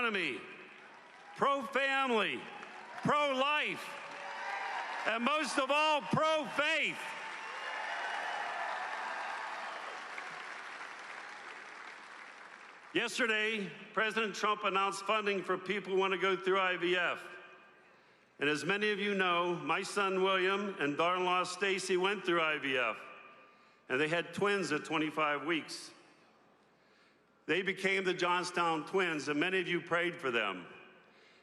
pro-economy, pro-family, pro-life, and most of all, pro-faith. Yesterday, President Trump announced funding for people who want to go through IVF. And as many of you know, my son William and daughter-in-law Stacy went through IVF, and they had twins at 25 weeks. They became the Johnstown twins, and many of you prayed for them.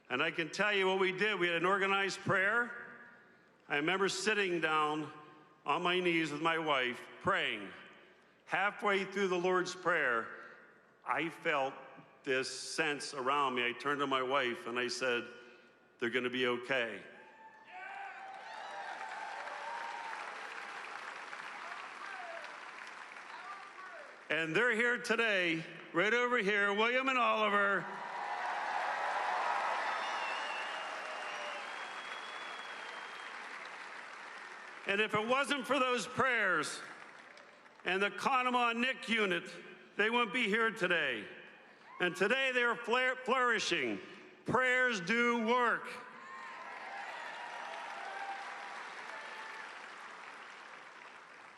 And I can tell you what we did. We had an organized prayer. I remember sitting down on my knees with my wife, praying. Halfway through the Lord's Prayer, I felt this sense around me. I turned to my wife and I said, they're going to be okay. And they're here today, right over here, William and Oliver. And if it wasn't for those prayers and the Conemaugh NIC unit, they wouldn't be here today. And today they are flourishing. Prayers do work.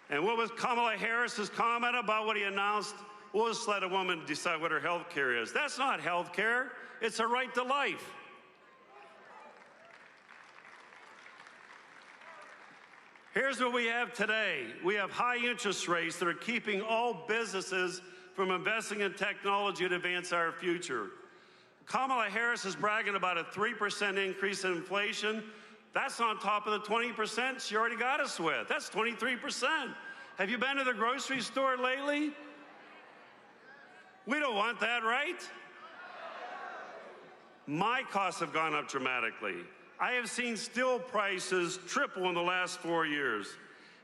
And what was Kamala Harris's comment about what he announced? We'll just let a woman decide what her health care is. That's not health care. It's a right to life. Here's what we have today. We have high interest rates that are keeping all businesses from investing in technology to advance our future. Kamala Harris is bragging about a 3% increase in inflation. That's on top of the 20% she already got us with. That's 23%. Have you been to the grocery store lately? We don't want that, right? My costs have gone up dramatically. I have seen steel prices triple in the last 4 years.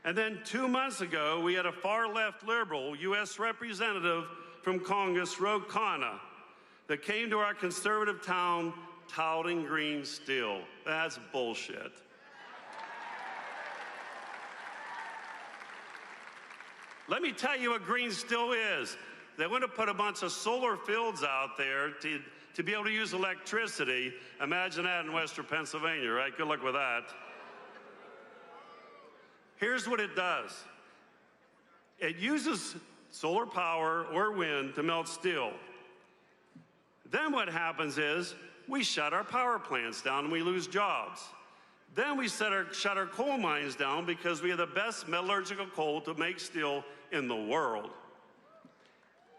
And then 2 months ago, we had a far-left liberal U.S. representative from Congress, Ro Khanna, that came to our conservative town touting green steel. That's bullshit. Let me tell you what green steel is. They want to put a bunch of solar fields out there to be able to use electricity. Imagine that in Western Pennsylvania, right? Good luck with that. Here's what it does. It uses solar power or wind to melt steel. Then what happens is we shut our power plants down and we lose jobs. Then we shut our coal mines down because we have the best metallurgical coal to make steel in the world.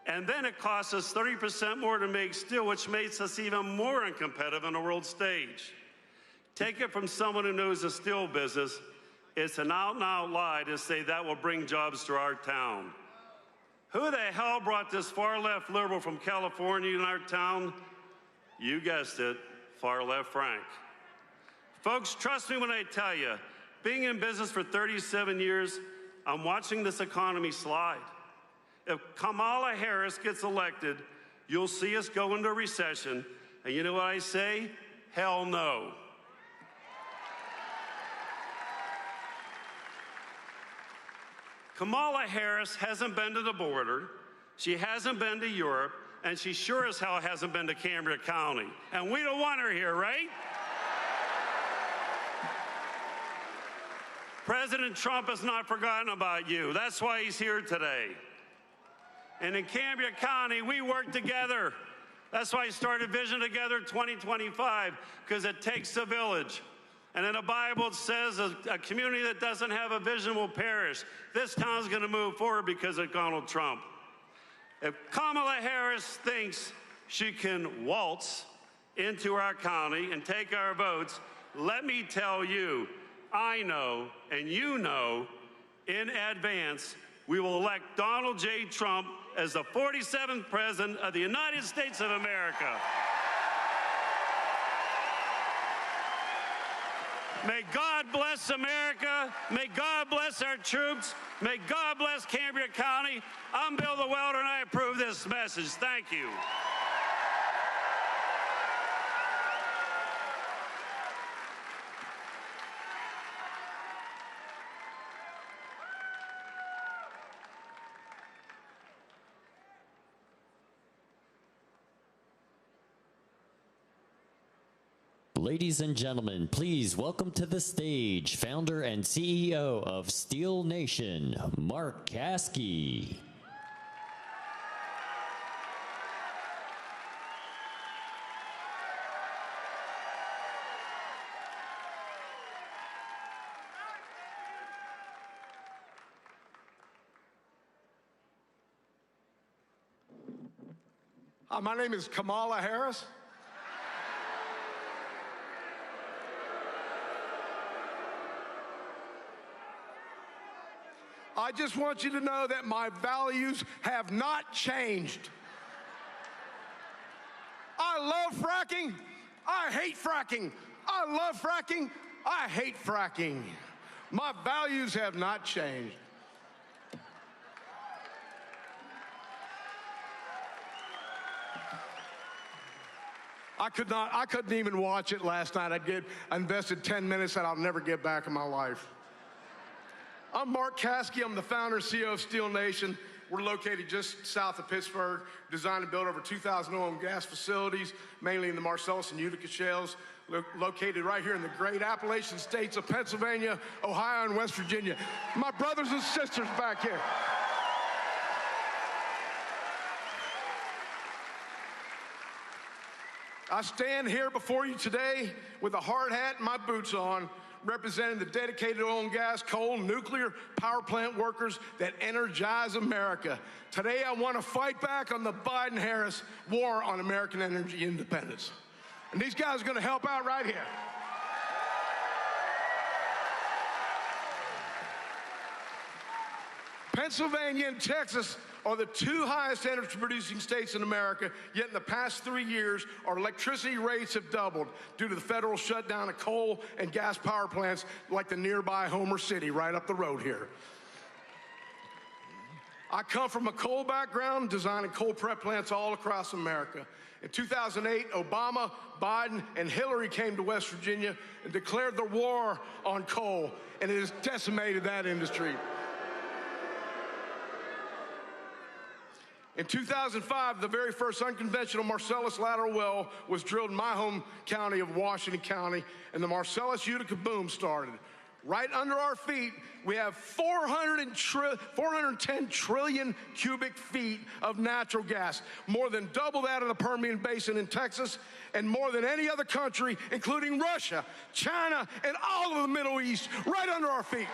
And then it costs us 30% more to make steel, which makes us even more uncompetitive on the world stage. Take it from someone who knows the steel business, it's an out-and-out lie to say that will bring jobs to our town. Who the hell brought this far-left liberal from California in our town? You guessed it, far-left Frank. Folks, trust me when I tell you, being in business for 37 years, I'm watching this economy slide. If Kamala Harris gets elected, you'll see us go into a recession. And you know what I say? Hell no. Kamala Harris hasn't been to the border, she hasn't been to Europe, and she sure as hell hasn't been to Cambria County. And we don't want her here, right? President Trump has not forgotten about you. That's why he's here today. And in Cambria County, we work together. That's why I started Vision Together 2025, because it takes a village. And in the Bible, it says a community that doesn't have a vision will perish. This town's going to move forward because of Donald Trump. If Kamala Harris thinks she can waltz into our county and take our votes, let me tell you, I know and you know in advance we will elect Donald J. Trump as the 47th President of the United States of America. May God bless America. May God bless our troops. May God bless Cambria County. I'm Bill the Welder, and I approve this message. Thank you. Ladies and gentlemen, please welcome to the stage founder and CEO of Steel Nation, Mark Caskey. My name is Kamala Harris. I just want you to know that my values have not changed. I love fracking. I hate fracking. I love fracking. I hate fracking. My values have not changed. I couldn't even watch it last night. I invested 10 minutes that I'll never get back in my life. I'm Mark Caskey. I'm the founder and CEO of Steel Nation. We're located just south of Pittsburgh, designed to build over 2,000 oil and gas facilities, mainly in the Marcellus and Utica shales, located right here in the great Appalachian states of Pennsylvania, Ohio, and West Virginia. My brothers and sisters back here. I stand here before you today with a hard hat and my boots on, representing the dedicated oil and gas, coal, nuclear power plant workers that energize America. Today, I want to fight back on the Biden-Harris war on American energy independence. And these guys are going to help out right here. Pennsylvania and Texas are the two highest energy-producing states in America, yet in the past 3 years, our electricity rates have doubled due to the federal shutdown of coal and gas power plants like the nearby Homer City right up the road here. I come from a coal background, designing coal prep plants all across America. In 2008, Obama, Biden, and Hillary came to West Virginia and declared the war on coal, and it has decimated that industry. In 2005, the very first unconventional Marcellus lateral well was drilled in my home county of Washington County, and the Marcellus Utica boom started. Right under our feet, we have 410 trillion cubic feet of natural gas, more than double that of the Permian Basin in Texas, and more than any other country, including Russia, China, and all of the Middle East, right under our feet.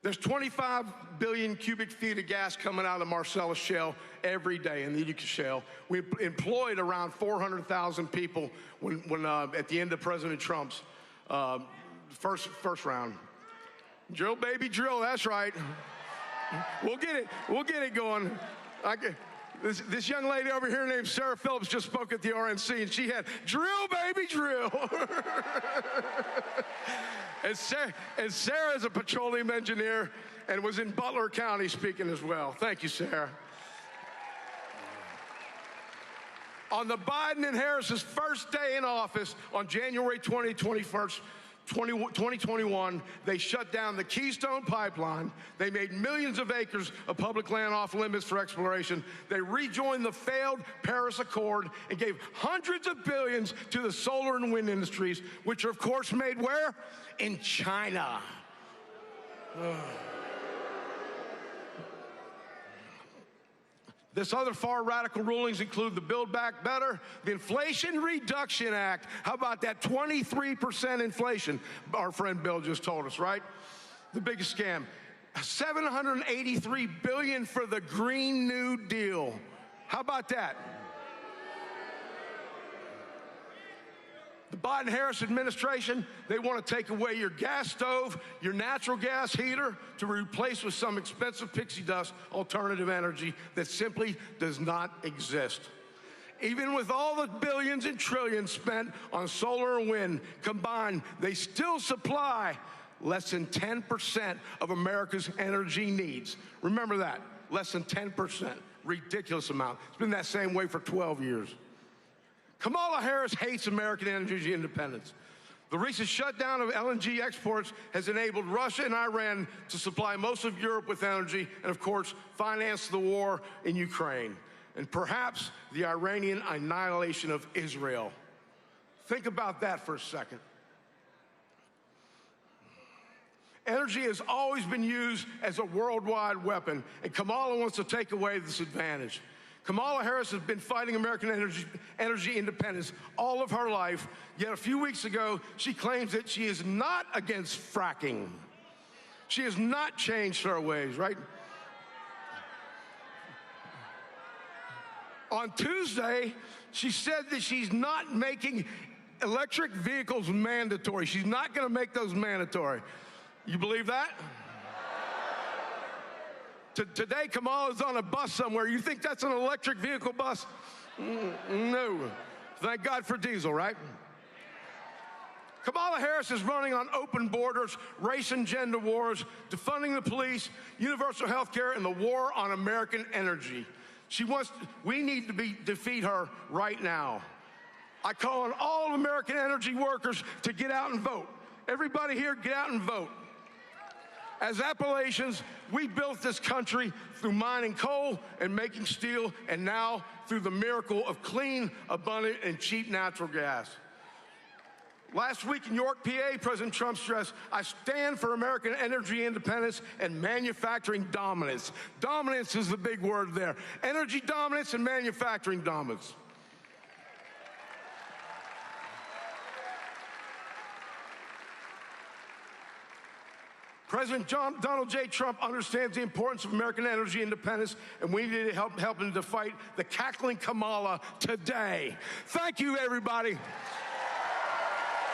There's 25 billion cubic feet of gas coming out of the Marcellus Shale every day in the Utica Shale. We employed around 400,000 people when at the end of President Trump's first round. Drill, baby, drill. That's right. We'll get it going. This young lady over here named Sarah Phillips just spoke at the RNC, and she had drill, baby, drill. And Sarah is a petroleum engineer and was in Butler County speaking as well. Thank you, Sarah. On the Biden and Harris's first day in office on January 2021, they shut down the Keystone Pipeline. They made millions of acres of public land off limits for exploration. They rejoined the failed Paris Accord and gave hundreds of billions to the solar and wind industries, which are, of course, made where? In China. This other far radical rulings include the Build Back Better, the Inflation Reduction Act. How about that 23% inflation? Our friend Bill just told us, right? The biggest scam. $783 billion for the Green New Deal. How about that? The Biden-Harris administration, they want to take away your gas stove, your natural gas heater, to replace with some expensive pixie dust alternative energy that simply does not exist. Even with all the billions and trillions spent on solar and wind combined, they still supply less than 10% of America's energy needs. Remember that, less than 10%. Ridiculous amount. It's been that same way for 12 years. Kamala Harris hates American energy independence. The recent shutdown of LNG exports has enabled Russia and Iran to supply most of Europe with energy and, of course, finance the war in Ukraine and perhaps the Iranian annihilation of Israel. Think about that for a second. Energy has always been used as a worldwide weapon, and Kamala wants to take away this advantage. Kamala Harris has been fighting American energy independence all of her life, yet a few weeks ago, she claims that she is not against fracking. She has not changed her ways, right? On Tuesday, she said that she's not making electric vehicles mandatory. She's not going to make those mandatory. You believe that? Today, Kamala's on a bus somewhere. You think that's an electric vehicle bus? No. Thank God for diesel, right? Kamala Harris is running on open borders, race and gender wars, defunding the police, universal health care, and the war on American energy. We need to defeat her right now. I call on all American energy workers to get out and vote. Everybody here, get out and vote. As Appalachians, we built this country through mining coal and making steel, and now through the miracle of clean, abundant, and cheap natural gas. Last week in York, PA, President Trump stressed, "I stand for American energy independence and manufacturing dominance." Dominance is the big word there. Energy dominance and manufacturing dominance. President Donald J. Trump understands the importance of American energy independence, and we need to help him to fight the cackling Kamala today. Thank you, everybody.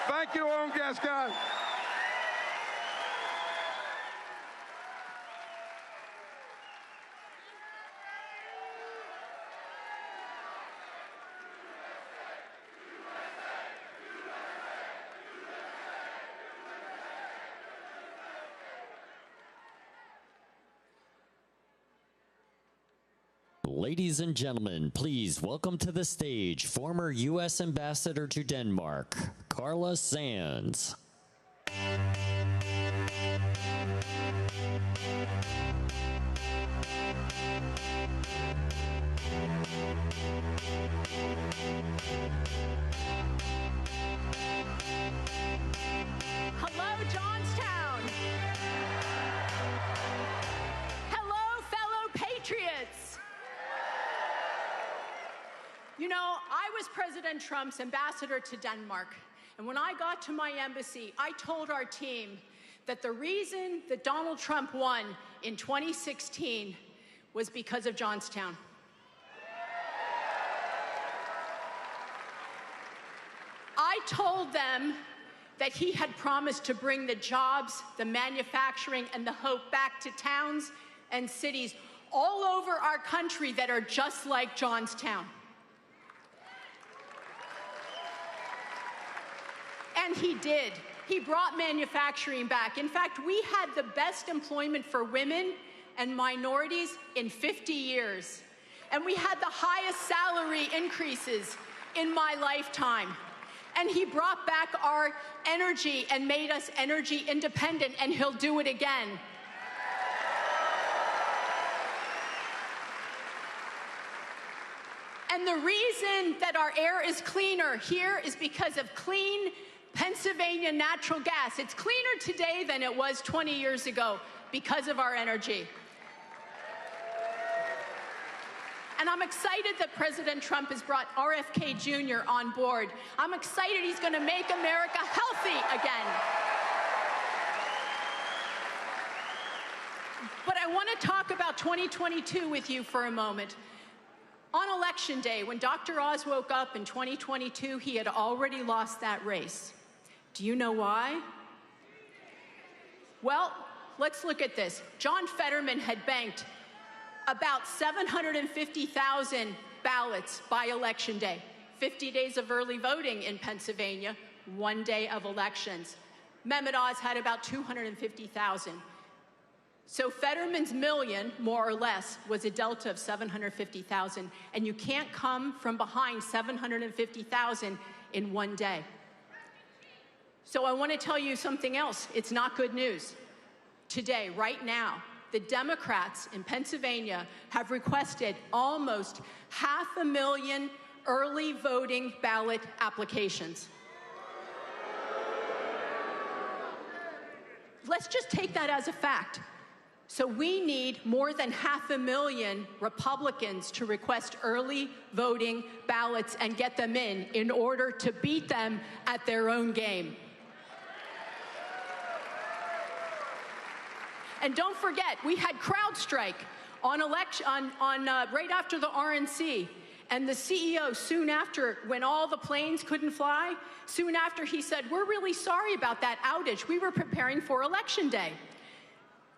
Thank you, oil and gas guys. Ladies and gentlemen, please welcome to the stage former U.S. Ambassador to Denmark, Carla Sands. Hello, Johnstown. Hello, fellow patriots. You know, I was President Trump's ambassador to Denmark, and when I got to my embassy, I told our team that the reason that Donald Trump won in 2016 was because of Johnstown. I told them that he had promised to bring the jobs, the manufacturing, and the hope back to towns and cities all over our country that are just like Johnstown. And he did. He brought manufacturing back. In fact, we had the best employment for women and minorities in 50 years. And we had the highest salary increases in my lifetime. And he brought back our energy and made us energy independent, and he'll do it again. And the reason that our air is cleaner here is because of clean Pennsylvania natural gas. It's cleaner today than it was 20 years ago because of our energy. And I'm excited that President Trump has brought RFK Jr. on board. I'm excited he's going to make America healthy again. But I want to talk about 2022 with you for a moment. On Election Day, when Dr. Oz woke up in 2022, he had already lost that race. Do you know why? Well, let's look at this. John Fetterman had banked about 750,000 ballots by Election Day. 50 days of early voting in Pennsylvania, 1 day of elections. Mehmet Oz had about 250,000. So Fetterman's million, more or less, was a delta of 750,000. And you can't come from behind 750,000 in 1 day. So I want to tell you something else. It's not good news. Today, right now, the Democrats in Pennsylvania have requested almost 500,000 early voting ballot applications. Let's just take that as a fact. So we need more than 500,000 Republicans to request early voting ballots and get them in order to beat them at their own game. And don't forget, we had CrowdStrike on right after the RNC. And the CEO, soon after, when all the planes couldn't fly, soon after he said, "We're really sorry about that outage. We were preparing for Election Day."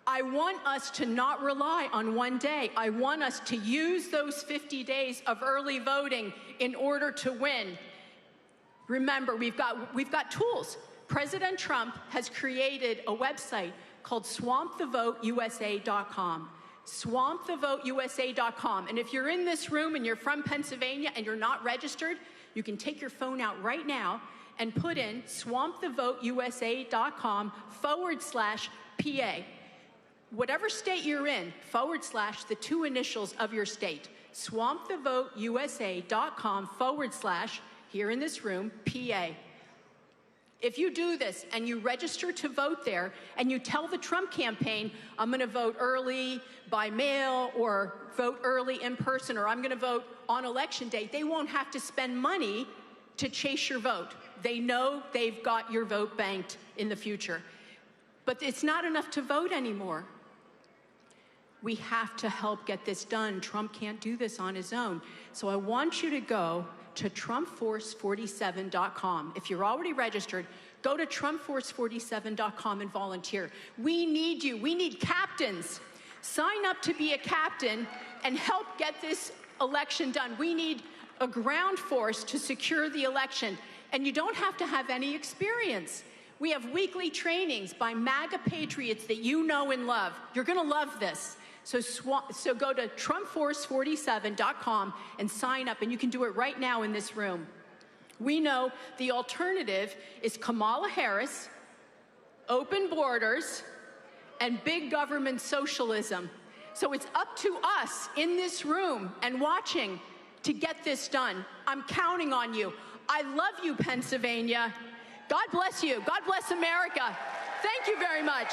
I want us to not rely on one day. I want us to use those 50 days of early voting in order to win. Remember, we've got tools. President Trump has created a website called swampthevoteusa.com. swampthevoteusa.com. And if you're in this room and you're from Pennsylvania and you're not registered, you can take your phone out right now and put in swampthevoteusa.com/PA. Whatever state you're in, / the two initials of your state. swampthevoteusa.com / here in this room, PA. If you do this and you register to vote there and you tell the Trump campaign, "I'm going to vote early by mail or vote early in person, or I'm going to vote on Election Day," they won't have to spend money to chase your vote. They know they've got your vote banked in the future. But it's not enough to vote anymore. We have to help get this done. Trump can't do this on his own. So I want you to go to TrumpForce47.com. If you're already registered, go to TrumpForce47.com and volunteer. We need you. We need captains. Sign up to be a captain and help get this election done. We need a ground force to secure the election. And you don't have to have any experience. We have weekly trainings by MAGA patriots that you know and love. You're going to love this. So go to TrumpForce47.com and sign up, and you can do it right now in this room. We know the alternative is Kamala Harris, open borders, and big government socialism. So it's up to us in this room and watching to get this done. I'm counting on you. I love you, Pennsylvania. God bless you. God bless America. Thank you very much.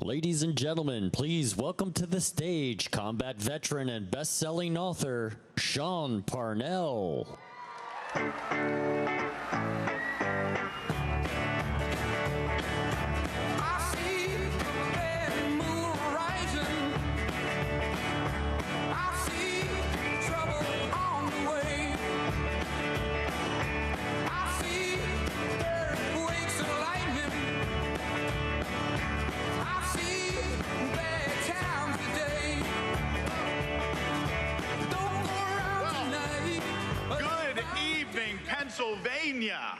Ladies and gentlemen, please welcome to the stage combat veteran and best-selling author, Sean Parnell. Pennsylvania.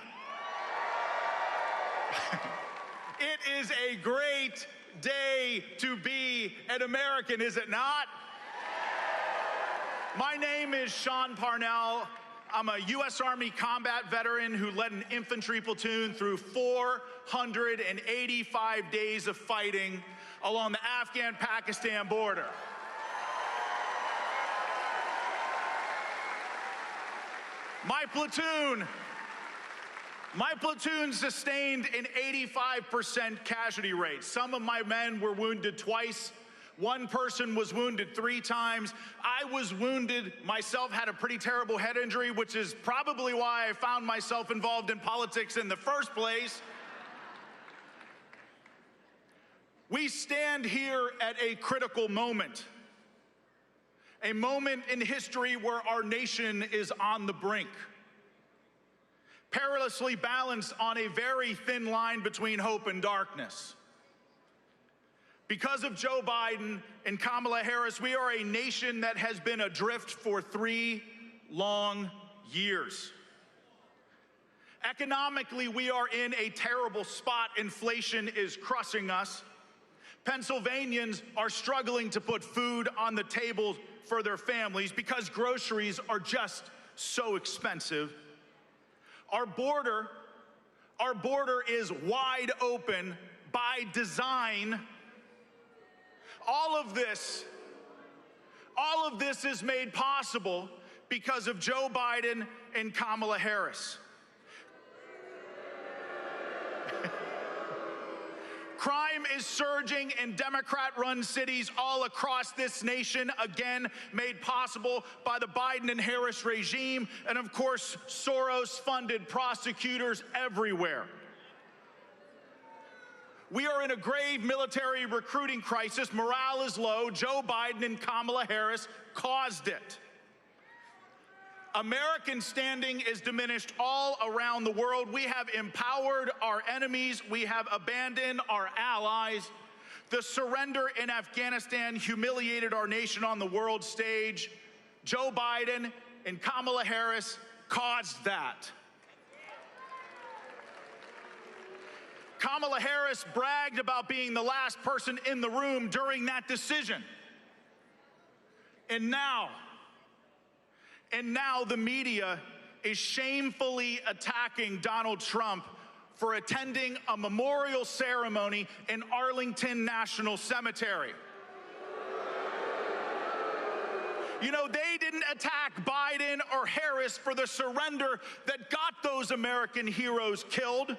It is a great day to be an American, is it not? My name is Sean Parnell. I'm a U.S. Army combat veteran who led an infantry platoon through 485 days of fighting along the Afghan-Pakistan border. My platoon sustained an 85% casualty rate. Some of my men were wounded twice. One person was wounded 3 times. I was wounded myself, had a pretty terrible head injury, which is probably why I found myself involved in politics in the first place. We stand here at a critical moment. A moment in history where our nation is on the brink, perilously balanced on a very thin line between hope and darkness. Because of Joe Biden and Kamala Harris, we are a nation that has been adrift for 3 long years. Economically, we are in a terrible spot. Inflation is crushing us. Pennsylvanians are struggling to put food on the table for their families because groceries are just so expensive. Our border is wide open by design. All of this is made possible because of Joe Biden and Kamala Harris. Crime is surging in Democrat-run cities all across this nation, again, made possible by the Biden and Harris regime, and of course, Soros-funded prosecutors everywhere. We are in a grave military recruiting crisis. Morale is low. Joe Biden and Kamala Harris caused it. American standing is diminished all around the world. We have empowered our enemies. We have abandoned our allies. The surrender in Afghanistan humiliated our nation on the world stage. Joe Biden and Kamala Harris caused that. Kamala Harris bragged about being the last person in the room during that decision. And now the media is shamefully attacking Donald Trump for attending a memorial ceremony in Arlington National Cemetery. You know, they didn't attack Biden or Harris for the surrender that got those American heroes killed.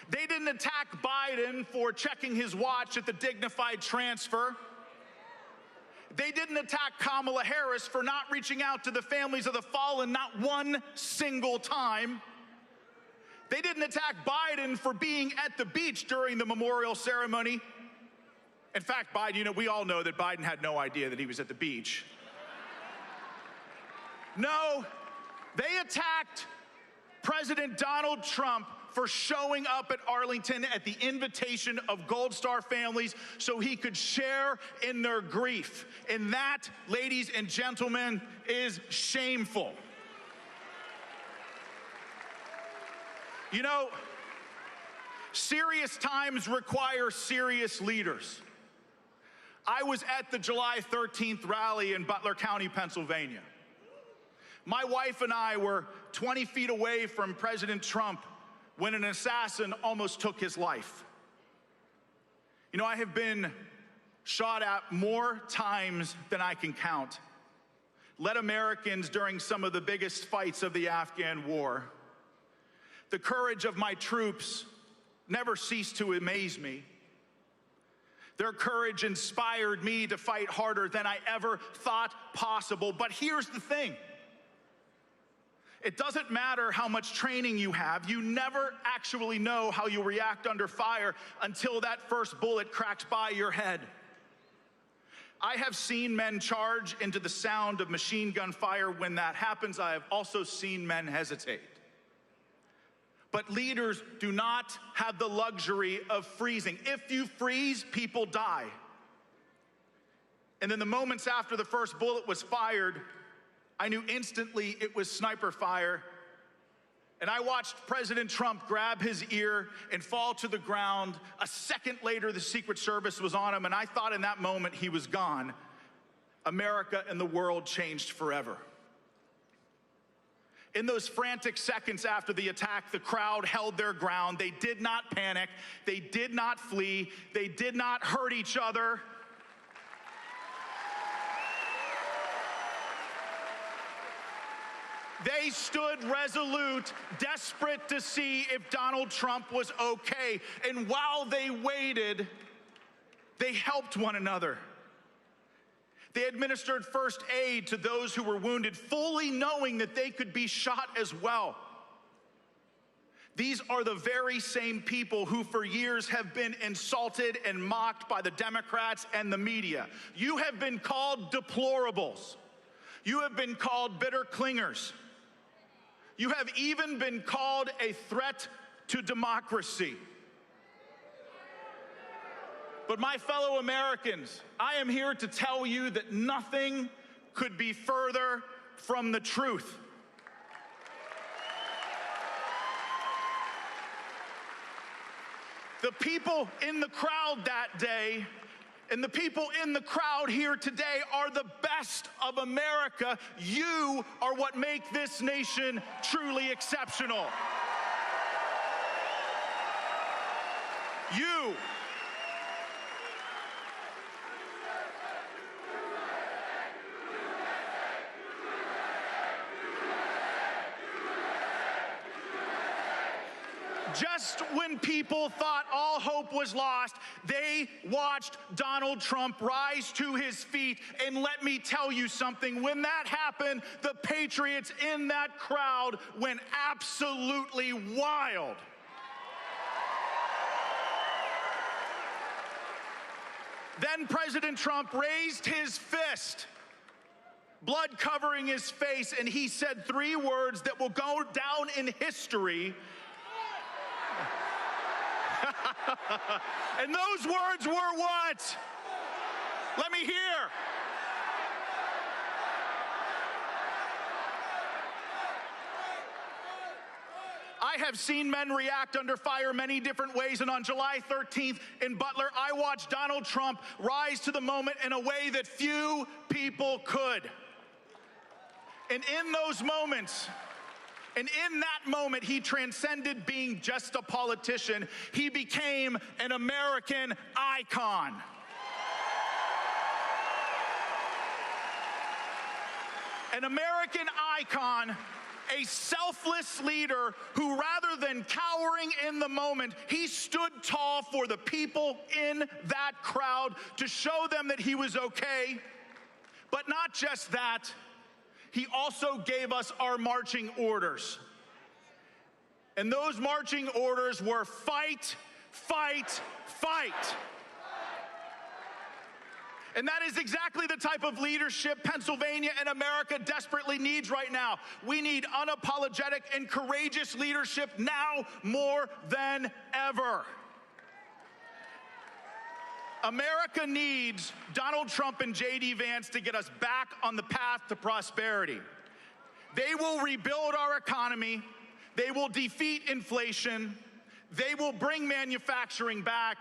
They didn't attack Biden for checking his watch at the dignified transfer. They didn't attack Kamala Harris for not reaching out to the families of the fallen not one single time. They didn't attack Biden for being at the beach during the memorial ceremony. In fact, Biden, you know, we all know that Biden had no idea that he was at the beach. No, they attacked President Donald Trump for showing up at Arlington at the invitation of Gold Star families so he could share in their grief. And that, ladies and gentlemen, is shameful. You know, serious times require serious leaders. I was at the July 13th rally in Butler County, Pennsylvania. My wife and I were 20 feet away from President Trump when an assassin almost took his life. You know, I have been shot at more times than I can count, led Americans during some of the biggest fights of the Afghan war. The courage of my troops never ceased to amaze me. Their courage inspired me to fight harder than I ever thought possible. But here's the thing. It doesn't matter how much training you have. You never actually know how you react under fire until that first bullet cracks by your head. I have seen men charge into the sound of machine gun fire. When that happens, I have also seen men hesitate. But leaders do not have the luxury of freezing. If you freeze, people die. And in the moments after the first bullet was fired, I knew instantly it was sniper fire. And I watched President Trump grab his ear and fall to the ground. A second later, the Secret Service was on him, and I thought in that moment he was gone. America and the world changed forever. In those frantic seconds after the attack, the crowd held their ground. They did not panic. They did not flee. They did not hurt each other. They stood resolute, desperate to see if Donald Trump was okay. And while they waited, they helped one another. They administered first aid to those who were wounded, fully knowing that they could be shot as well. These are the very same people who for years have been insulted and mocked by the Democrats and the media. You have been called deplorables. You have been called bitter clingers. You have even been called a threat to democracy. But my fellow Americans, I am here to tell you that nothing could be further from the truth. The people in the crowd that day and the people in the crowd here today are the best of America. You are what make this nation truly exceptional. You. Just when people thought all hope was lost, they watched Donald Trump rise to his feet. And let me tell you something, when that happened, the patriots in that crowd went absolutely wild. Then President Trump raised his fist, blood covering his face, and he said 3 words that will go down in history. And those words were what? Let me hear. I have seen men react under fire many different ways, and on July 13th in Butler, I watched Donald Trump rise to the moment in a way that few people could. And in those moments, and in that moment, he transcended being just a politician. He became an American icon. An American icon, a selfless leader who, rather than cowering in the moment, he stood tall for the people in that crowd to show them that he was okay. But not just that, he also gave us our marching orders. And those marching orders were fight, fight, fight. And that is exactly the type of leadership Pennsylvania and America desperately needs right now. We need unapologetic and courageous leadership now more than ever. America needs Donald Trump and J.D. Vance to get us back on the path to prosperity. They will rebuild our economy. They will defeat inflation. They will bring manufacturing back.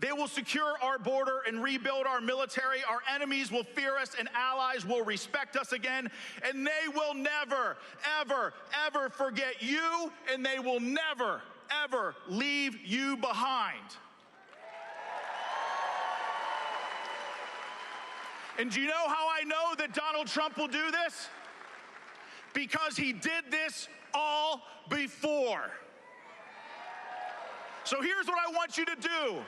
They will secure our border and rebuild our military. Our enemies will fear us and allies will respect us again. And they will never, ever, ever forget you, and they will never, ever leave you behind. And do you know how I know that Donald Trump will do this? Because he did this all before. So here's what I want you to do.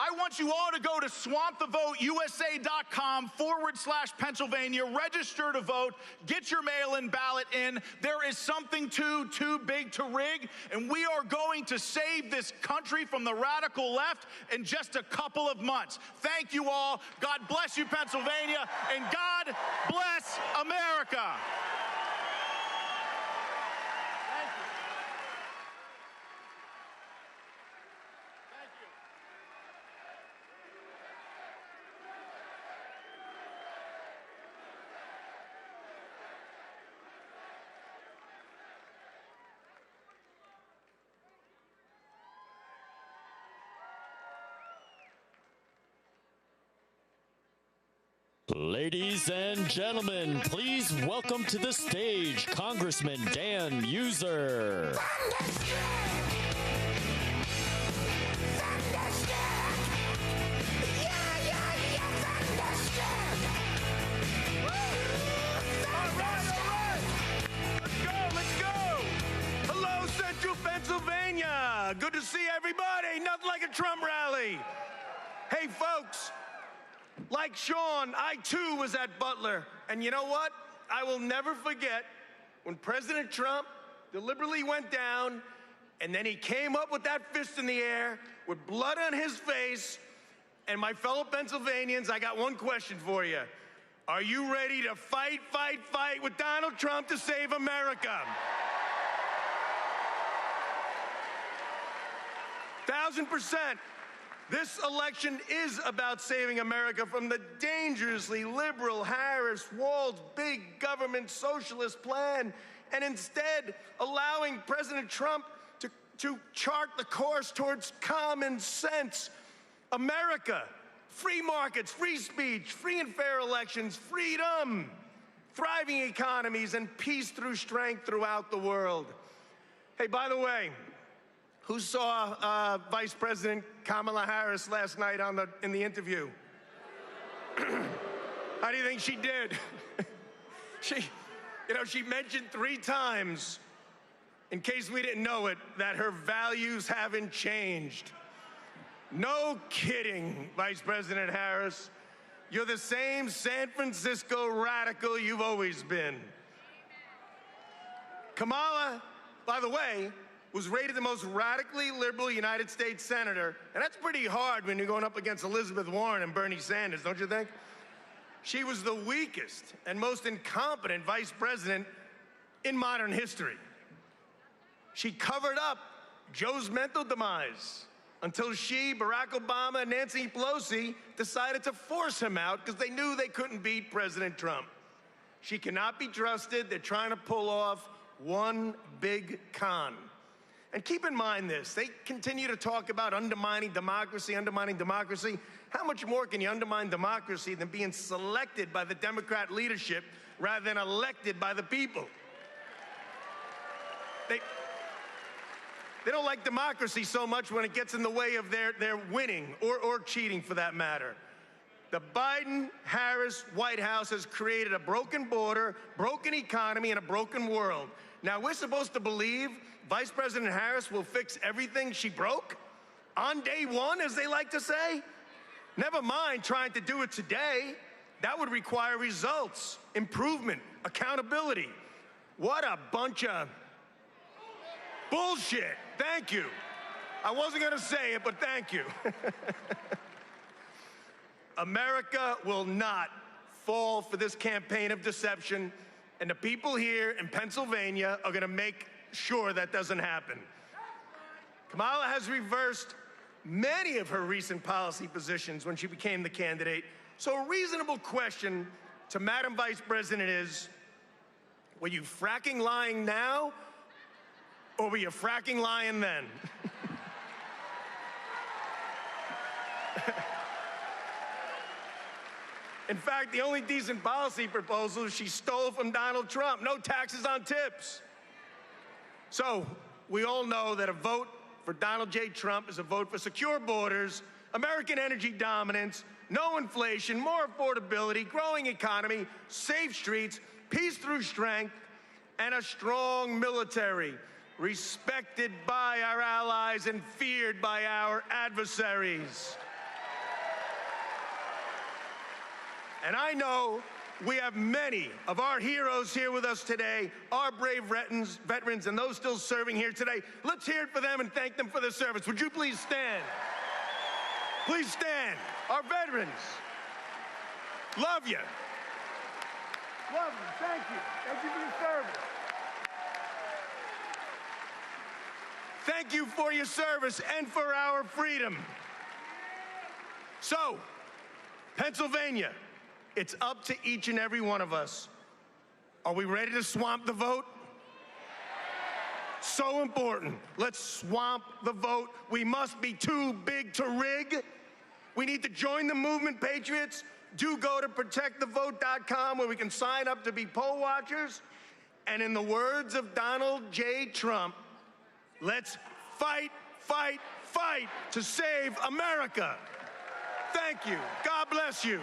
I want you all to go to swampthevoteusa.com/Pennsylvania, register to vote, get your mail-in ballot in. There is something too big to rig, and we are going to save this country from the radical left in just a couple of months. Thank you all. God bless you, Pennsylvania, and God bless America. Ladies and gentlemen, please welcome to the stage Congressman Dan Muser. Hello, Central Pennsylvania. Good to see everybody. Nothing like a Trump rally. Hey, folks. Like Sean, I too was at Butler. And you know what? I will never forget when President Trump deliberately went down and then he came up with that fist in the air with blood on his face. And my fellow Pennsylvanians, I got one question for you. Are you ready to fight, fight, fight with Donald Trump to save America? 1,000%. This election is about saving America from the dangerously liberal Harris-Walz big government socialist plan, and instead allowing President Trump to to chart the course towards common sense. America, free markets, free speech, free and fair elections, freedom, thriving economies, and peace through strength throughout the world. Hey, by the way, who saw Vice President Kamala Harris last night in the interview? How do you think she did? She mentioned 3 times, in case we didn't know it, that her values haven't changed. No kidding, Vice President Harris. You're the same San Francisco radical you've always been. Kamala, by the way, was rated the most radically liberal United States senator, and that's pretty hard when you're going up against Elizabeth Warren and Bernie Sanders, don't you think? She was the weakest and most incompetent vice president in modern history. She covered up Joe's mental demise until she, Barack Obama, and Nancy Pelosi decided to force him out because they knew they couldn't beat President Trump. She cannot be trusted. They're trying to pull off one big con. And keep in mind this, they continue to talk about undermining democracy, undermining democracy. How much more can you undermine democracy than being selected by the Democrat leadership rather than elected by the people? They don't like democracy so much when it gets in the way of their winning, or cheating for that matter. The Biden-Harris White House has created a broken border, broken economy, and a broken world. Now, we're supposed to believe Vice President Harris will fix everything she broke on day one, as they like to say? Never mind trying to do it today. That would require results, improvement, accountability. What a bunch of bullshit. Thank you. I wasn't going to say it, but thank you. America will not fall for this campaign of deception, and the people here in Pennsylvania are going to make sure that doesn't happen. Kamala has reversed many of her recent policy positions when she became the candidate. So a reasonable question to Madam Vice President is, were you fracking lying now, or were you fracking lying then? In fact, the only decent policy proposal she stole from Donald Trump: no taxes on tips. So we all know that a vote for Donald J. Trump is a vote for secure borders, American energy dominance, no inflation, more affordability, growing economy, safe streets, peace through strength, and a strong military, respected by our allies and feared by our adversaries. And I know we have many of our heroes here with us today, our brave veterans, and those still serving here today. Let's hear it for them and thank them for their service. Would you please stand? Please stand. Our veterans. Love you. Love you. Thank you. Thank you for your service. Thank you for your service and for our freedom. So, Pennsylvania, it's up to each and every one of us. Are we ready to swamp the vote? So important. Let's swamp the vote. We must be too big to rig. We need to join the movement, patriots. Do go to protectthevote.com where we can sign up to be poll watchers. And in the words of Donald J. Trump, let's fight, fight, fight to save America. Thank you. God bless you.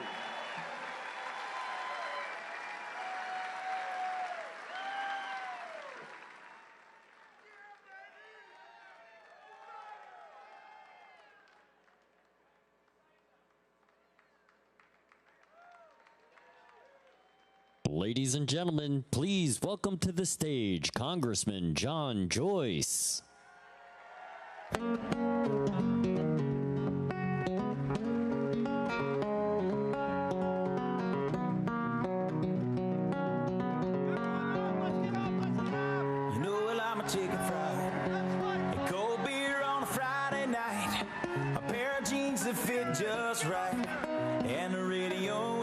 Ladies and gentlemen, please welcome to the stage Congressman John Joyce. Chicken fried and cold beer on a Friday night, a pair of jeans that fit just right, and the radio.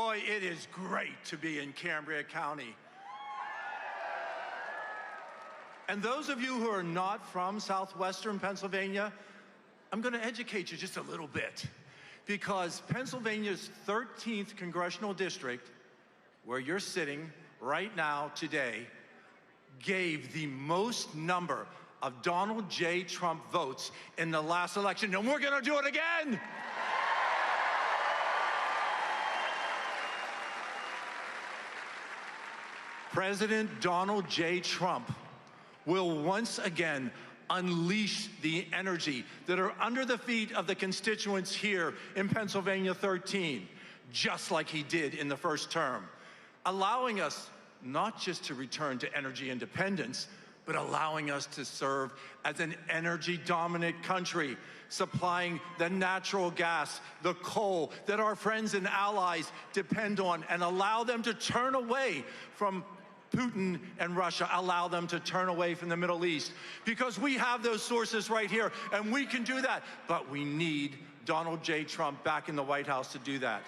Boy, it is great to be in Cambria County. And those of you who are not from southwestern Pennsylvania, I'm going to educate you just a little bit, because Pennsylvania's 13th congressional district, where you're sitting right now today, gave the most number of Donald J. Trump votes in the last election, and we're going to do it again. President Donald J. Trump will once again unleash the energy that are under the feet of the constituents here in Pennsylvania 13, just like he did in the first term, allowing us not just to return to energy independence, but allowing us to serve as an energy-dominant country, supplying the natural gas, the coal that our friends and allies depend on, and allow them to turn away from Putin and Russia, allow them to turn away from the Middle East, because we have those sources right here, and we can do that. But we need Donald J. Trump back in the White House to do that.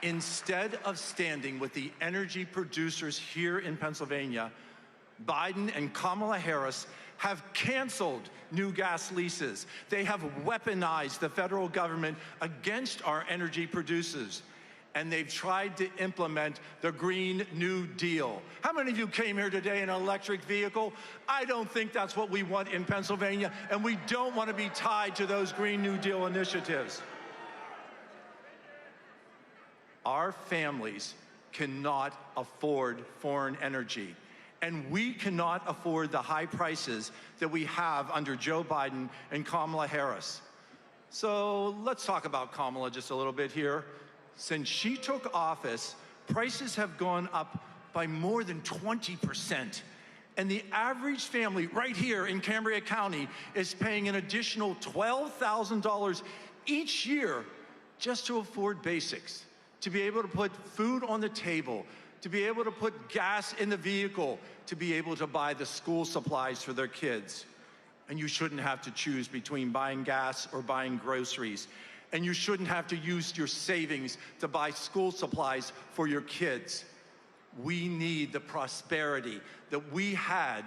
Instead of standing with the energy producers here in Pennsylvania, Biden and Kamala Harris have canceled new gas leases. They have weaponized the federal government against our energy producers. And they've tried to implement the Green New Deal. How many of you came here today in an electric vehicle? I don't think that's what we want in Pennsylvania, and we don't want to be tied to those Green New Deal initiatives. Our families cannot afford foreign energy, and we cannot afford the high prices that we have under Joe Biden and Kamala Harris. So let's talk about Kamala just a little bit here. Since she took office, prices have gone up by more than 20%. And the average family right here in Cambria County is paying an additional $12,000 each year just to afford basics, to be able to put food on the table, to be able to put gas in the vehicle, to be able to buy the school supplies for their kids. And you shouldn't have to choose between buying gas or buying groceries. And you shouldn't have to use your savings to buy school supplies for your kids. We need the prosperity that we had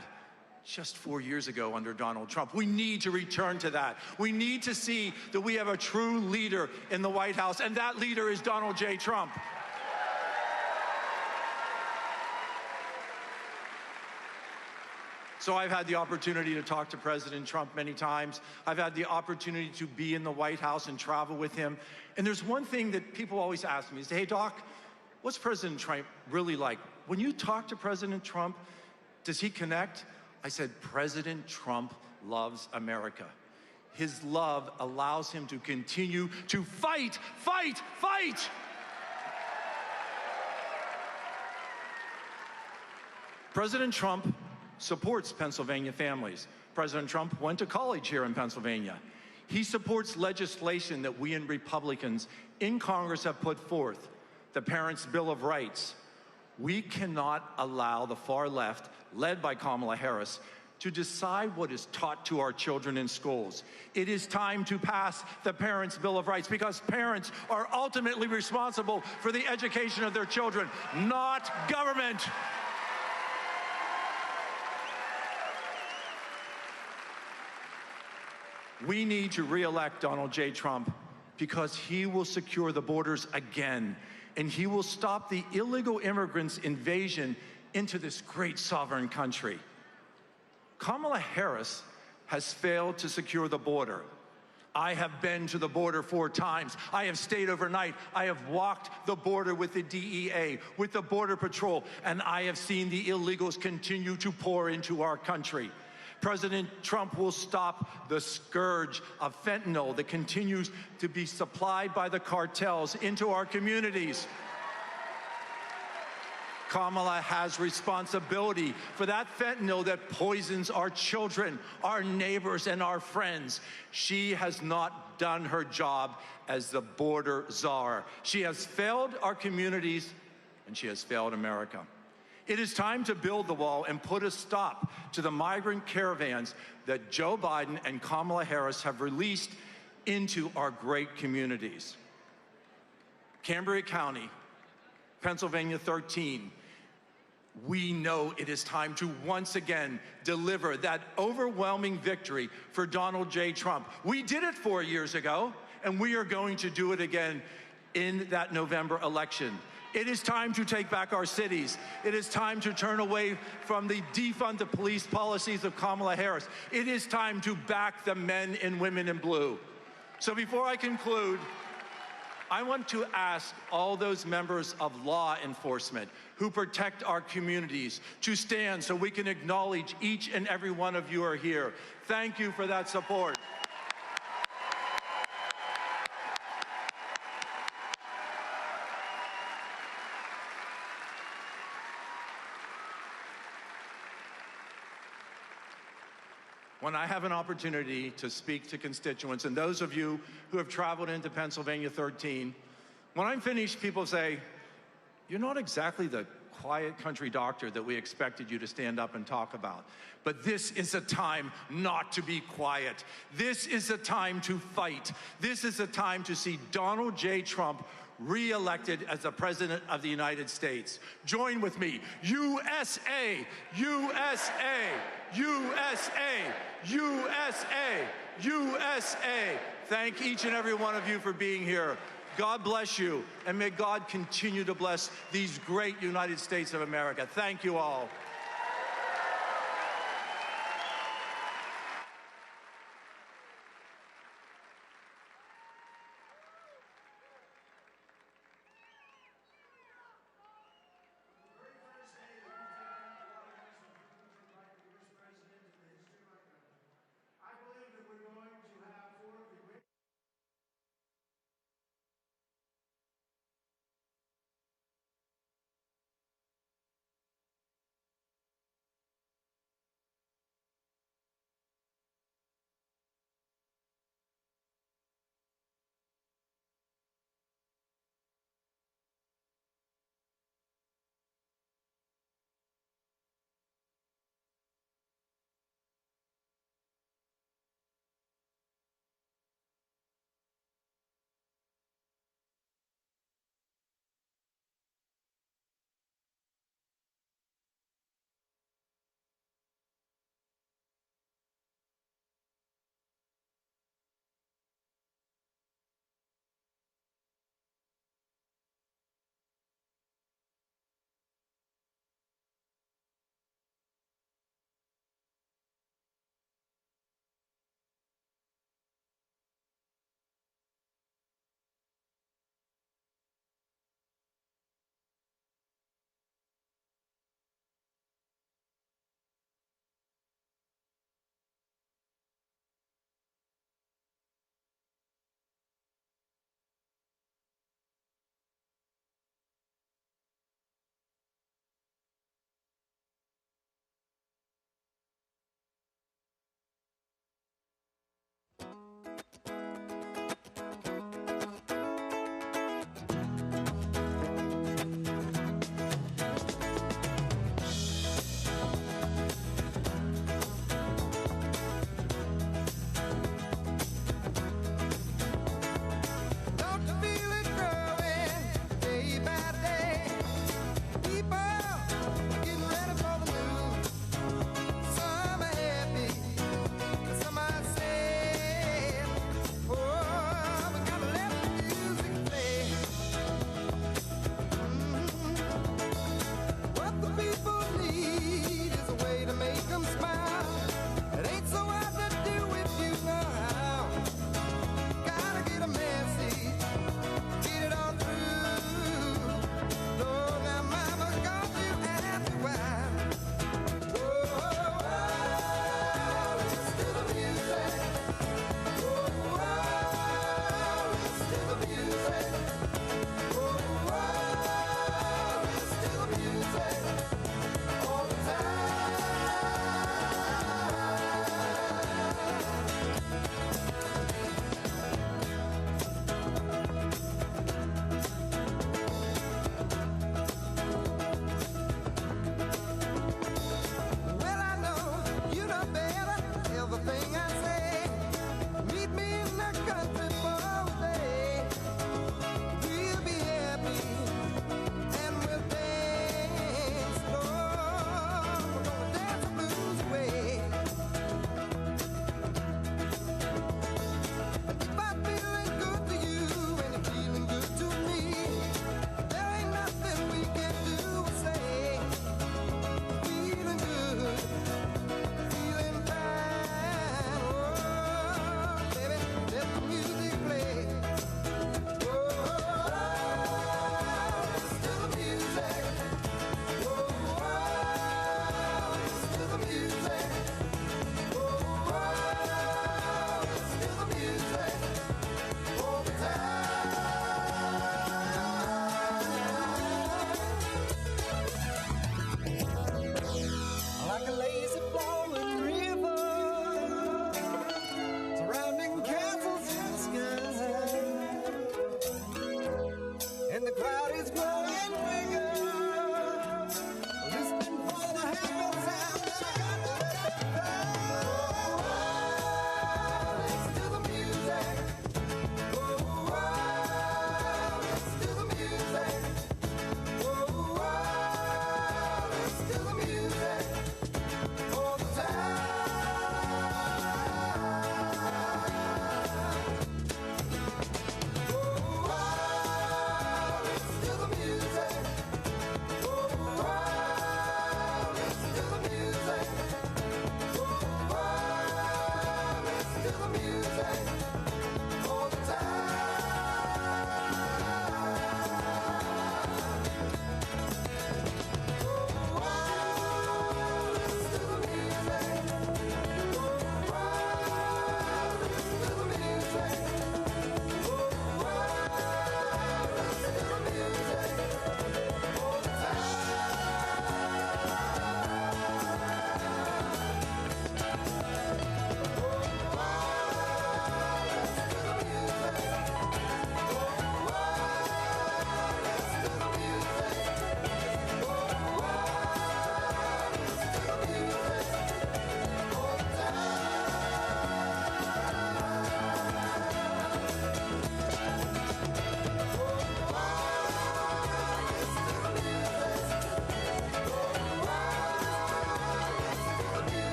just 4 years ago under Donald Trump. We need to return to that. We need to see that we have a true leader in the White House, and that leader is Donald J. Trump. So I've had the opportunity to talk to President Trump many times. I've had the opportunity to be in the White House and travel with him. And there's one thing that people always ask me, is, hey, Doc, what's President Trump really like? When you talk to President Trump, does he connect? I said, President Trump loves America. His love allows him to continue to fight, fight, fight. President Trump supports Pennsylvania families. President Trump went to college here in Pennsylvania. He supports legislation that we and Republicans in Congress have put forth, the Parents' Bill of Rights. We cannot allow the far left, led by Kamala Harris, to decide what is taught to our children in schools. It is time to pass the Parents' Bill of Rights, because parents are ultimately responsible for the education of their children, not government. We need to re-elect Donald J. Trump, because he will secure the borders again, and he will stop the illegal immigrants' invasion into this great sovereign country. Kamala Harris has failed to secure the border. I have been to the border 4 times. I have stayed overnight. I have walked the border with the DEA, with the Border Patrol, and I have seen the illegals continue to pour into our country. President Trump will stop the scourge of fentanyl that continues to be supplied by the cartels into our communities. Kamala has responsibility for that fentanyl that poisons our children, our neighbors, and our friends. She has not done her job as the border czar. She has failed our communities, and she has failed America. It is time to build the wall and put a stop to the migrant caravans that Joe Biden and Kamala Harris have released into our great communities. Cambria County, Pennsylvania 13, we know it is time to once again deliver that overwhelming victory for Donald J. Trump. We did it 4 years ago, and we are going to do it again in that November election. It is time to take back our cities. It is time to turn away from the defund the police policies of Kamala Harris. It is time to back the men and women in blue. So before I conclude, I want to ask all those members of law enforcement who protect our communities to stand so we can acknowledge each and every one of you are here. Thank you for that support. When I have an opportunity to speak to constituents, and those of you who have traveled into Pennsylvania 13, when I'm finished, people say, "You're not exactly the quiet country doctor that we expected you to stand up and talk about." But this is a time not to be quiet. This is a time to fight. This is a time to see Donald J. Trump re-elected as the President of the United States. Join with me. USA, USA, USA, USA, USA. Thank each and every one of you for being here. God bless you, and may God continue to bless these great United States of America. Thank you all.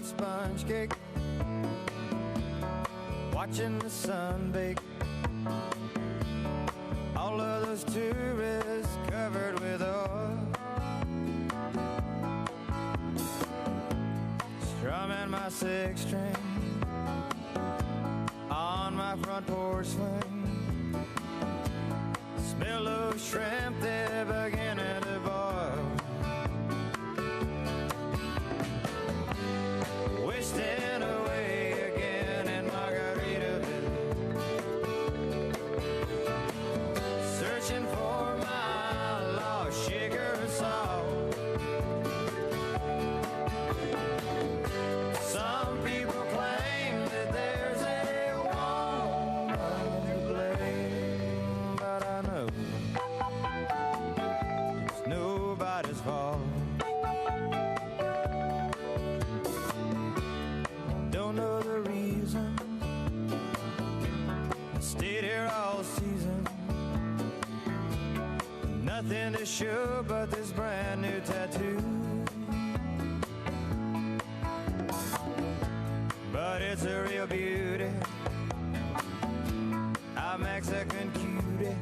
Sponge cake, watching the sun bake. All of those tourists covered with oil, strumming my six string on my front porch swing. Smell those shrimp, they're beginning to boil. Wasting away again in Margaritaville, searching for my lost sugar salt. Some people claim that there's a woman to blame, but I know it's nobody's fault. Don't know the reason, stayed here all season. Nothing to show but this brand new tattoo. But it's a real beauty, a Mexican cutie.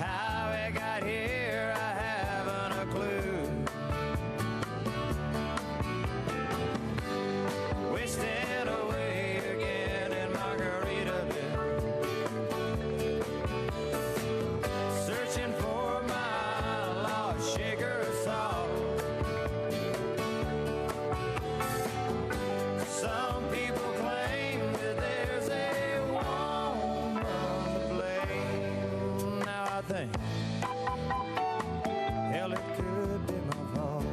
How it got here, I haven't a clue. Wasting away again in Margaritaville, searching for my lost sugar salt. Some people claim that there's a woman to blame. Now I think, hell, it could be my fault.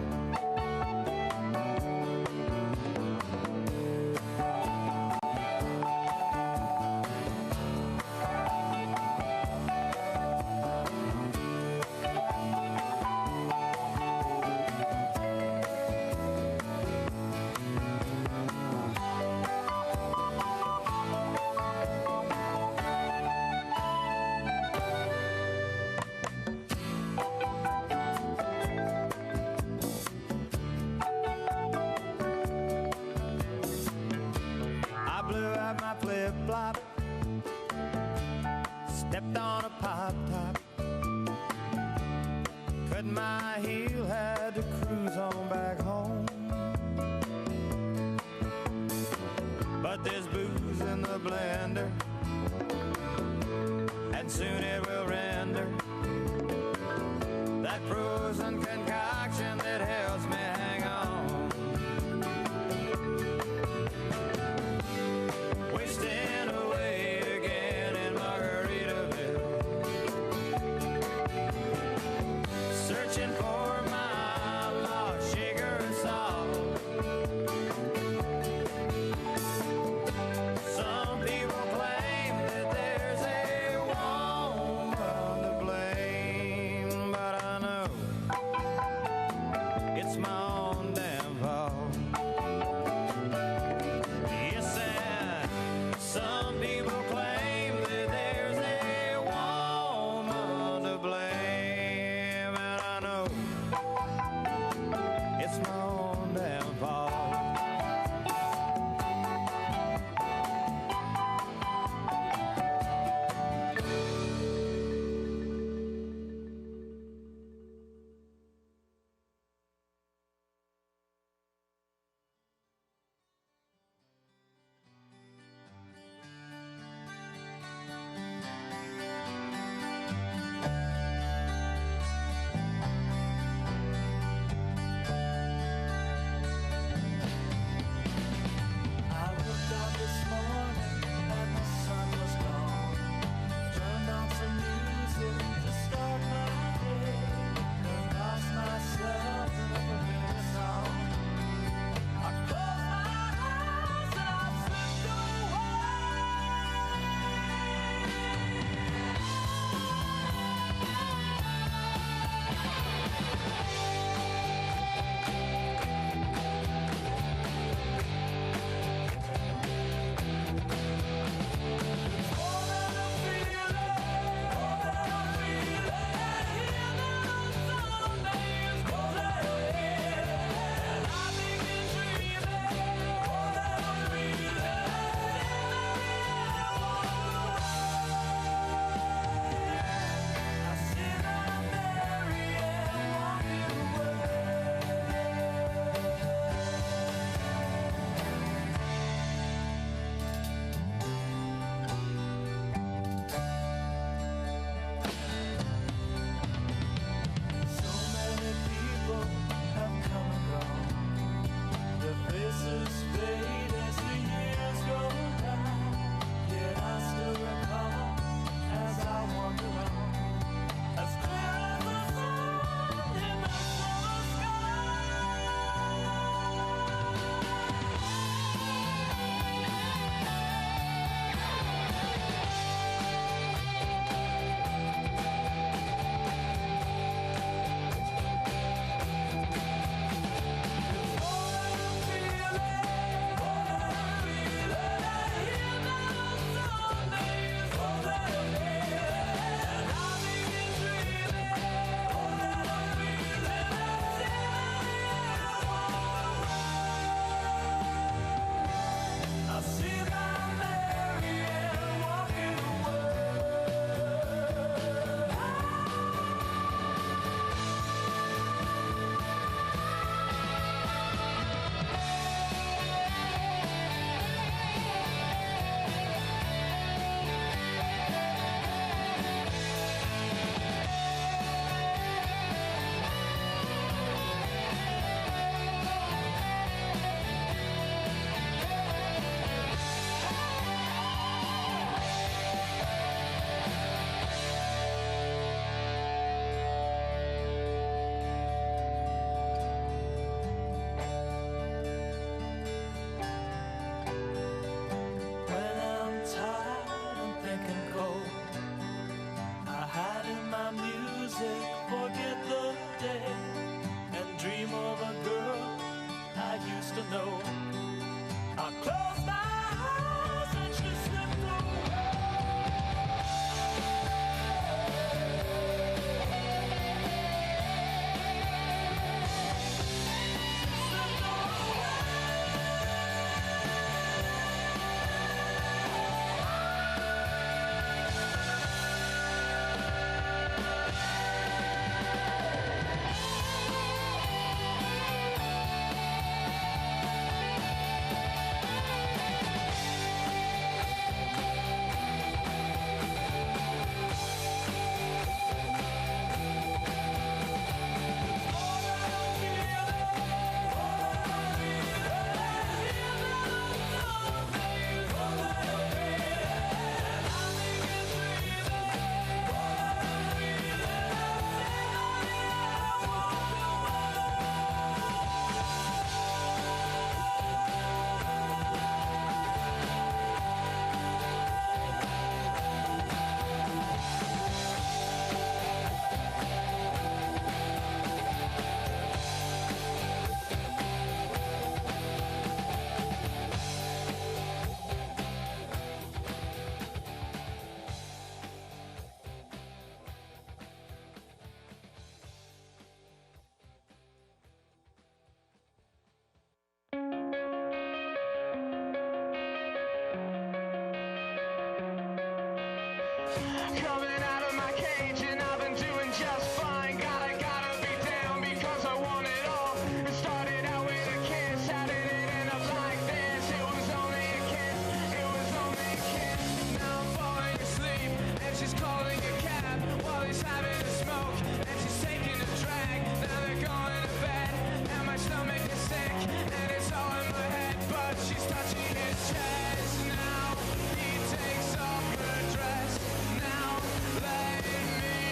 I blew out my flip-flop, stepped on a pop top, cut my heel, had to cruise on back home. But there's booze in the blender, and soon it will render that frozen concoction that helps me hang on. Wasting away again in Margaritaville, searching for my lost sugar salt. Close my eyes and she slipped away. Coming out of my cage and I've been doing just fine. Gotta be down because I want it all. It started out with a kiss, how did it end up like this? It was only a kiss, it was only a kiss. Now I'm falling asleep and she's calling a cab while he's having a smoke and she's taking a drag. Now they're going to bed and my stomach is sick and it's all in my head, but she's touching his chest. Now he takes off her dress. Now let me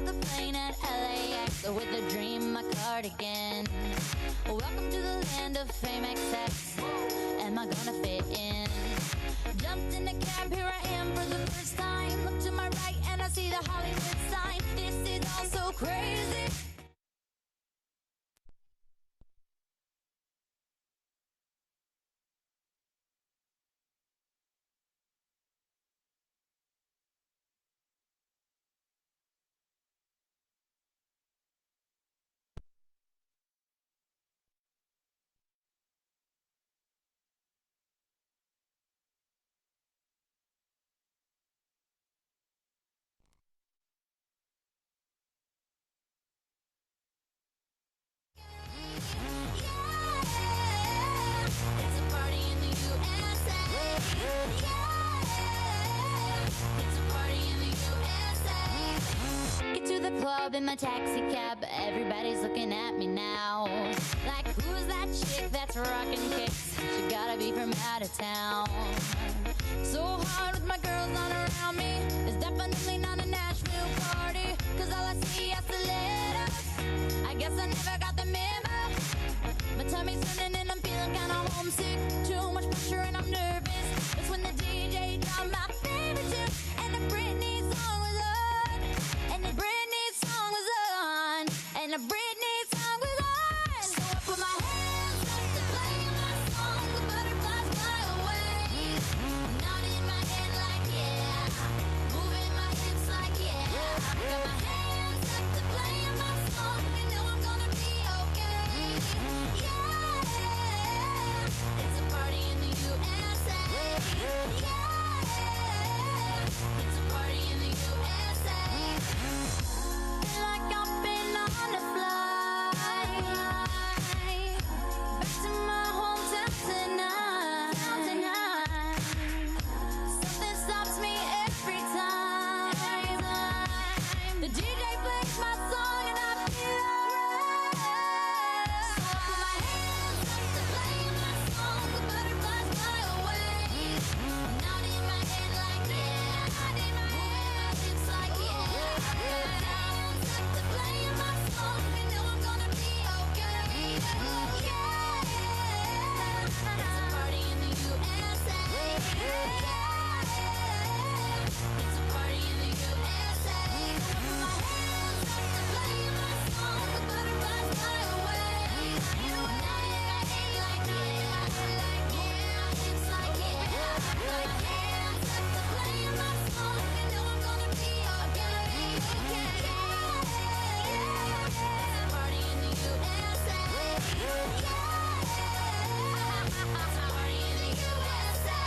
the plane at LAX with a dream, my cardigan. Welcome to the land of fame XX. Am I gonna fit in? Jumped in the cab, here I am for the first time. Look to my right and I see the Hollywood sign. This is all so crazy. In my taxi cab, everybody's looking at me now. Like, who's that chick that's rocking kicks? She gotta be from out of town. So hard with my girls on around me. It's definitely not a Nashville party, cause all I see is stilettos. I guess I never got the memo. My tummy's turning and I'm feeling kinda homesick. Too much pressure and I'm nervous. It's when the DJ dropped my favorite tune, and the Britney song was on. And the Britney song was on. And the Britney song was on. So I put my hands up to play my song. The butterflies fly away. Nodding my head like yeah. Moving my hips like yeah. Got my hands up to play my song. You know I'm gonna be okay. Yeah. It's a party in the USA. Yeah. It's a party in the USA. Feel like I've been on a flight back to my hometown tonight. Something stops me every time. The DJ plays my song and I feel alright. So I put my hands up to play my song. The butterflies fly away. Nodding my head like yeah. Moving my hips like yeah. Hands up to play my song. You know I'm gonna be okay. Yeah. It's a party in the USA. Yeah. It's a party in the USA. Put my hands up to play my song. The butterflies fly away. Nodding my head like yeah. Moving my hips like yeah. Hands up to play my song. You know I'm gonna be okay. Yeah. It's a party in the USA. Yeah. It's a party in the USA.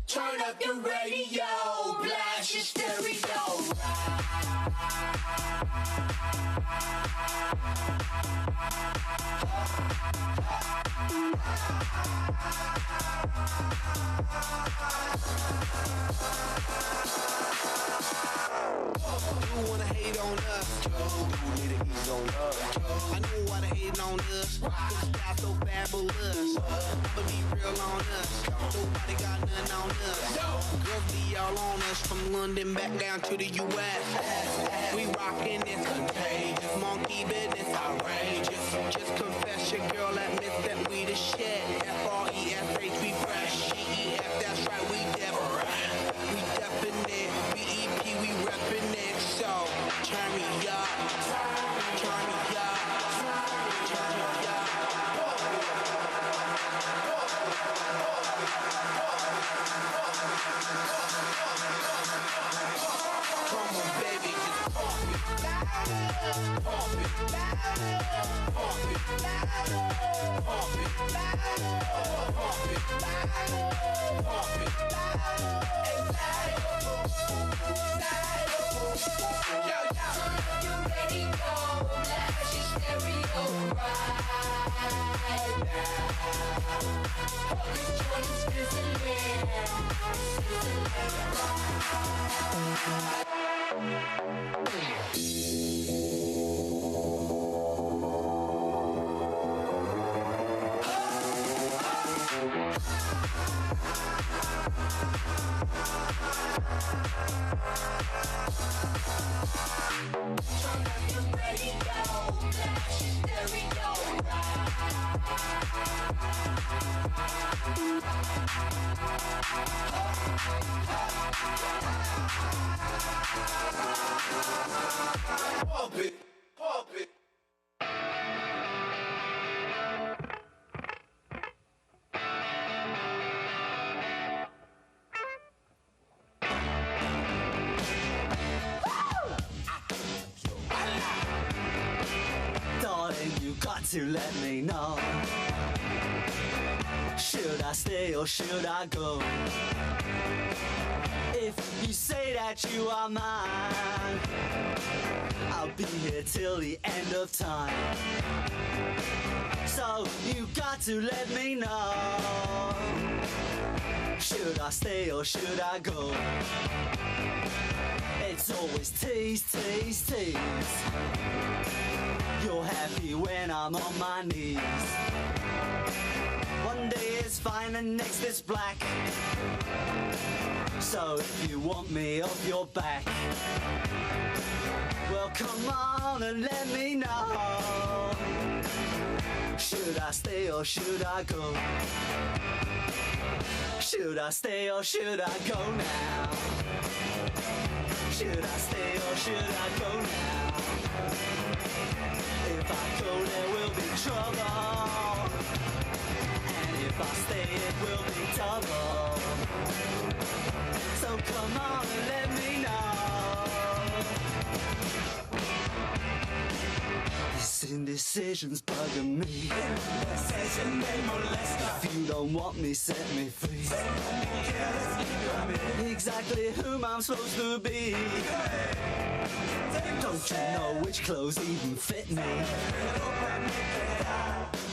Turn up the radio, blast your stereo. You wanna hate on us, you need to ease on us. I know why they hating on us, cause the style so fabulous. I'ma be real on us, nobody got nothing on us. Girls be all on us, from London back down to the US. We rockin' this contagious, monkey business outrageous. Just confess your girl admits that we the shit. F-R-E-S-H, we fresh. G-E-F, that's right, we different. We definite, B-E-P, we reppin' it. So, turn me up, turn me up, turn me up. Come on, baby, just pump it, pump it, pump it, pump it. Darling, you got to let me know. Should I stay or should I go? If you say that you are mine, I'll be here till the end of time. So you got to let me know. Should I stay or should I go? It's always tease, tease, tease. You're happy when I'm on my knees. One day is fine and next is black. So if you want me off your back, well come on and let me know. Should I stay or should I go? Should I stay or should I go now? Should I stay or should I go now? If I go there will be trouble, and if I stay it will be double. So come on and let me know. This indecision's bugging me. If you don't want me, set me free. Exactly whom I'm supposed to be. Don't you know which clothes even fit me?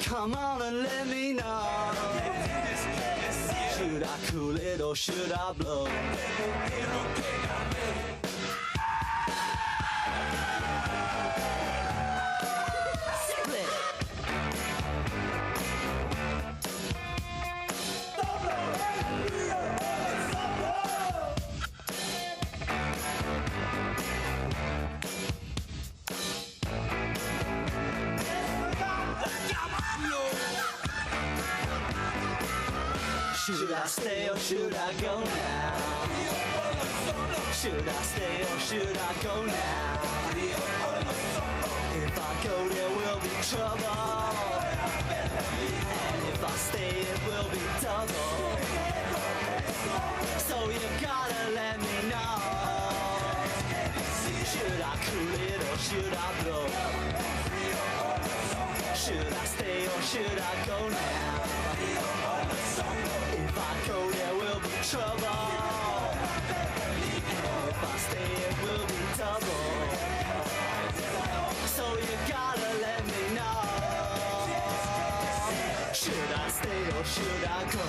Come on and let me know. Should I cool it or should I blow? Split. Should I stay or should I go now? Should I stay or should I go now? If I go there will be trouble, and if I stay it will be double. So you gotta let me know. Should I cool it or should I blow? Should I stay or should I go now? If I go there will be trouble, and if I stay it will be double. So you gotta let me know. Should I stay or should I go?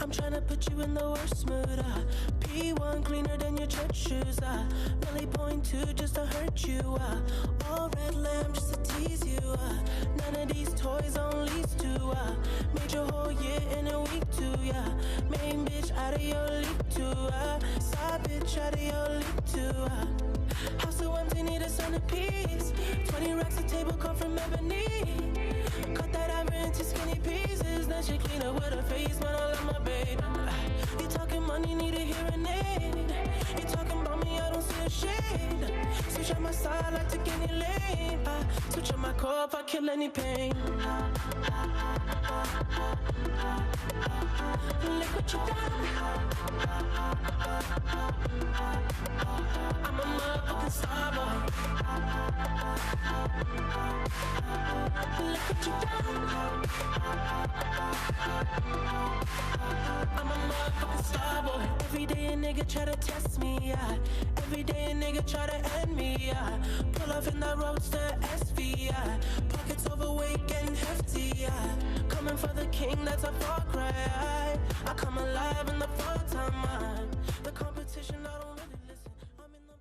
I'm trying to put you in the worst mood. P1 cleaner than your church shoes. Really point two just to hurt you. All red lamb just to tease you. None of these toys on lease to. Made your whole year in a week too. Main bitch out of your league too. Side bitch out of your league too. House so empty, need a centerpiece. 20 racks of table come from ebony. Cut that ivory into skinny pieces. Then she clean up with her face, man, I love my baby. You talking money, need a hearing aid. You talking about me, I don't see a shade. Switch on my side, I take any lane. Switch on my core if I kill any pain. Look what you done. I'm a motherfucking star boy. Look what you done. I'm a motherfucking star boy. Every day a nigga try to test me, yeah. Every day a nigga try to end me, yeah. Pull off in that roadster SV, yeah. Pockets overweight, getting hefty, yeah. Coming for the king, that's a far cry. I come alive in the fall time. The competition, I don't really listen. I'm in the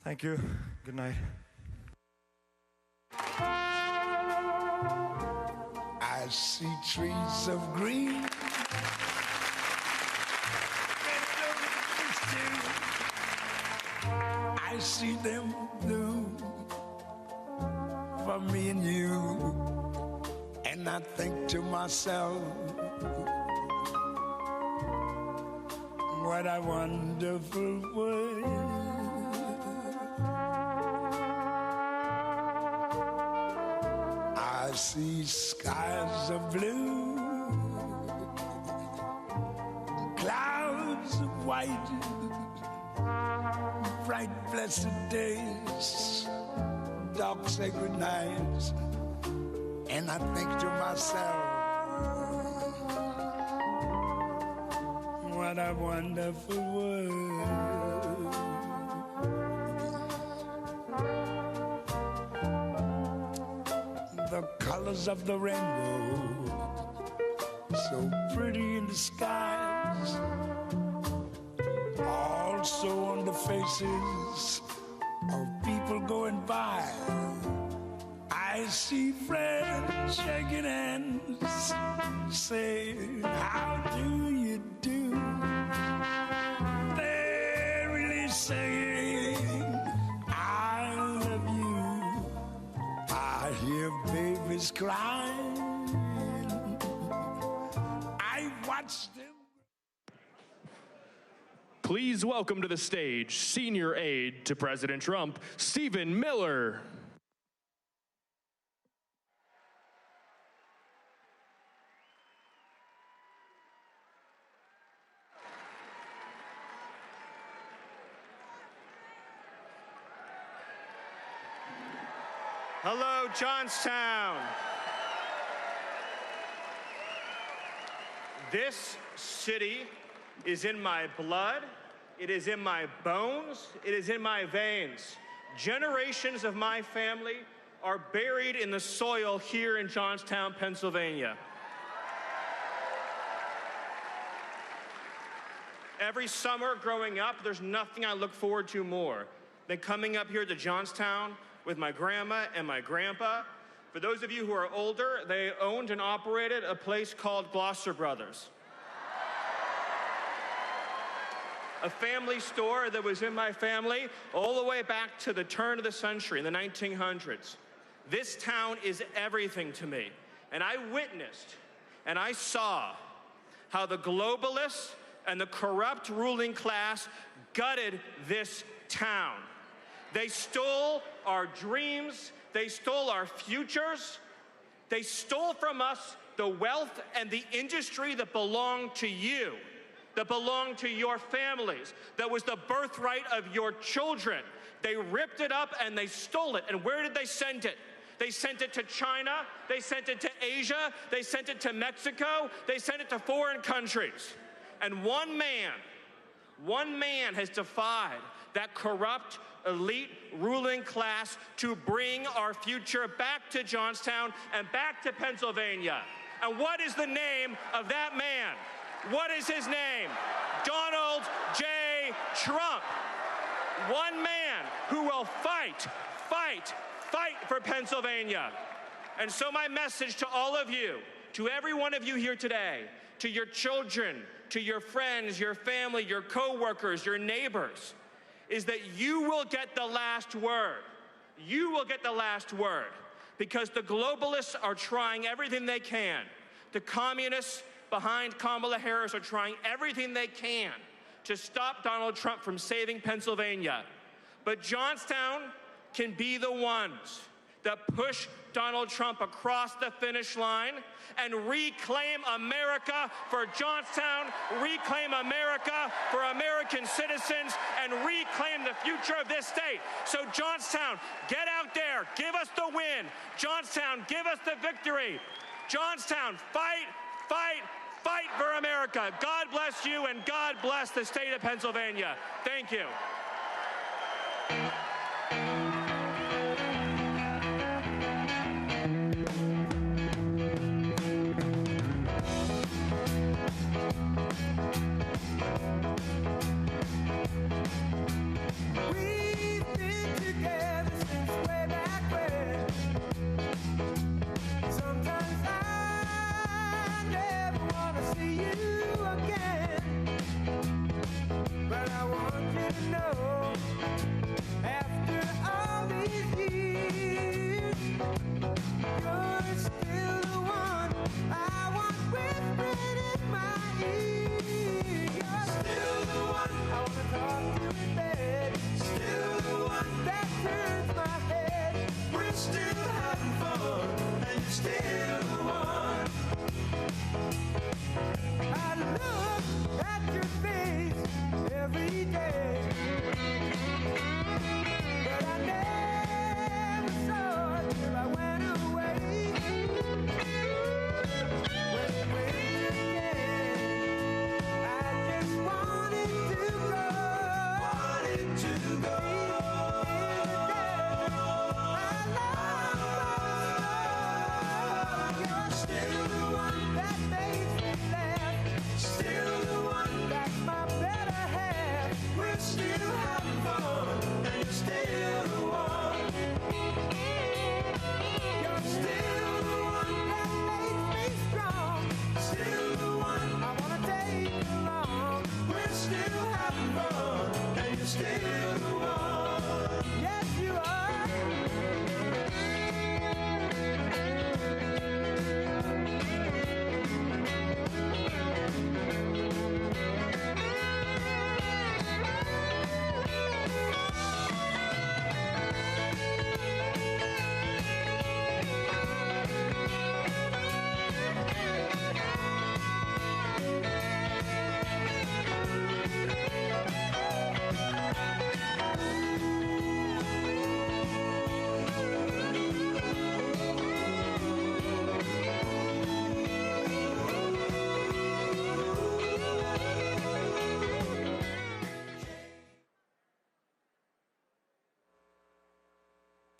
Thank you. Good night. I see trees of green. I see them blue for me and you. And I think to myself, what a wonderful world. see skies of blue, clouds of white, bright blessed days, dark sacred nights, and I think to myself, what a wonderful world. The colors of the rainbow, so pretty in the skies, also on the faces of people going by. I see friends shaking hands, saying, how do you do? They're really saying, I love you. I hear babies crying. I watch them. Please welcome to the stage Senior Aide to President Trump, Stephen Miller. Hello, Johnstown. This city is in my blood, it is in my bones, it is in my veins. Generations of my family are buried in the soil here in Johnstown, Pennsylvania. Every summer growing up, there's nothing I look forward to more than coming up here to Johnstown with my grandma and my grandpa. For those of you who are older, they owned and operated a place called Gloucester Brothers. A family store that was in my family all the way back to the turn of the century, in the 1900s. This town is everything to me. And I witnessed and I saw how the globalists and the corrupt ruling class gutted this town. They stole our dreams, they stole our futures, they stole from us the wealth and the industry that belonged to you, that belonged to your families, that was the birthright of your children. They ripped it up and they stole it. And where did they send it? They sent it to China, they sent it to Asia, they sent it to Mexico, they sent it to foreign countries. And one man has defied that corrupt, elite ruling class to bring our future back to Johnstown and back to Pennsylvania. And what is the name of that man? What is his name? Donald J. Trump. One man who will fight for Pennsylvania. And so my message to all of you, to every one of you here today, to your children, to your friends, your family, your co-workers, your neighbors, is that you will get the last word. You will get the last word, because the globalists are trying everything they can. The communists behind Kamala Harris are trying everything they can to stop Donald Trump from saving Pennsylvania. But Johnstown can be the ones that push Donald Trump across the finish line and reclaim America for Johnstown, reclaim America for American citizens, and reclaim the future of this state. So Johnstown, get out there, give us the win. Johnstown, give us the victory. Johnstown, fight for America. God bless you, and God bless the state of Pennsylvania. Thank you. Know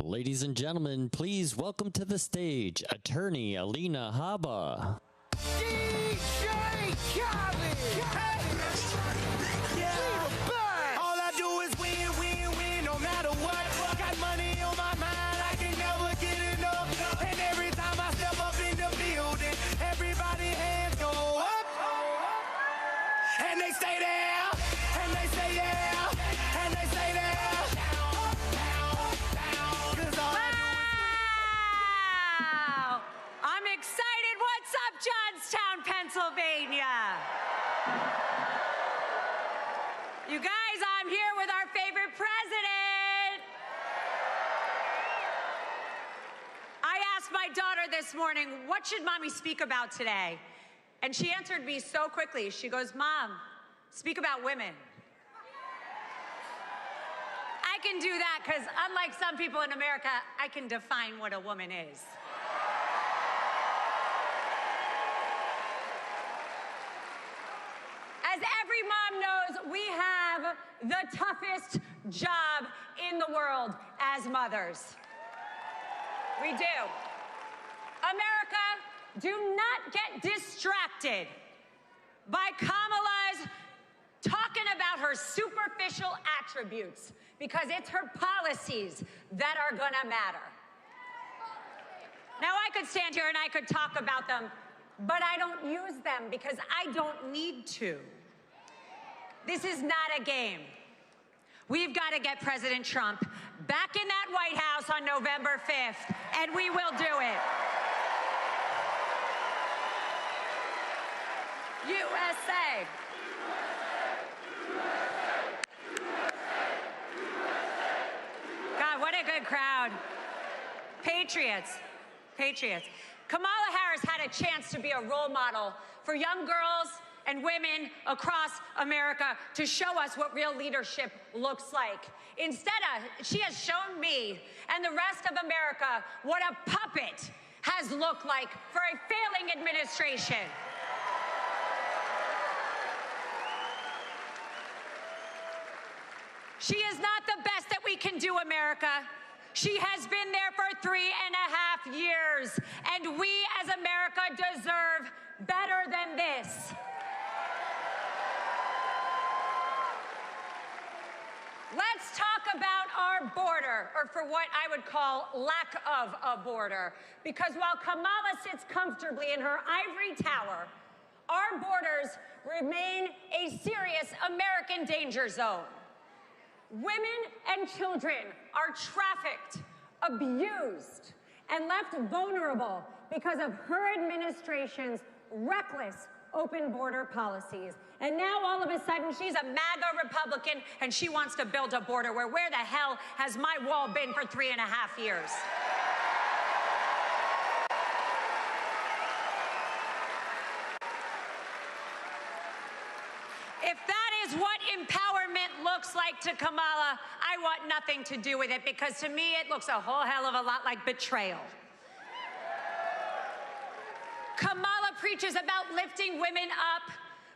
Ladies and gentlemen, please welcome to the stage attorney Alina Haba. All I do is win, win, win, no matter what. Got money on my mind, I can never get enough. And every time I step up in the building, everybody hands go up. And they stay there, and they say yeah, and they say there. 'Cause all I do is Wow! I'm excited. What's up, Johnstown, Pennsylvania? You guys, I'm here with our favorite president. I asked my daughter this morning, what should mommy speak about today? And she answered me so quickly. She goes, Mom, speak about women. I can do that because unlike some people in America, I can define what a woman is. As every mom knows, we have the toughest job in the world as mothers. We do. America, do not get distracted by Kamala's talking about her superficial attributes, because it's her policies that are gonna matter. Now, I could stand here and I could talk about them, but I don't use them because I don't need to. This is not a game. We've got to get President Trump back in that White House on November 5th, and we will do it. USA. God, what a good crowd. Patriots. Patriots. Kamala Harris had a chance to be a role model for young girls and women across America to show us what real leadership looks like. Instead, she has shown me and the rest of America what a puppet has looked like for a failing administration. She is not the best that we can do, America. She has been there for 3.5 years, and we as America deserve better than this. Let's talk about our border, or for what I would call lack of a border. Because while Kamala sits comfortably in her ivory tower, our borders remain a serious American danger zone. Women and children are trafficked, abused, and left vulnerable because of her administration's reckless open border policies. And now all of a sudden she's a MAGA Republican and she wants to build a border where the hell has my wall been for 3.5 years? If that is what empowerment looks like to Kamala, I want nothing to do with it, because to me it looks a whole hell of a lot like betrayal. Kamala preaches about lifting women up,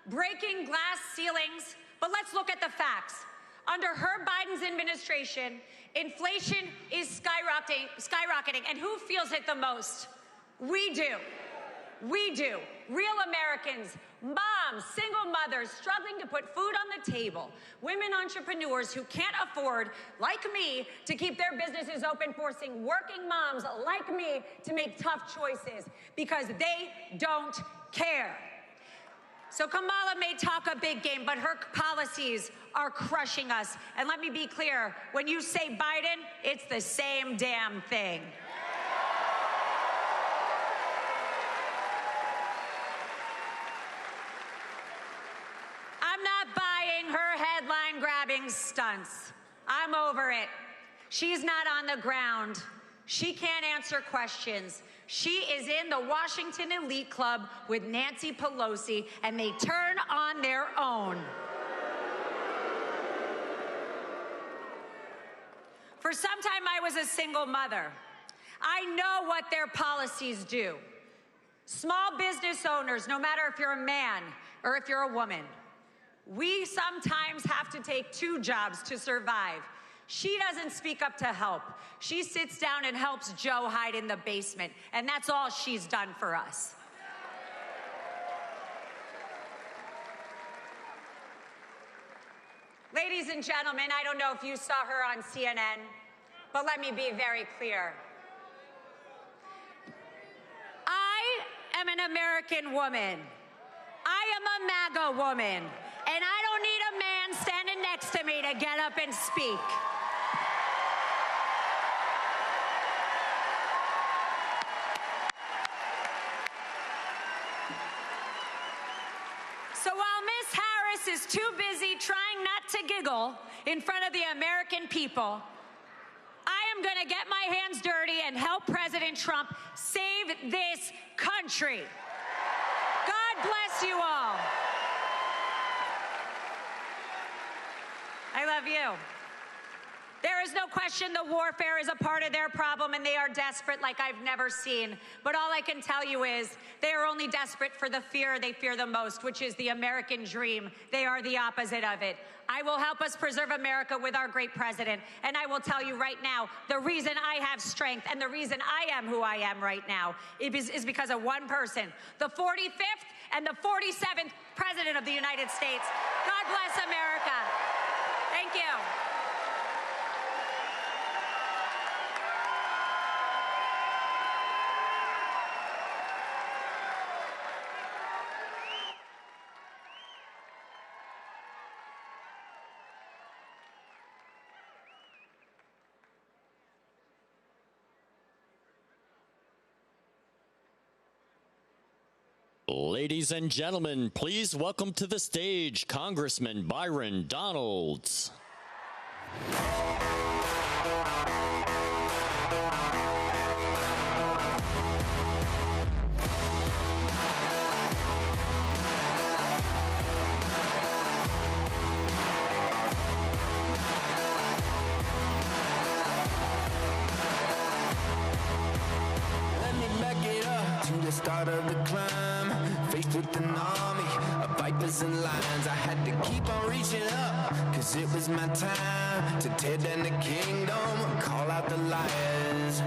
breaking glass ceilings, but let's look at the facts. Under her Biden's administration, inflation is skyrocketing, and who feels it the most? We do. We do. Real Americans, moms, single mothers struggling to put food on the table, women entrepreneurs who can't afford, like me, to keep their businesses open, forcing working moms like me to make tough choices because they don't care. So Kamala may talk a big game, but her policies are crushing us. And let me be clear, when you say Biden, it's the same damn thing. I'm not buying her headline-grabbing stunts. I'm over it. She's not on the ground. She can't answer questions. She is in the Washington elite club with Nancy Pelosi, and they turn on their own. For some time, I was a single mother. I know what their policies do. Small business owners, no matter if you're a man or if you're a woman, we sometimes have to take 2 jobs to survive. She doesn't speak up to help. She sits down and helps Joe hide in the basement, and that's all she's done for us. Ladies and gentlemen, I don't know if you saw her on CNN, but let me be very clear. I am an American woman. I am a MAGA woman, and I don't need a man standing next to me to get up and speak. So while Ms. Harris is too busy trying not to giggle in front of the American people, I am going to get my hands dirty and help President Trump save this country. God bless you all. I love you. There is no question the warfare is a part of their problem, and they are desperate like I've never seen. But all I can tell you is they are only desperate for the fear they fear the most, which is the American dream. They are the opposite of it. I will help us preserve America with our great president. And I will tell you right now, the reason I have strength and the reason I am who I am right now is because of one person, the 45th and the 47th president of the United States. God bless America. Thank you. Ladies and gentlemen, please welcome to the stage Congressman Byron Donalds. Let me back it up to the start of the climb. Faced with an army of vipers and lions, I had to keep on reaching up, cause it was my time to tear down the kingdom, call out the liars.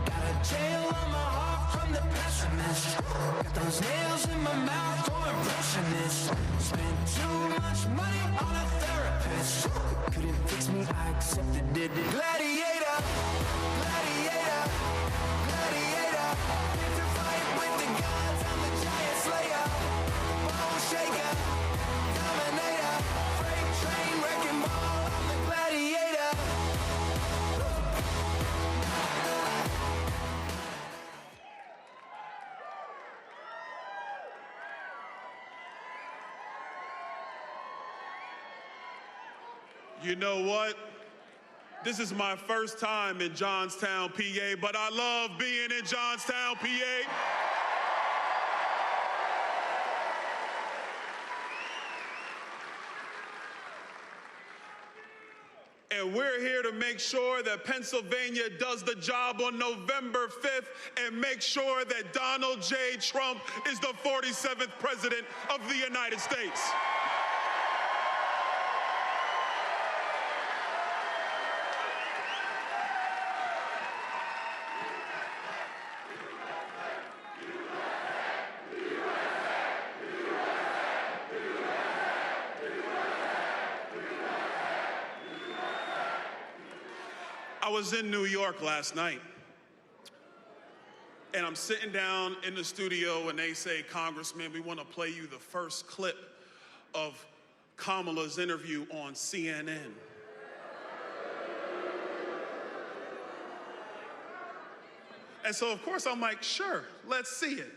Got a jail on my heart from the pessimist, got those nails in my mouth for impressionists. Spent too much money on a therapist, couldn't fix me, I accepted it. Gladiator, gladiator, gladiator, fit to fight with the gods, I'm the giant slayer, bone shaker, dominator, freight train, wrecking ball, I'm the gladiator. You know what? This is my first time in Johnstown, PA, but I love being in Johnstown, PA. And we're here to make sure that Pennsylvania does the job on November 5th and make sure that Donald J. Trump is the 47th president of the United States. I was in New York last night, and I'm sitting down in the studio, and they say, Congressman, we want to play you the first clip of Kamala's interview on CNN. And so, of course, I'm like, sure, let's see it.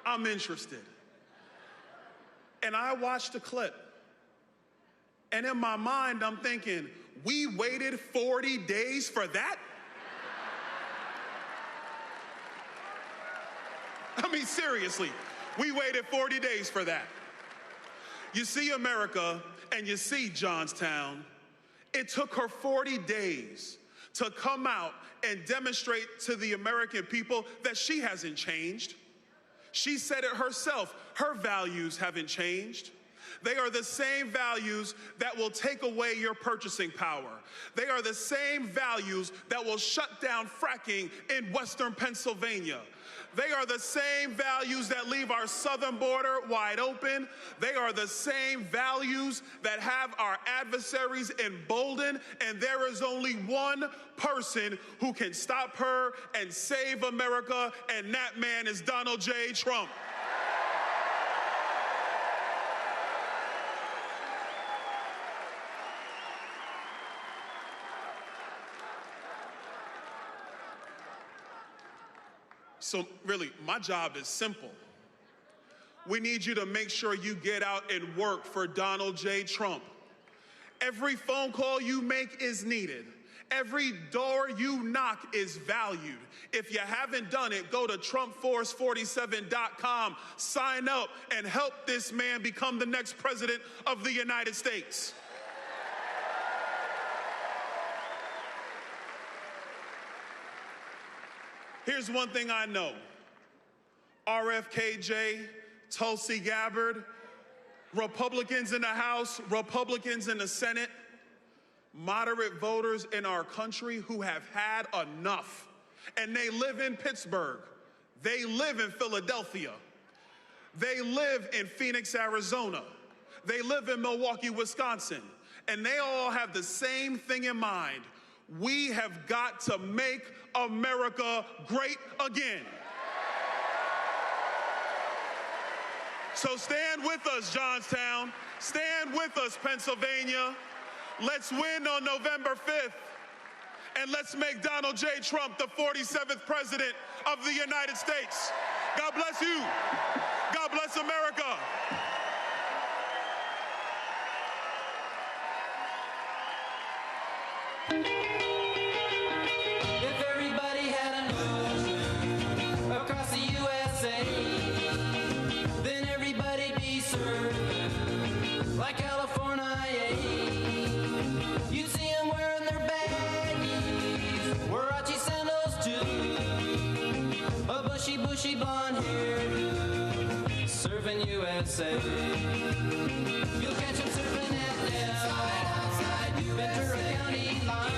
I'm interested. And I watched the clip, and in my mind, I'm thinking, we waited 40 days for that? I mean, seriously, we waited 40 days for that. You see America and you see Johnstown, it took her 40 days to come out and demonstrate to the American people that she hasn't changed. She said it herself, her values haven't changed. They are the same values that will take away your purchasing power. They are the same values that will shut down fracking in Western Pennsylvania. They are the same values that leave our southern border wide open. They are the same values that have our adversaries emboldened, and there is only one person who can stop her and save America, and that man is Donald J. Trump. So really, my job is simple. We need you to make sure you get out and work for Donald J. Trump. Every phone call you make is needed. Every door you knock is valued. If you haven't done it, go to TrumpForce47.com, sign up, and help this man become the next president of the United States. Here's one thing I know. RFKJ, Tulsi Gabbard, Republicans in the House, Republicans in the Senate, moderate voters in our country who have had enough. And they live in Pittsburgh. They live in Philadelphia. They live in Phoenix, Arizona. They live in Milwaukee, Wisconsin. And they all have the same thing in mind. We have got to make America great again. So stand with us, Johnstown. Stand with us, Pennsylvania. Let's win on November 5th. And let's make Donald J. Trump the 47th president of the United States. God bless you. God bless America. If everybody had an ocean across the USA, then everybody'd be served like California. You'd see them wearing their baggies, Warachi sandals too, a bushy blonde hairdo, surfing USA. You'll catch them surfing at Ventura County line.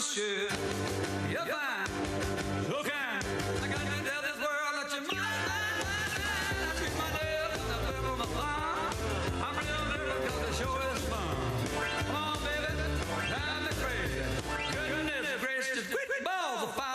shit. You're fine, so kind. I got to tell this world that you're mine. I treat my nails and I live on my thumb. I'm real nervous because the show is fun. Come on, baby, drive me crazy. Goodness gracious, balls of fire.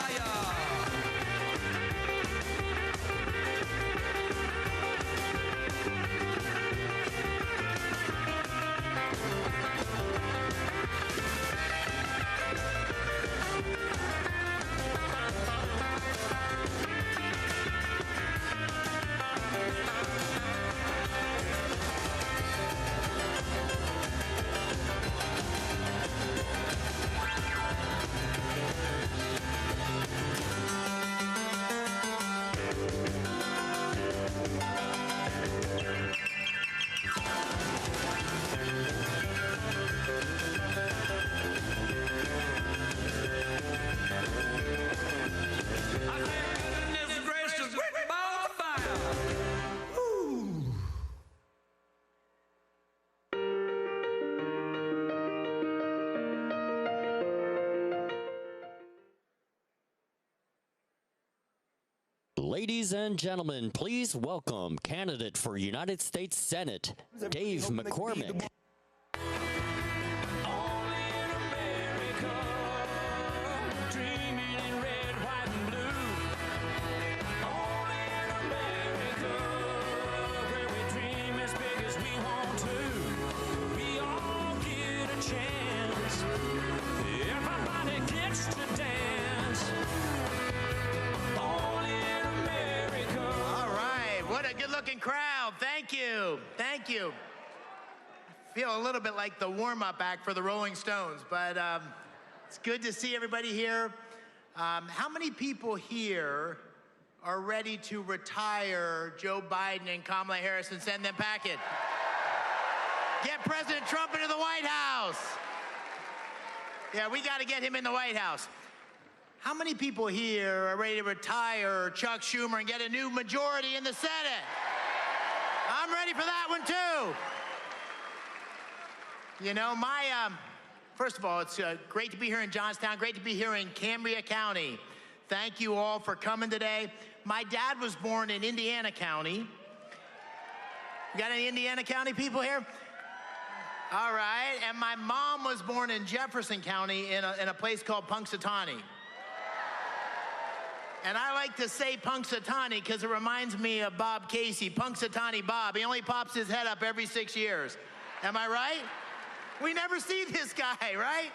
Ladies and gentlemen, please welcome candidate for United States Senate, Dave McCormick. Good-looking crowd. Thank you. Thank you. I feel a little bit like the warm-up act for the Rolling Stones, but it's good to see everybody here. How many people here are ready to retire Joe Biden and Kamala Harris and send them packing? Get President Trump into the White House. Yeah, we got to get him in the White House. How many people here are ready to retire Chuck Schumer and get a new majority in the Senate? I'm ready for that one too. You know, first of all, it's great to be here in Johnstown, great to be here in Cambria County. Thank you all for coming today. My dad was born in Indiana County. You got any Indiana County people here? All right, and my mom was born in Jefferson County in a place called Punxsutawney. And I like to say Punxsutawney because it reminds me of Bob Casey, Punxsutawney Bob. He only pops his head up every 6 years. Am I right? We never see this guy, right?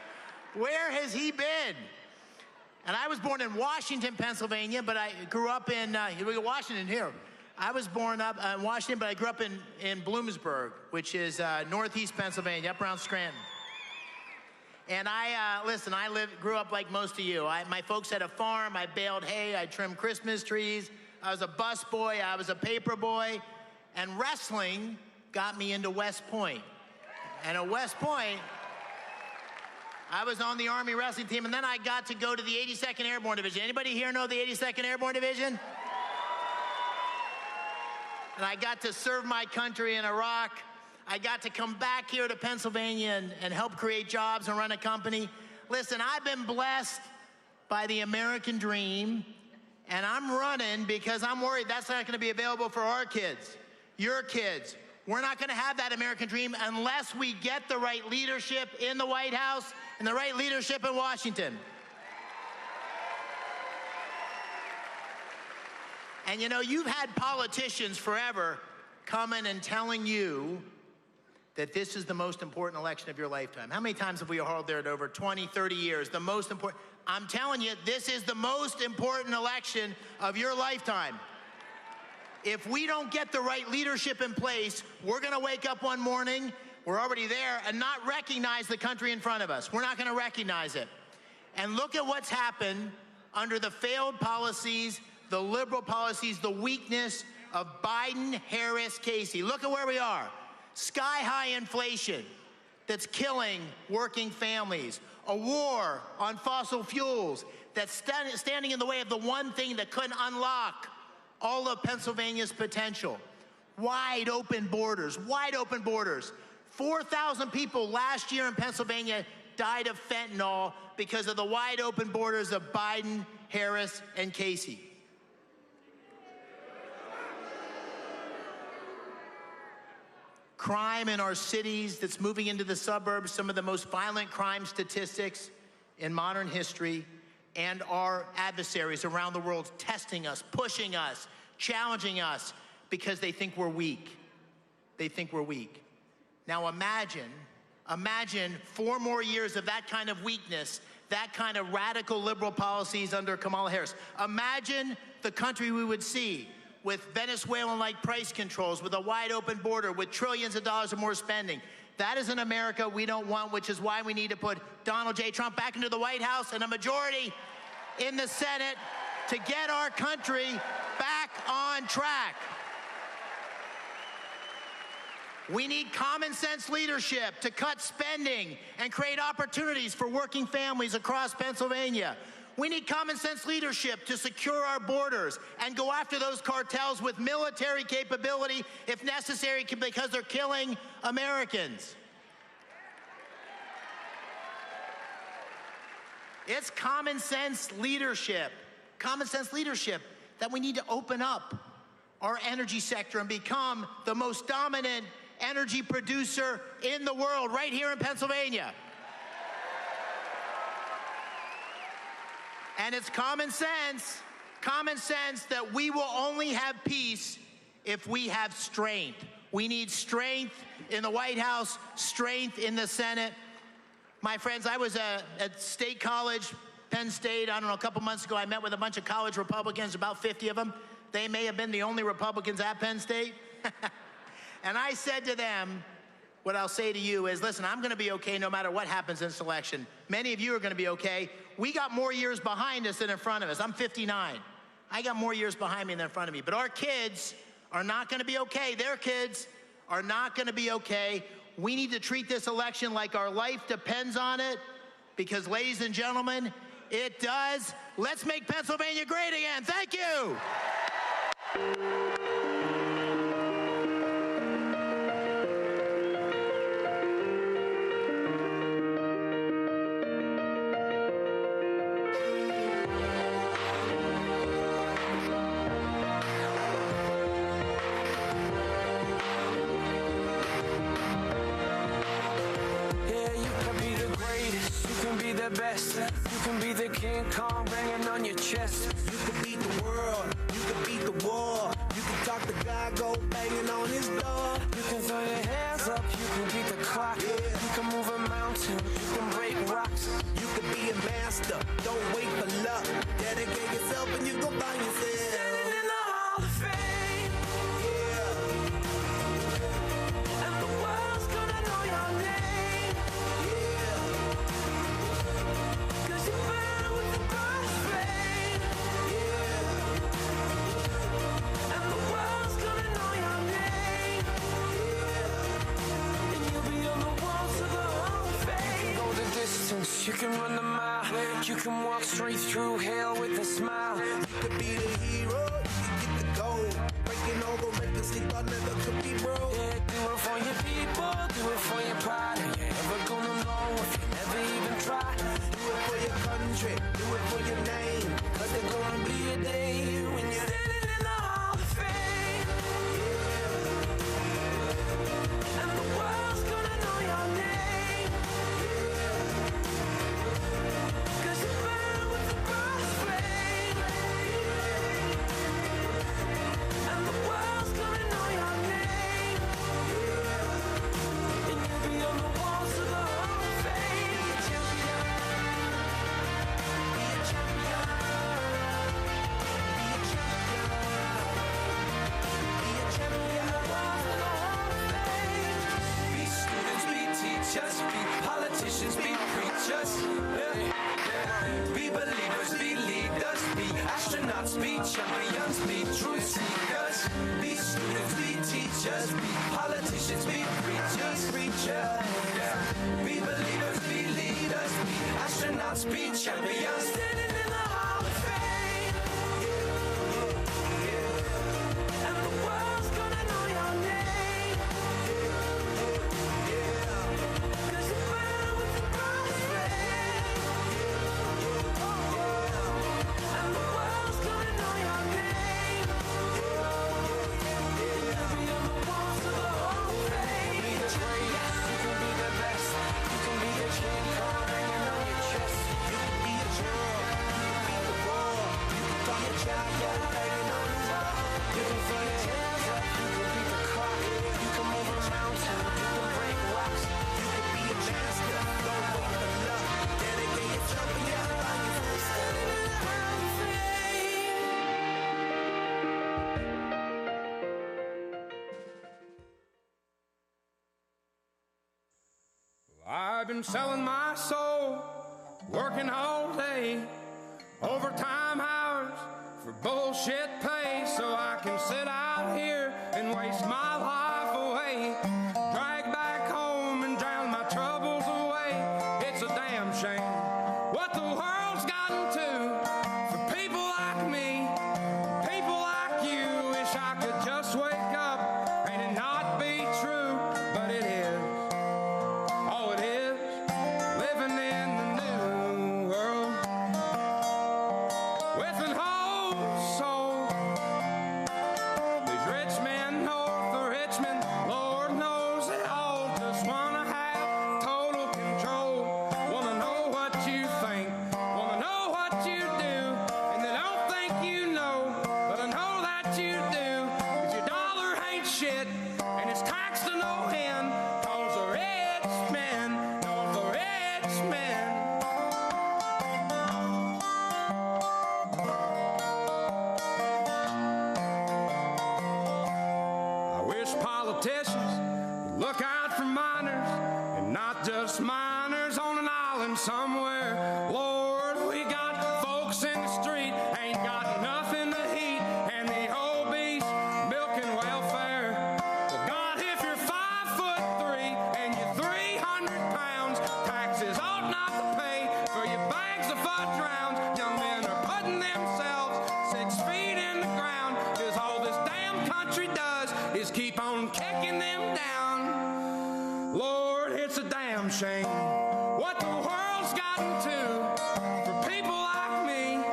Where has he been? And I was born in Washington, Pennsylvania, but I grew up in, Washington here. I was born up in Washington, but I grew up in Bloomsburg, which is northeast Pennsylvania, up around Scranton. And listen, grew up like most of you. My folks had a farm. I baled hay. I trimmed Christmas trees. I was a bus boy. I was a paper boy. And wrestling got me into West Point. And at West Point, I was on the Army wrestling team. And then I got to go to the 82nd Airborne Division. Anybody here know the 82nd Airborne Division? And I got to serve my country in Iraq. I got to come back here to Pennsylvania and help create jobs and run a company. Listen, I've been blessed by the American dream, and I'm running because I'm worried that's not going to be available for our kids, your kids. We're not going to have that American dream unless we get the right leadership in the White House and the right leadership in Washington. And you know, you've had politicians forever coming and telling you that this is the most important election of your lifetime. How many times have we held there at over 20, 30 years? The most important. I'm telling you, this is the most important election of your lifetime. If we don't get the right leadership in place, we're gonna wake up one morning, we're already there, and not recognize the country in front of us. We're not gonna recognize it. And look at what's happened under the failed policies, the liberal policies, the weakness of Biden, Harris, Casey. Look at where we are. Sky-high inflation that's killing working families. A war on fossil fuels that's standing in the way of the one thing that could unlock all of Pennsylvania's potential. Wide open borders, wide open borders. 4,000 people last year in Pennsylvania died of fentanyl because of the wide open borders of Biden, Harris, and Casey. Crime in our cities that's moving into the suburbs, some of the most violent crime statistics in modern history, and our adversaries around the world testing us, pushing us, challenging us because they think we're weak. They think we're weak. Now imagine 4 more years of that kind of weakness, that kind of radical liberal policies under Kamala Harris. Imagine the country we would see with Venezuelan-like price controls, with a wide open border, with trillions of dollars or more spending. That is an America we don't want, which is why we need to put Donald J. Trump back into the White House and a majority in the Senate to get our country back on track. We need common sense leadership to cut spending and create opportunities for working families across Pennsylvania. We need common sense leadership to secure our borders and go after those cartels with military capability if necessary because they're killing Americans. It's common sense leadership that we need to open up our energy sector and become the most dominant energy producer in the world right here in Pennsylvania. And it's common sense that we will only have peace if we have strength. We need strength in the White House, strength in the Senate. My friends, I was at State College, Penn State, I don't know, a couple months ago. I met with a bunch of college Republicans, about 50 of them. They may have been the only Republicans at Penn State. And I said to them, what I'll say to you is, listen, I'm going to be okay no matter what happens in this election. Many of you are going to be okay. We got more years behind us than in front of us. I'm 59. I got more years behind me than in front of me. But our kids are not going to be okay. Their kids are not going to be okay. We need to treat this election like our life depends on it, because, ladies and gentlemen, it does. Let's make Pennsylvania great again. Thank you. Best. You can be the King Kong banging on your chest. You can beat the world, you can beat the war. You can talk to God, go banging on his door. You can throw your hands up, you can beat the clock. Yeah. You can move a mountain, you can break rocks. You can be a master, don't wait for luck. Dedicate yourself and you go find yourself. Standing in the Hall of Fame. Yeah. And the world's gonna know your name. You can run the mile, you can walk straight through hell with a smile. You could be the hero, you can get the gold. Breaking all the records they thought never could be broke. Yeah, do it for your people, do it for your pride. Are you ever gonna know if you never even try? Do it for your country, do it for your name. Cause there's gonna be a day when you're standing in the Hall of Fame. Yeah. And the world's gonna know your name. Politicians be preachers, be believers, be leaders, be astronauts, be champions, be truth seekers, be students, be teachers, be politicians, be preachers, be believers, be leaders, be astronauts, be champions, standing in the Hall of Fame. And the world's gonna know your name. I've been selling my soul, working all day, overtime hours for bullshit pay, so I can sit out here and waste my life away, drag back home and drown my troubles away. It's a damn shame what the world's gotten to for people like me, people like you. Wish I could just wake up and it not be true, but it is. Oh, it is living in the new world with an whole soul. These rich men north of Richmond, Lord knows they all just wanna have total control. Wanna know what you think, wanna know what you do, and they don't think you know, but I know that you do. 'Cause your dollar ain't shit, and it's taxed to no end, 'cause the rich men, north of Richmond. I wish politicians would look out for miners, and not just miners on an island somewhere. Lord, we got folks in the street, ain't got nothing to eat, and the obese milking welfare. Well, God, if you're 5'3" and you're 300 pounds, taxes ought not to pay for your bags of fudge rounds. Young men are putting themselves 6 feet in the ground, 'cause all this damn country does is keep on kicking them down. Lord, it's a damn shame what the world's gotten to for people like me,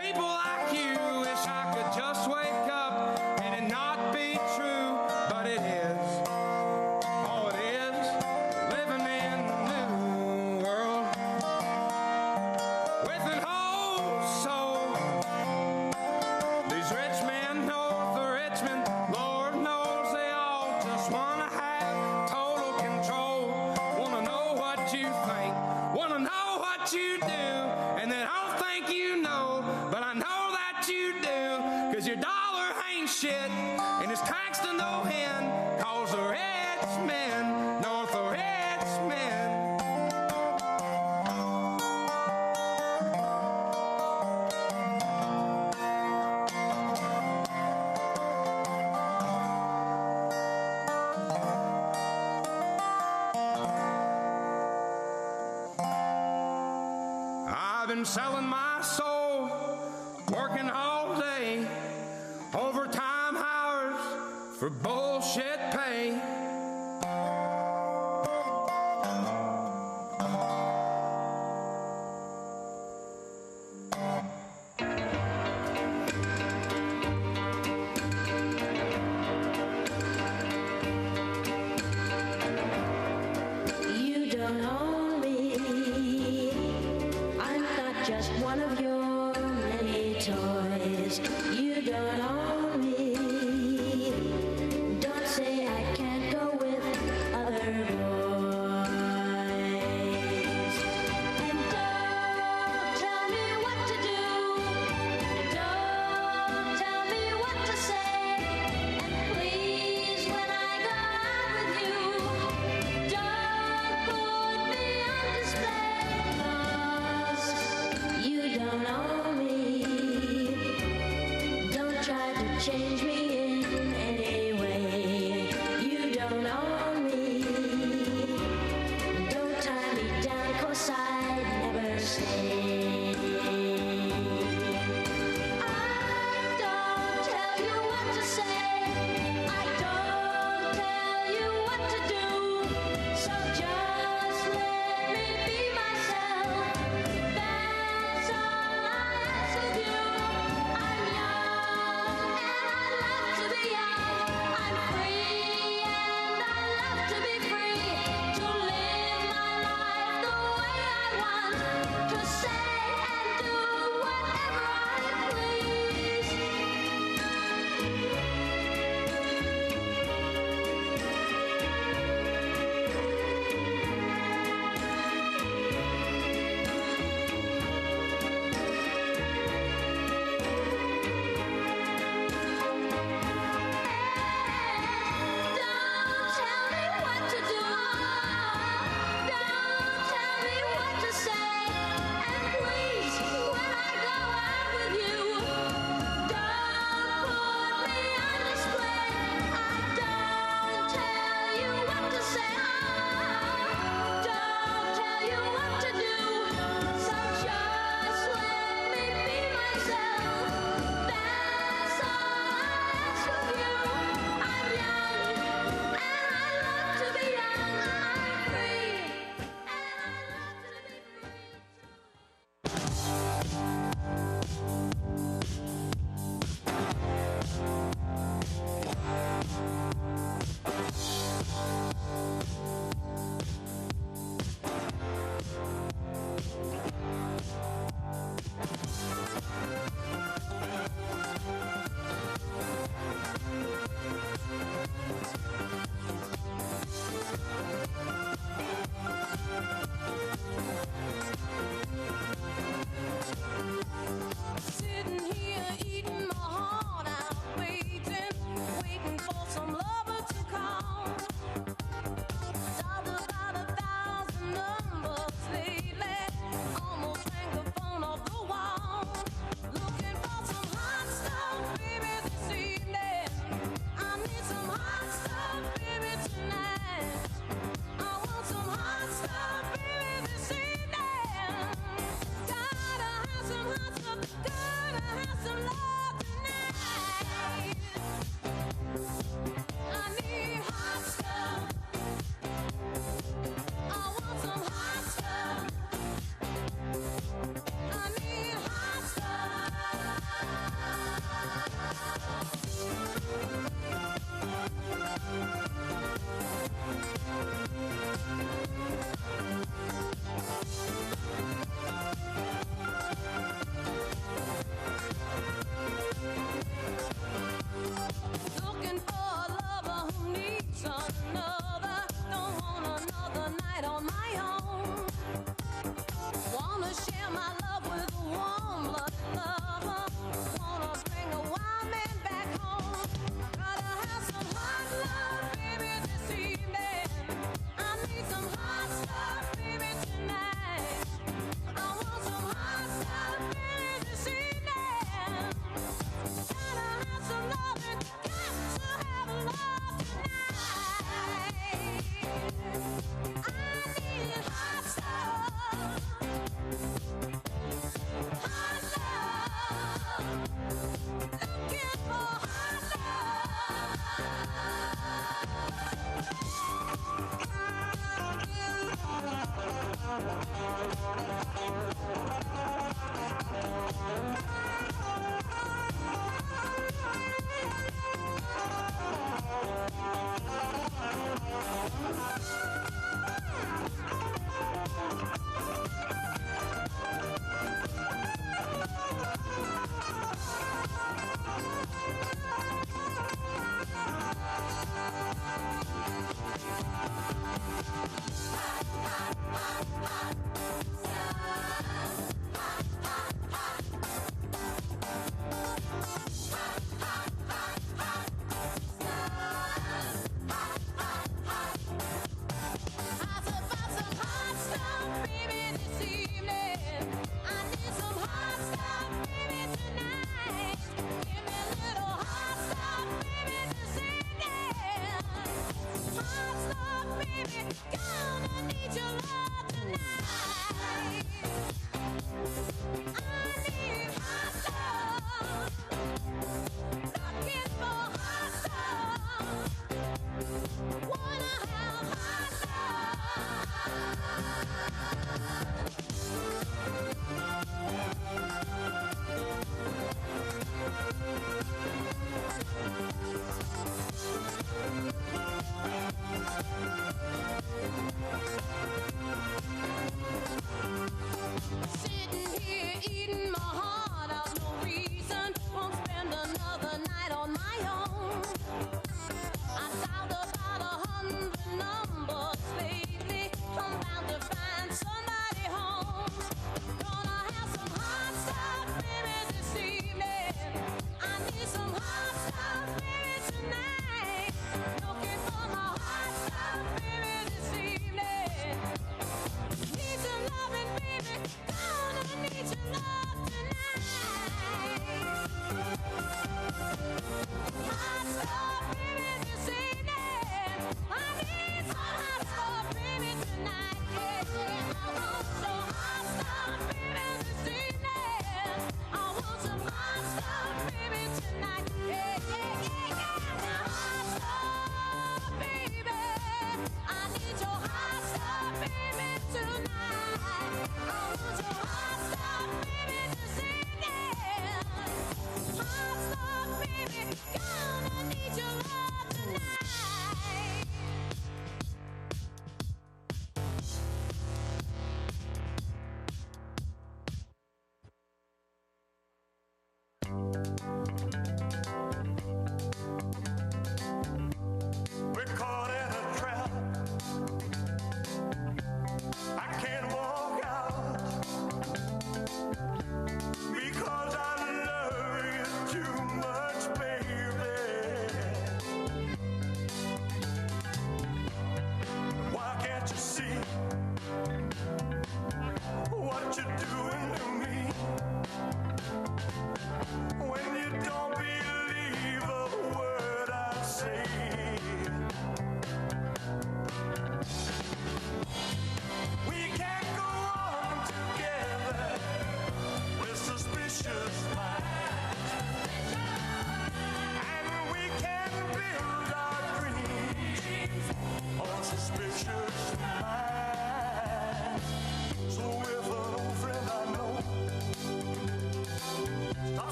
people like you. Wish I could just wake up and it not be true, but it is. Oh, it is living in the new world with an whole soul. These rich men north of Richmond, Lord knows they all just wanna have total control. Wanna know what you think, wanna know what you do, and they don't think you know, but I know that you do. 'Cause your dollar ain't shit, and it's taxed to no end, 'cause the rich men north of Richmond. I've been selling my soul, working all day, overtime hours for bullshit pay. You don't own me. I'm not just one of your many toys. You don't own me. Don't say I can't go with other boys. And don't tell me what to do. Don't tell me what to say. And please, when I go out with you, don't put me on display, 'cause you don't own me. Don't try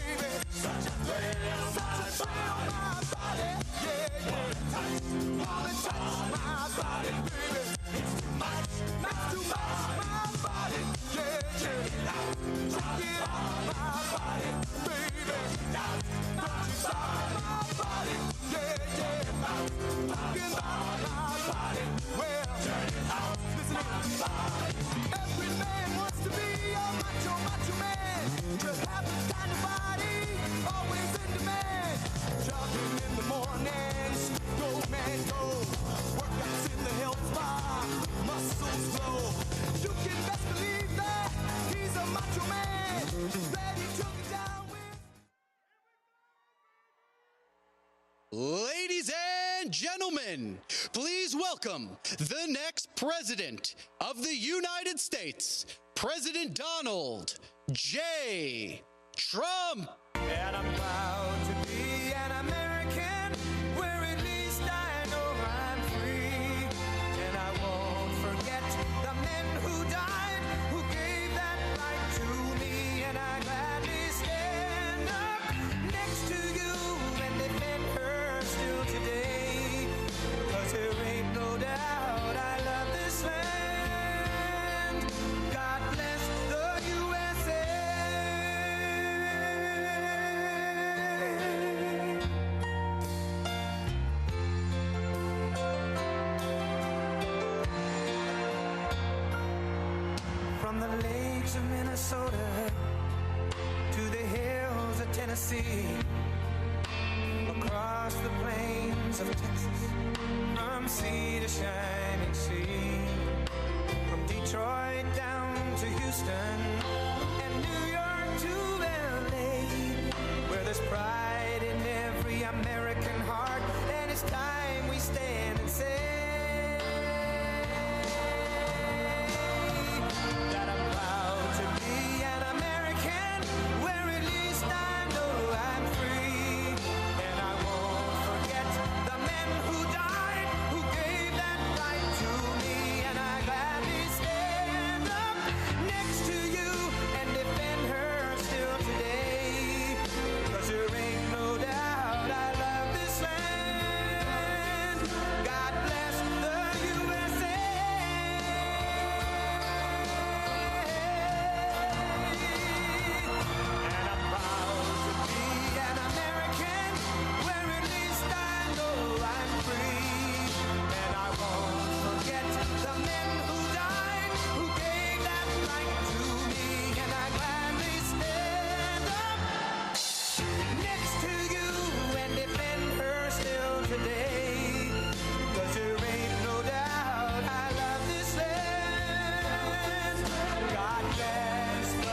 baby. Such a thrill, my body. Yeah, yeah. Wanna touch my body, baby. It's too much, not too much, my body. Yeah, yeah. Check it out, my body, baby. Don't you stop my body. Yeah, yeah. Talking about my body. Well, turn it out, listen up. Every man wants to be a macho, macho man. To have the kind of body, always in demand. Jogging in the mornings, go man go. Workouts in the health spa, muscles glow. You can best believe that he's a macho man. Ready to get down with. Ladies and gentlemen, please welcome the next president of the United States, President Donald J. Trump. And I'm proud to be an American, where at least I know I'm free. And I won't forget the men who died, who gave that right to me. And I gladly stand up next to you and defend her still today. 'Cause there ain't no doubt I love this land. God bless the USA. From the lakes of Minnesota to the hills of Tennessee, across the plains of Texas, from sea to shining sea, from Detroit down to Houston and New York to LA, where there's pride in every American heart, and it's time we stand and say that I'm proud to be an American, where at least I know I'm free. And I won't forget the men who died, who gave that right to me. And I gladly stand up next to you and defend her still today. 'Cause there ain't no doubt I love this land. God bless the USA. And I'm proud to be an American, where at least I know I'm free. And I won't forget the men who died, who gave that right to me. And I gladly stand up next to you and defend her still today. 'Cause there ain't no doubt I love this land. God bless the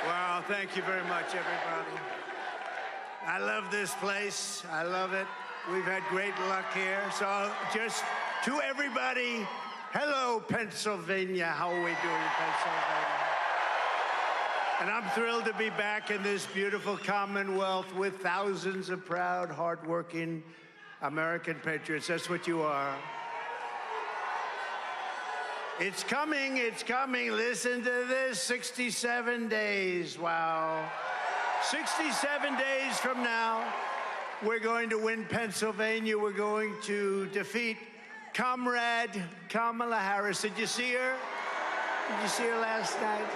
Wow, thank you very much, everybody. I love this place. I love it. We've had great luck here. So just to everybody, hello, Pennsylvania. How are we doing, Pennsylvania? And I'm thrilled to be back in this beautiful Commonwealth with thousands of proud, hardworking American patriots. That's what you are. It's coming, it's coming. Listen to this, 67 days, wow. 67 days from now, we're going to win Pennsylvania. We're going to defeat Comrade Kamala Harris. Did you see her? Did you see her last night?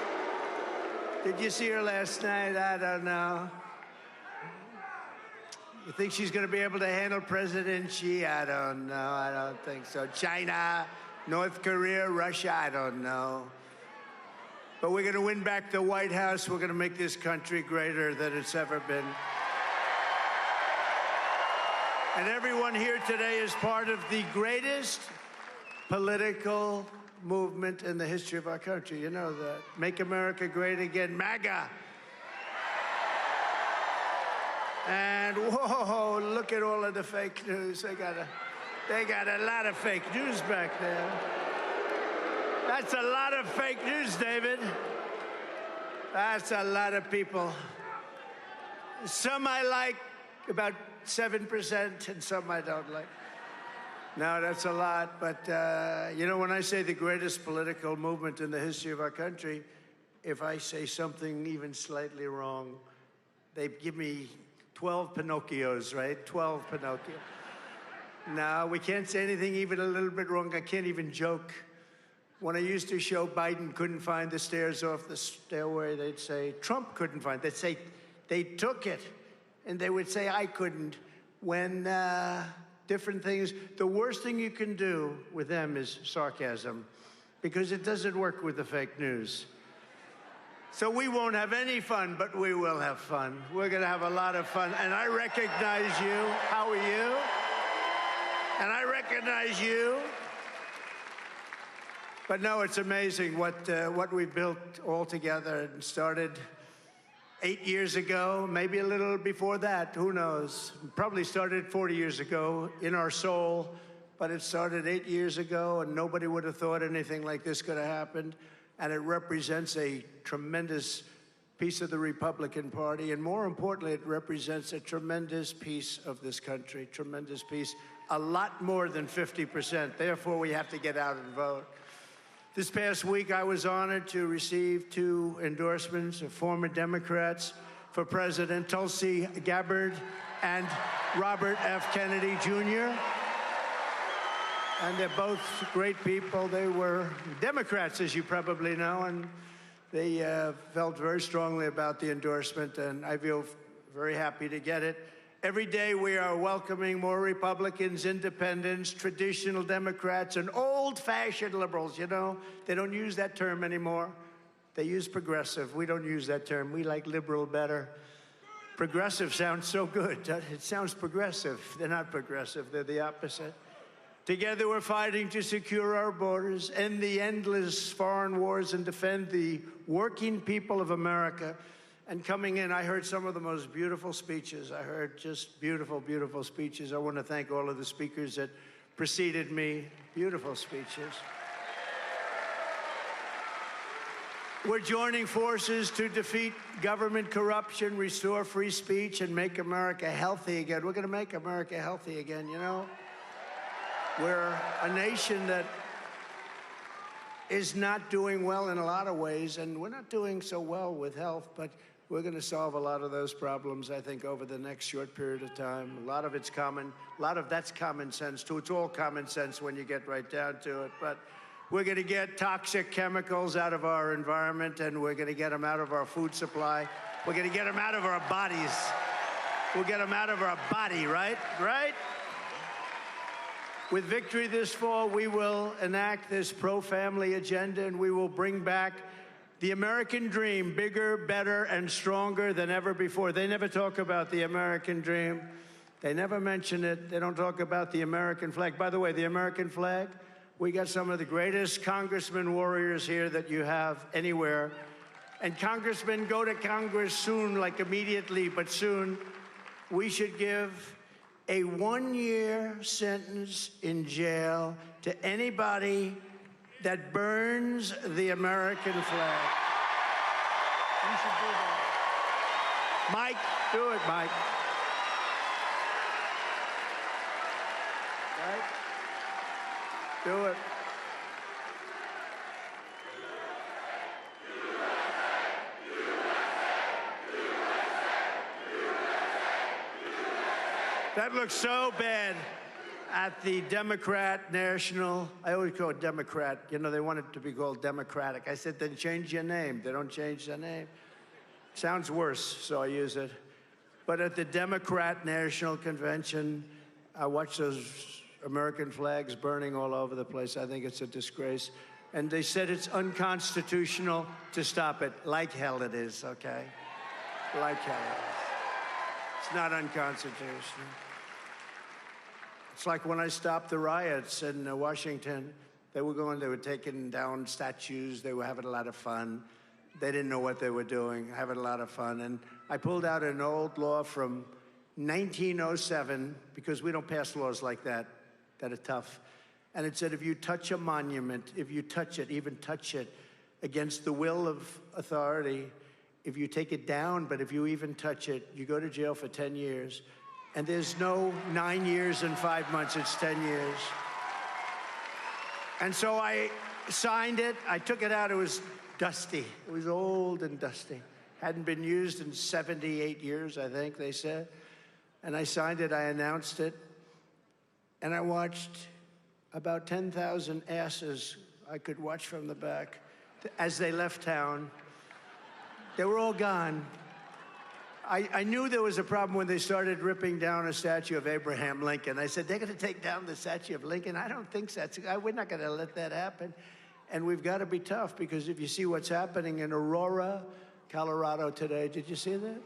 Did you see her last night? I don't know. You think she's going to be able to handle President Xi? I don't know. I don't think so. China, North Korea, Russia, I don't know. But we're going to win back the White House. We're going to make this country greater than it's ever been. And everyone here today is part of the greatest political movement in the history of our country. You know that. Make America Great Again, MAGA. And whoa, look at all of the fake news. I gotta They got a lot of fake news back there. That's a lot of fake news, David. That's a lot of people. Some I like, about 7%, and some I don't like. No, that's a lot, but you know, when I say the greatest political movement in the history of our country, if I say something even slightly wrong, they give me 12 Pinocchios, right? 12 Pinocchios. No, we can't say anything even a little bit wrong. I can't even joke. When I used to show Biden couldn't find the stairs off the stairway, they'd say, Trump couldn't find it. They'd say, they took it. And they would say, I couldn't. When different things, the worst thing you can do with them is sarcasm, because it doesn't work with the fake news. So we won't have any fun, but we will have fun. We're going to have a lot of fun. And I recognize you. How are you? And I recognize you. But no, it's amazing what we built all together and started 8 years ago, maybe a little before that, who knows? Probably started 40 years ago in our soul, but it started 8 years ago, and nobody would have thought anything like this could have happened. And it represents a tremendous piece of the Republican Party, and more importantly, it represents a tremendous piece of this country, tremendous piece, a lot more than 50%. Therefore, we have to get out and vote. This past week, I was honored to receive 2 endorsements of former Democrats for president, Tulsi Gabbard and Robert F. Kennedy, Jr. And they're both great people. They were Democrats, as you probably know, and they felt very strongly about the endorsement, and I feel very happy to get it. Every day we are welcoming more Republicans, independents, traditional Democrats, and old-fashioned liberals. You know, they don't use that term anymore. They use progressive. We don't use that term. We like liberal better. Progressive sounds so good. It sounds progressive. They're not progressive. They're the opposite. Together we're fighting to secure our borders, end the endless foreign wars, and defend the working people of America. And coming in, I heard some of the most beautiful speeches. I heard just beautiful, beautiful speeches. I want to thank all of the speakers that preceded me. Beautiful speeches. We're joining forces to defeat government corruption, restore free speech, and make America healthy again. We're going to make America healthy again, you know? We're a nation that is not doing well in a lot of ways, and we're not doing so well with health, but we're going to solve a lot of those problems, I think, over the next short period of time. A lot of it's common. A lot of that's common sense, too. It's all common sense when you get right down to it. But we're going to get toxic chemicals out of our environment, and we're going to get them out of our food supply. We're going to get them out of our bodies. We'll get them out of our body, right? Right? With victory this fall, we will enact this pro-family agenda, and we will bring back the American dream, bigger, better, and stronger than ever before. They never talk about the American dream. They never mention it. They don't talk about the American flag. By the way, the American flag, we got some of the greatest congressmen warriors here that you have anywhere. And congressmen, go to Congress soon, like immediately, but soon. We should give a 1-year sentence in jail to anybody that burns the American flag. You should do that. Mike, do it, Mike. Right? Do it. That looks so bad at the Democrat National. I always call it Democrat. You know, they want it to be called Democratic. I said, then change your name. They don't change their name. Sounds worse, so I use it. But at the Democrat National Convention, I watched those American flags burning all over the place. I think it's a disgrace. And they said it's unconstitutional to stop it. Like hell it is, okay? Like hell it is. It's not unconstitutional. It's like when I stopped the riots in Washington. They were taking down statues. They were having a lot of fun. They didn't know what they were doing, having a lot of fun. And I pulled out an old law from 1907, because we don't pass laws like that that are tough. And it said, if you touch a monument, if you touch it, even touch it against the will of authority, if you take it down, but if you even touch it, you go to jail for 10 years. And there's no 9 years and 5 months, it's 10 years. And so I signed it, I took it out, it was dusty. It was old and dusty. Hadn't been used in 78 years, I think they said. And I signed it, I announced it, and I watched about 10,000 asses I could watch from the back as they left town. They were all gone. I knew there was a problem when they started ripping down a statue of Abraham Lincoln. I said, they're going to take down the statue of Lincoln? I don't think so. We're not going to let that happen. And we've got to be tough, because if you see what's happening in Aurora, Colorado today, did you see that?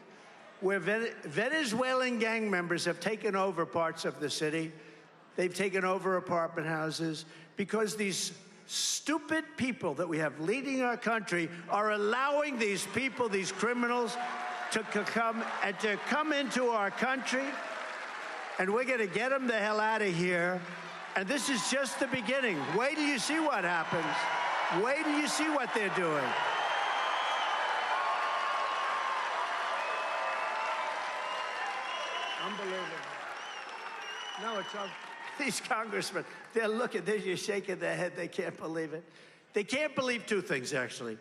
Where Venezuelan gang members have taken over parts of the city. They've taken over apartment houses because these stupid people that we have leading our country are allowing these people, these criminals, to come into our country, and we're going to get them the hell out of here. And this is just the beginning. Wait till you see what happens. Wait till you see what they're doing. Unbelievable. No, it's these congressmen, they're looking, they're just shaking their head. They can't believe it. They can't believe two things, actually.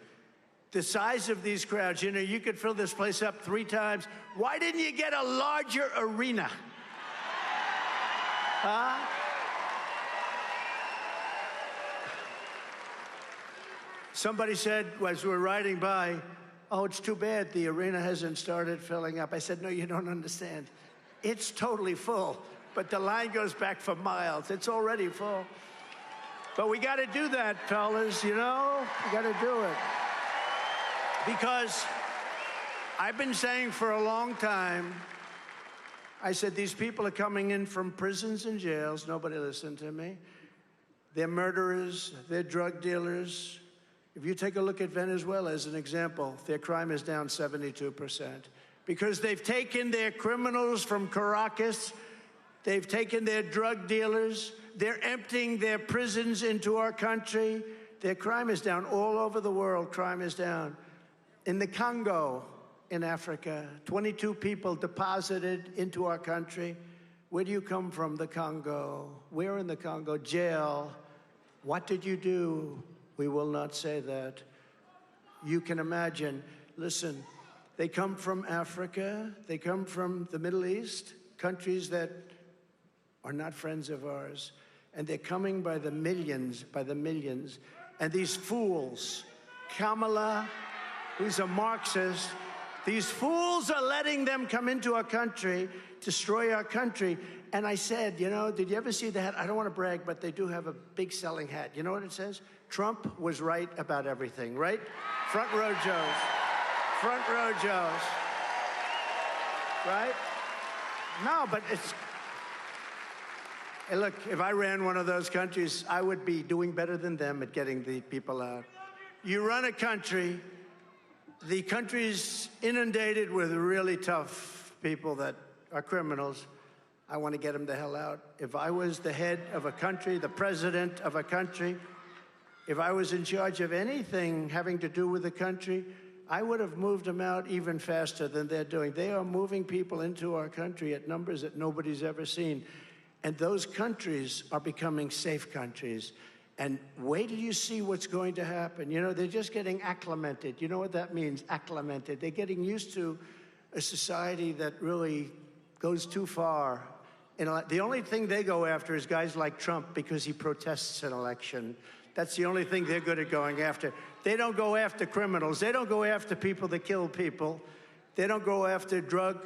The size of these crowds. You know, you could fill this place up 3 times. Why didn't you get a larger arena? Huh? Somebody said, as we were riding by, oh, it's too bad the arena hasn't started filling up. I said, no, you don't understand. It's totally full, but the line goes back for miles. It's already full. But we got to do that, fellas, you know? We got to do it. Because I've been saying for a long time, I said, these people are coming in from prisons and jails. Nobody listened to me. They're murderers. They're drug dealers. If you take a look at Venezuela as an example, their crime is down 72%. Because they've taken their criminals from Caracas. They've taken their drug dealers. They're emptying their prisons into our country. Their crime is down. All over the world, crime is down. In the Congo, in Africa, 22 people deposited into our country. Where do you come from? The Congo. Where in the Congo? Jail. What did you do? We will not say that. You can imagine. Listen, they come from Africa. They come from the Middle East, countries that are not friends of ours. And they're coming by the millions, And these fools, Kamala, who's a Marxist, these fools are letting them come into our country, destroy our country. And I said, you know, did you ever see the hat? I don't want to brag, but they do have a big selling hat. You know what it says? Trump was right about everything, right? Front row Joes. Front row Joes. Right? No, but it's... Hey, look, if I ran one of those countries, I would be doing better than them at getting the people out. You run a country, the country's inundated with really tough people that are criminals. I want to get them the hell out. If I was the head of a country, the president of a country, if I was in charge of anything having to do with the country, I would have moved them out even faster than they're doing. They are moving people into our country at numbers that nobody's ever seen. And those countries are becoming safe countries. And wait till you see what's going to happen. You know, they're just getting acclimated. You know what that means, acclimated? They're getting used to a society that really goes too far. And the only thing they go after is guys like Trump because he protests an election. That's the only thing they're good at going after. They don't go after criminals. They don't go after people that kill people. They don't go after drug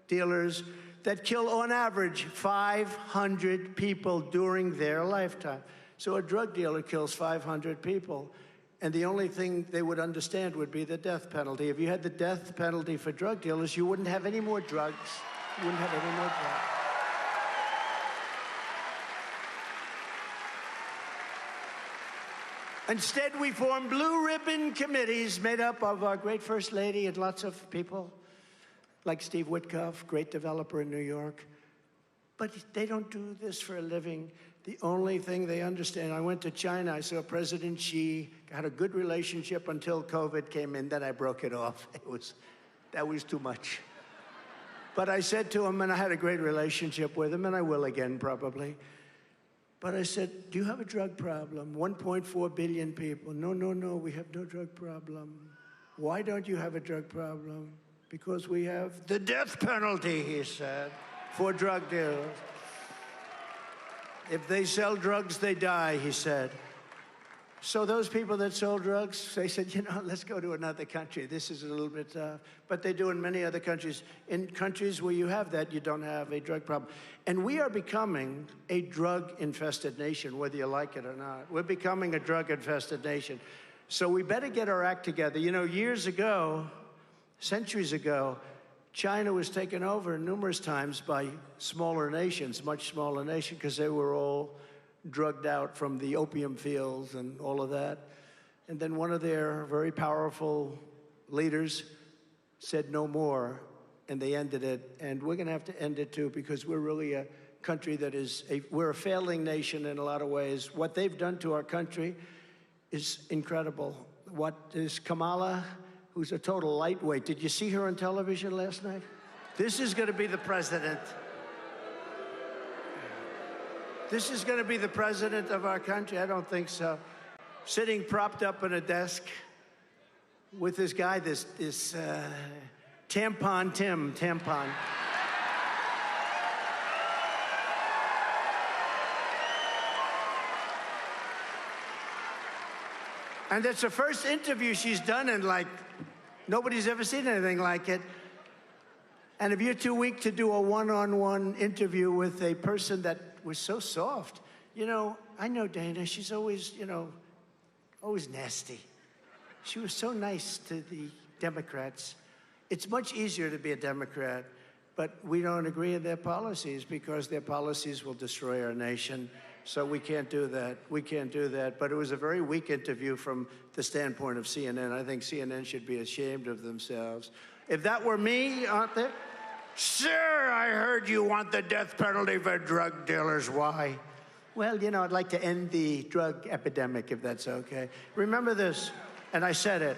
dealers that kill, on average, 500 people during their lifetime. So a drug dealer kills 500 people, and the only thing they would understand would be the death penalty. If you had the death penalty for drug dealers, you wouldn't have any more drugs. You wouldn't have any more drugs. Instead, we formed blue ribbon committees made up of our great First Lady and lots of people, like Steve Witkoff, great developer in New York. But they don't do this for a living. The only thing they understand, I went to China, I saw President Xi, had a good relationship until COVID came in, then I broke it off. That was too much. But I said to him, and I had a great relationship with him, and I will again probably. But I said, do you have a drug problem? 1.4 billion people. No, no, no, we have no drug problem. Why don't you have a drug problem? Because we have the death penalty, he said, for drug dealers. If they sell drugs, they die, he said. So those people that sold drugs, they said, you know, let's go to another country. This is a little bit tough. But they do in many other countries. In countries where you have that, you don't have a drug problem. And we are becoming a drug-infested nation, whether you like it or not. We're becoming a drug-infested nation. So we better get our act together. You know, years ago, centuries ago, China was taken over numerous times by smaller nations, much smaller nations, because they were all drugged out from the opium fields and all of that. And then one of their very powerful leaders said no more, and they ended it. And we're going to have to end it too, because we're really a country that is, we're a failing nation in a lot of ways. What they've done to our country is incredible. What is Kamala, who's a total lightweight. Did you see her on television last night? This is going to be the president. This is going to be the president of our country? I don't think so. Sitting propped up in a desk with this guy, this Tampon Tim. And it's the first interview she's done in, like, nobody's ever seen anything like it. And if you're too weak to do a one-on-one interview with a person that was so soft, you know, I know Dana, she's always, you know, always nasty. She was so nice to the Democrats. It's much easier to be a Democrat, but we don't agree with their policies because their policies will destroy our nation. So we can't do that. We can't do that. But it was a very weak interview from the standpoint of CNN. I think CNN should be ashamed of themselves. If that were me, aren't they? Sir, I heard you want the death penalty for drug dealers. Why? Well, you know, I'd like to end the drug epidemic, if that's okay. Remember this, and I said it.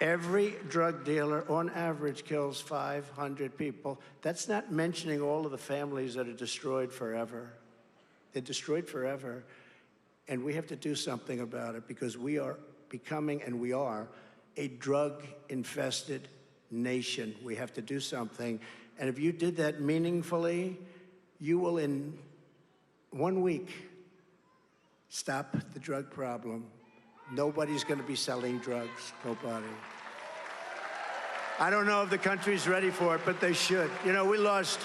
Every drug dealer, on average, kills 500 people. That's not mentioning all of the families that are destroyed forever. They're destroyed forever, and we have to do something about it because we are becoming, and we are, a drug-infested nation. We have to do something, and if you did that meaningfully, you will, in 1 week, stop the drug problem. Nobody's going to be selling drugs. Nobody. I don't know if the country's ready for it, but they should. You know, we lost...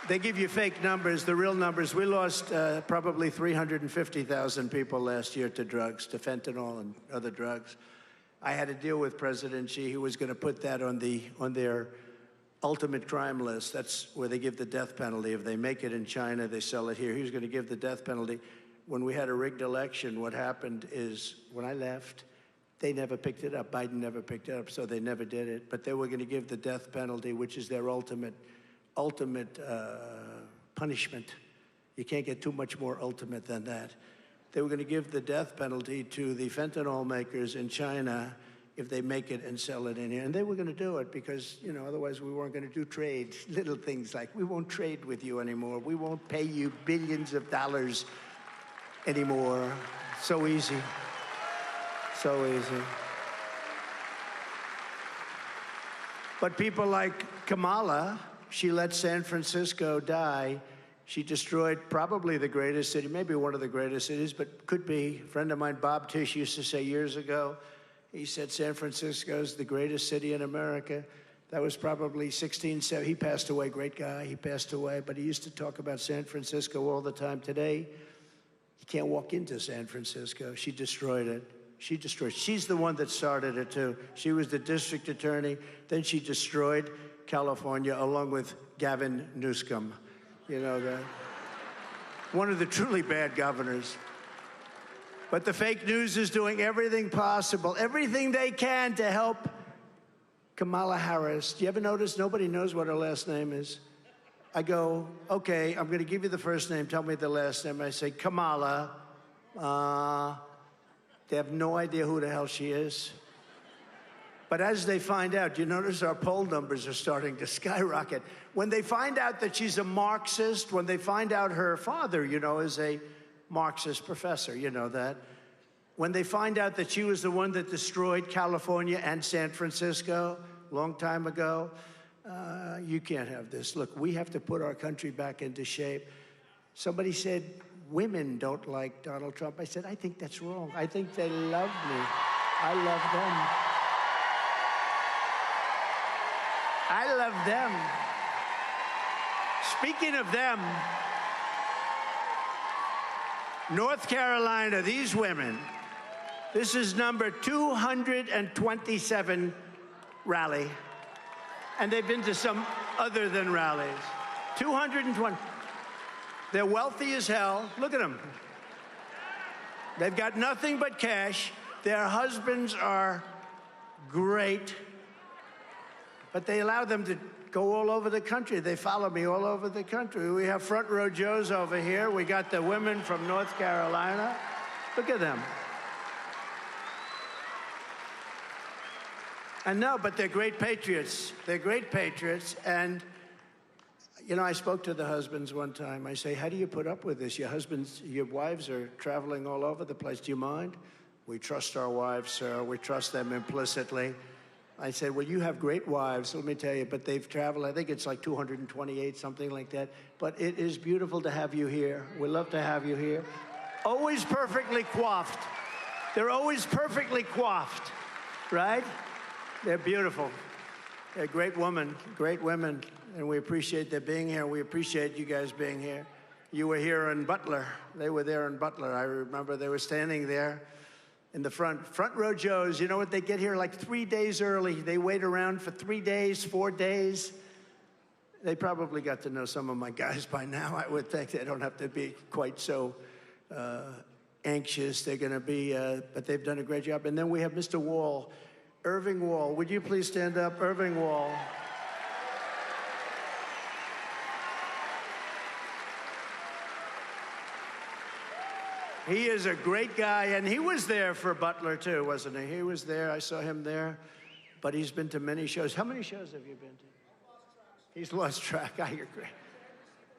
They give you fake numbers, the real numbers. We lost probably 350,000 people last year to drugs, to fentanyl and other drugs. I had to deal with President Xi, who was going to put that on their ultimate crime list. That's where they give the death penalty. If they make it in China, they sell it here. He was going to give the death penalty. When we had a rigged election, what happened is when I left, they never picked it up. Biden never picked it up, so they never did it. But they were going to give the death penalty, which is their ultimate punishment. You can't get too much more ultimate than that. They were going to give the death penalty to the fentanyl makers in China if they make it and sell it in here. And they were going to do it because, you know, otherwise we weren't going to do trade. Little things like, we won't trade with you anymore. We won't pay you billions of dollars anymore. So easy. So easy. But people like Kamala, she let San Francisco die. She destroyed probably the greatest city, maybe one of the greatest cities, but could be. A friend of mine, Bob Tisch, used to say years ago, he said San Francisco is the greatest city in America. That was probably 1670. He passed away, great guy. He passed away, but he used to talk about San Francisco all the time. Today, you can't walk into San Francisco. She destroyed it. She destroyed it. She's the one that started it, too. She was the district attorney. Then she destroyed California, along with Gavin Newsom, you know, one of the truly bad governors. But the fake news is doing everything possible, everything they can to help Kamala Harris. Do you ever notice nobody knows what her last name is? I go, okay, I'm going to give you the first name. Tell me the last name. I say, Kamala. They have no idea who the hell she is. But as they find out, you notice our poll numbers are starting to skyrocket. When they find out that she's a Marxist, when they find out her father, you know, is a Marxist professor, you know that. When they find out that she was the one that destroyed California and San Francisco a long time ago, you can't have this. Look, we have to put our country back into shape. Somebody said, women don't like Donald Trump. I said, I think that's wrong. I think they love me. I love them. I love them. Speaking of them, North Carolina, these women, this is number 227 rally. And they've been to some other than rallies. 220. They're wealthy as hell. Look at them. They've got nothing but cash. Their husbands are great. But they allow them to go all over the country. They follow me all over the country. We have front row Joes over here. We got the women from North Carolina. Look at them. And no, but they're great patriots. They're great patriots. And, you know, I spoke to the husbands one time. I say, how do you put up with this? Your husbands, your wives are traveling all over the place. Do you mind? We trust our wives, sir. We trust them implicitly. I said, well, you have great wives, let me tell you, but they've traveled, I think it's like 228, something like that. But it is beautiful to have you here. We love to have you here. Always perfectly coiffed. They're always perfectly coiffed, right? They're beautiful. They're great women, and we appreciate their being here. We appreciate you guys being here. You were here in Butler. They were there in Butler. I remember they were standing there in the front row Joes. You know what? They get here like 3 days early. They wait around for 3 days, 4 days. They probably got to know some of my guys by now. I would think they don't have to be quite so anxious. They're going to be, but they've done a great job. And then we have Mr. Wall. Irving Wall, would you please stand up? Irving Wall. He is a great guy, and he was there for Butler too, wasn't he? He was there, I saw him there, but he's been to many shows. How many shows have you been to? He's lost track, I agree.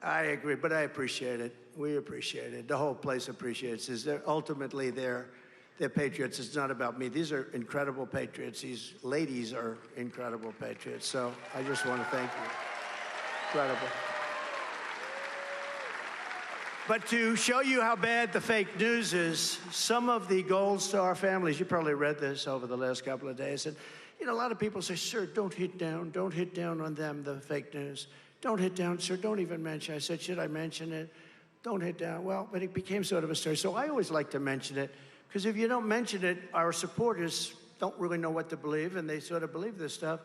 I agree, but I appreciate it. We appreciate it. The whole place appreciates it. Ultimately, they're patriots. It's not about me. These are incredible patriots. These ladies are incredible patriots. So I just want to thank you. Incredible. But to show you how bad the fake news is, some of the Gold Star families, you probably read this over the last couple of days, and you know, a lot of people say, sir, don't hit down on them, the fake news. Don't hit down, sir, don't even mention. I said, should I mention it? Don't hit down. Well, but it became sort of a story. So I always like to mention it. Because if you don't mention it, our supporters don't really know what to believe, and they sort of believe this stuff.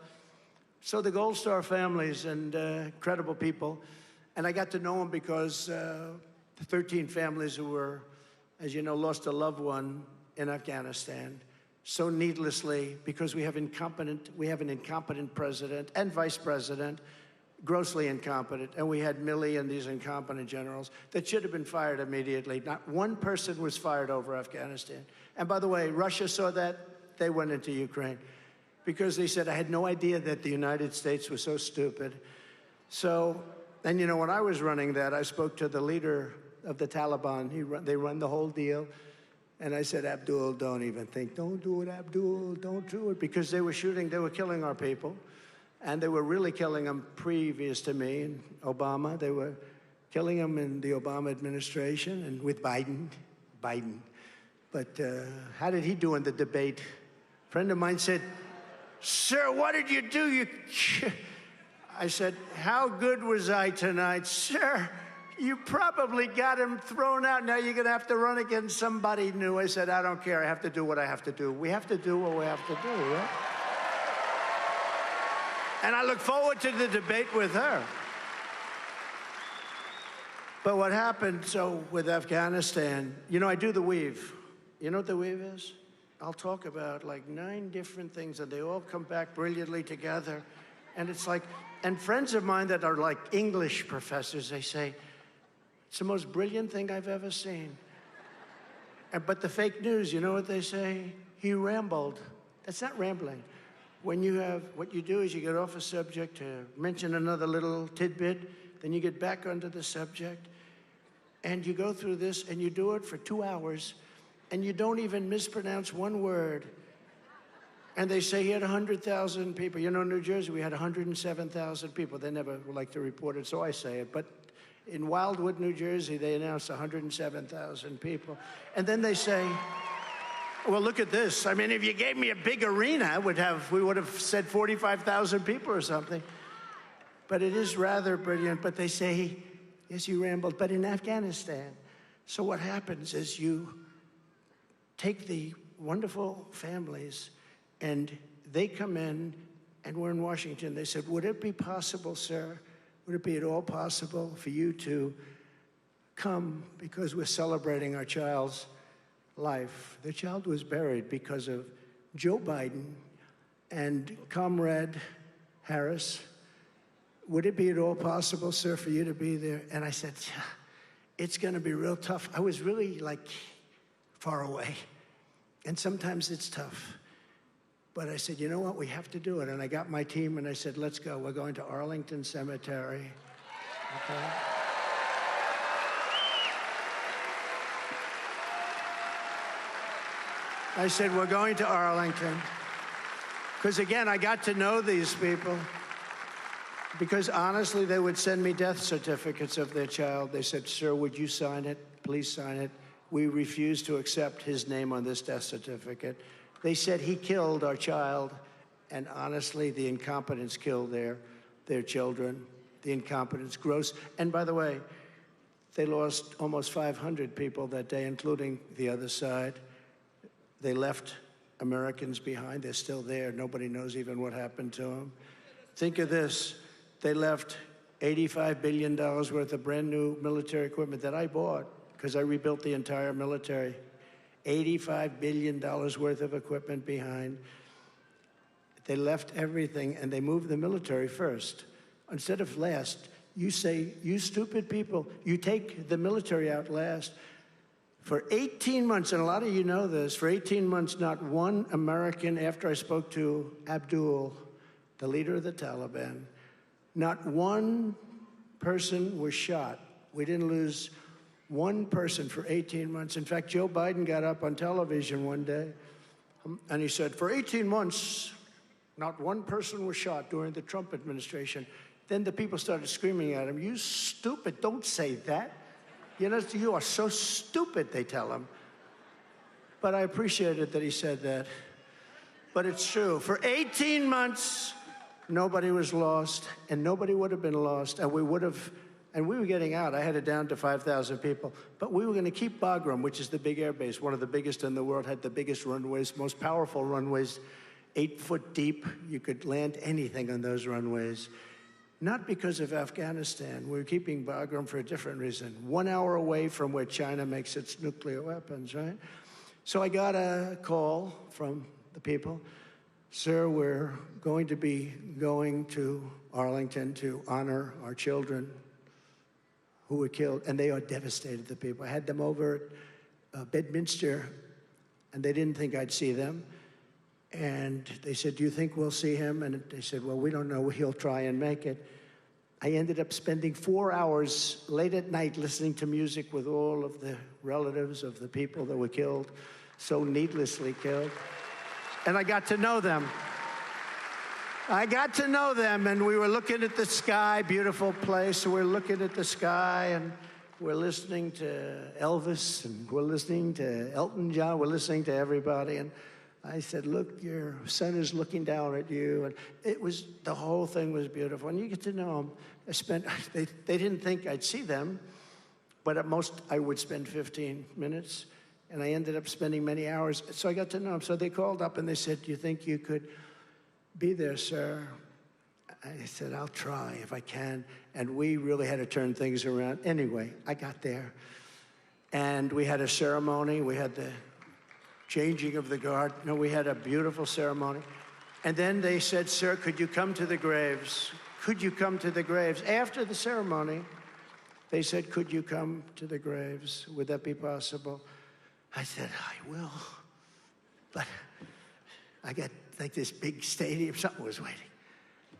So the Gold Star families and incredible people, and I got to know them because the 13 families who were, as you know, lost a loved one in Afghanistan so needlessly because we have an incompetent president and vice president, grossly incompetent, and we had Milley and these incompetent generals that should have been fired immediately. Not one person was fired over Afghanistan. And by the way, Russia saw that, they went into Ukraine because they said, I had no idea that the United States was so stupid. So, and you know, when I was running that, I spoke to the leader of the Taliban. They run the whole deal. And I said, Abdul, don't even think, don't do it, Abdul, don't do it, because they were killing our people. And they were really killing them previous to me and Obama. They were killing them in the Obama administration and with Biden. But how did he do in the debate? A friend of mine said, sir, what did you do? I said, how good was I tonight? Sir, you probably got him thrown out. Now you're going to have to run against somebody new. I said, I don't care. I have to do what I have to do. We have to do what we have to do, right? And I look forward to the debate with her. But what happened, so with Afghanistan, you know, I do the weave. You know what the weave is? I'll talk about like 9 different things, and they all come back brilliantly together. And it's like, and friends of mine that are like English professors, they say, it's the most brilliant thing I've ever seen. But the fake news, you know what they say? He rambled. That's not rambling. When you have, what you do is you get off a subject to mention another little tidbit, then you get back onto the subject, and you go through this, and you do it for 2 hours, and you don't even mispronounce one word. And they say he had 100,000 people. You know, in New Jersey, we had 107,000 people. They never like to report it, so I say it. But in Wildwood, New Jersey, they announced 107,000 people. And then they say, well, look at this. I mean, if you gave me a big arena, we would have said 45,000 people or something. But it is rather brilliant. But they say, yes, you rambled, but in Afghanistan. So what happens is you take the wonderful families, and they come in, and we're in Washington. They said, would it be possible, sir, would it be at all possible for you to come because we're celebrating our child's life? The child was buried because of Joe Biden and Comrade Harris. Would it be at all possible, sir, for you to be there? And I said, yeah, it's going to be real tough. I was really, like, far away. And sometimes it's tough. But I said, you know what? We have to do it. And I got my team, and I said, let's go. We're going to Arlington Cemetery. Okay? I said, we're going to Arlington. Because, again, I got to know these people. Because, honestly, they would send me death certificates of their child. They said, sir, would you sign it? Please sign it. We refuse to accept his name on this death certificate. They said he killed our child. And, honestly, the incompetence killed their children. The incompetence, gross. And, by the way, they lost almost 500 people that day, including the other side. They left Americans behind. They're still there. Nobody knows even what happened to them. Think of this. They left $85 billion worth of brand new military equipment that I bought because I rebuilt the entire military. $85 billion worth of equipment behind. They left everything, and they moved the military first. Instead of last, you say, you stupid people, you take the military out last. For 18 months, and a lot of you know this, for 18 months, not one American, after I spoke to Abdul, the leader of the Taliban, not one person was shot. We didn't lose one person for 18 months. In fact, Joe Biden got up on television one day, and he said, for 18 months, not one person was shot during the Trump administration. Then the people started screaming at him, you stupid, don't say that. You know, you are so stupid, they tell him. But I appreciated that he said that. But it's true. For 18 months, nobody was lost, and nobody would have been lost, and we were getting out. I had it down to 5,000 people. But we were going to keep Bagram, which is the big air base, one of the biggest in the world, had the biggest runways, most powerful runways, 8 foot deep. You could land anything on those runways. Not because of Afghanistan. We're keeping Bagram for a different reason. 1 hour away from where China makes its nuclear weapons, right? So I got a call from the people. Sir, we're going to be going to Arlington to honor our children who were killed. And they are devastated, the people. I had them over at Bedminster, and they didn't think I'd see them. And they said, do you think we'll see him? And they said, well, we don't know. He'll try and make it. I ended up spending 4 hours late at night listening to music with all of the relatives of the people that were killed, so needlessly killed. And I got to know them. I got to know them, and we were looking at the sky, beautiful place. We're looking at the sky, and we're listening to Elvis, and we're listening to Elton John. We're listening to everybody. And I said, look, your son is looking down at you. And the whole thing was beautiful. And you get to know them. They didn't think I'd see them, but at most I would spend 15 minutes. And I ended up spending many hours. So I got to know them. So they called up and they said, do you think you could be there, sir? I said, I'll try if I can. And we really had to turn things around. Anyway, I got there. And we had a ceremony. We had the changing of the guard. No, we had a beautiful ceremony. And then they said, sir, could you come to the graves? Could you come to the graves? After the ceremony, they said, could you come to the graves? Would that be possible? I said, I will. But I got like this big stadium, something was waiting.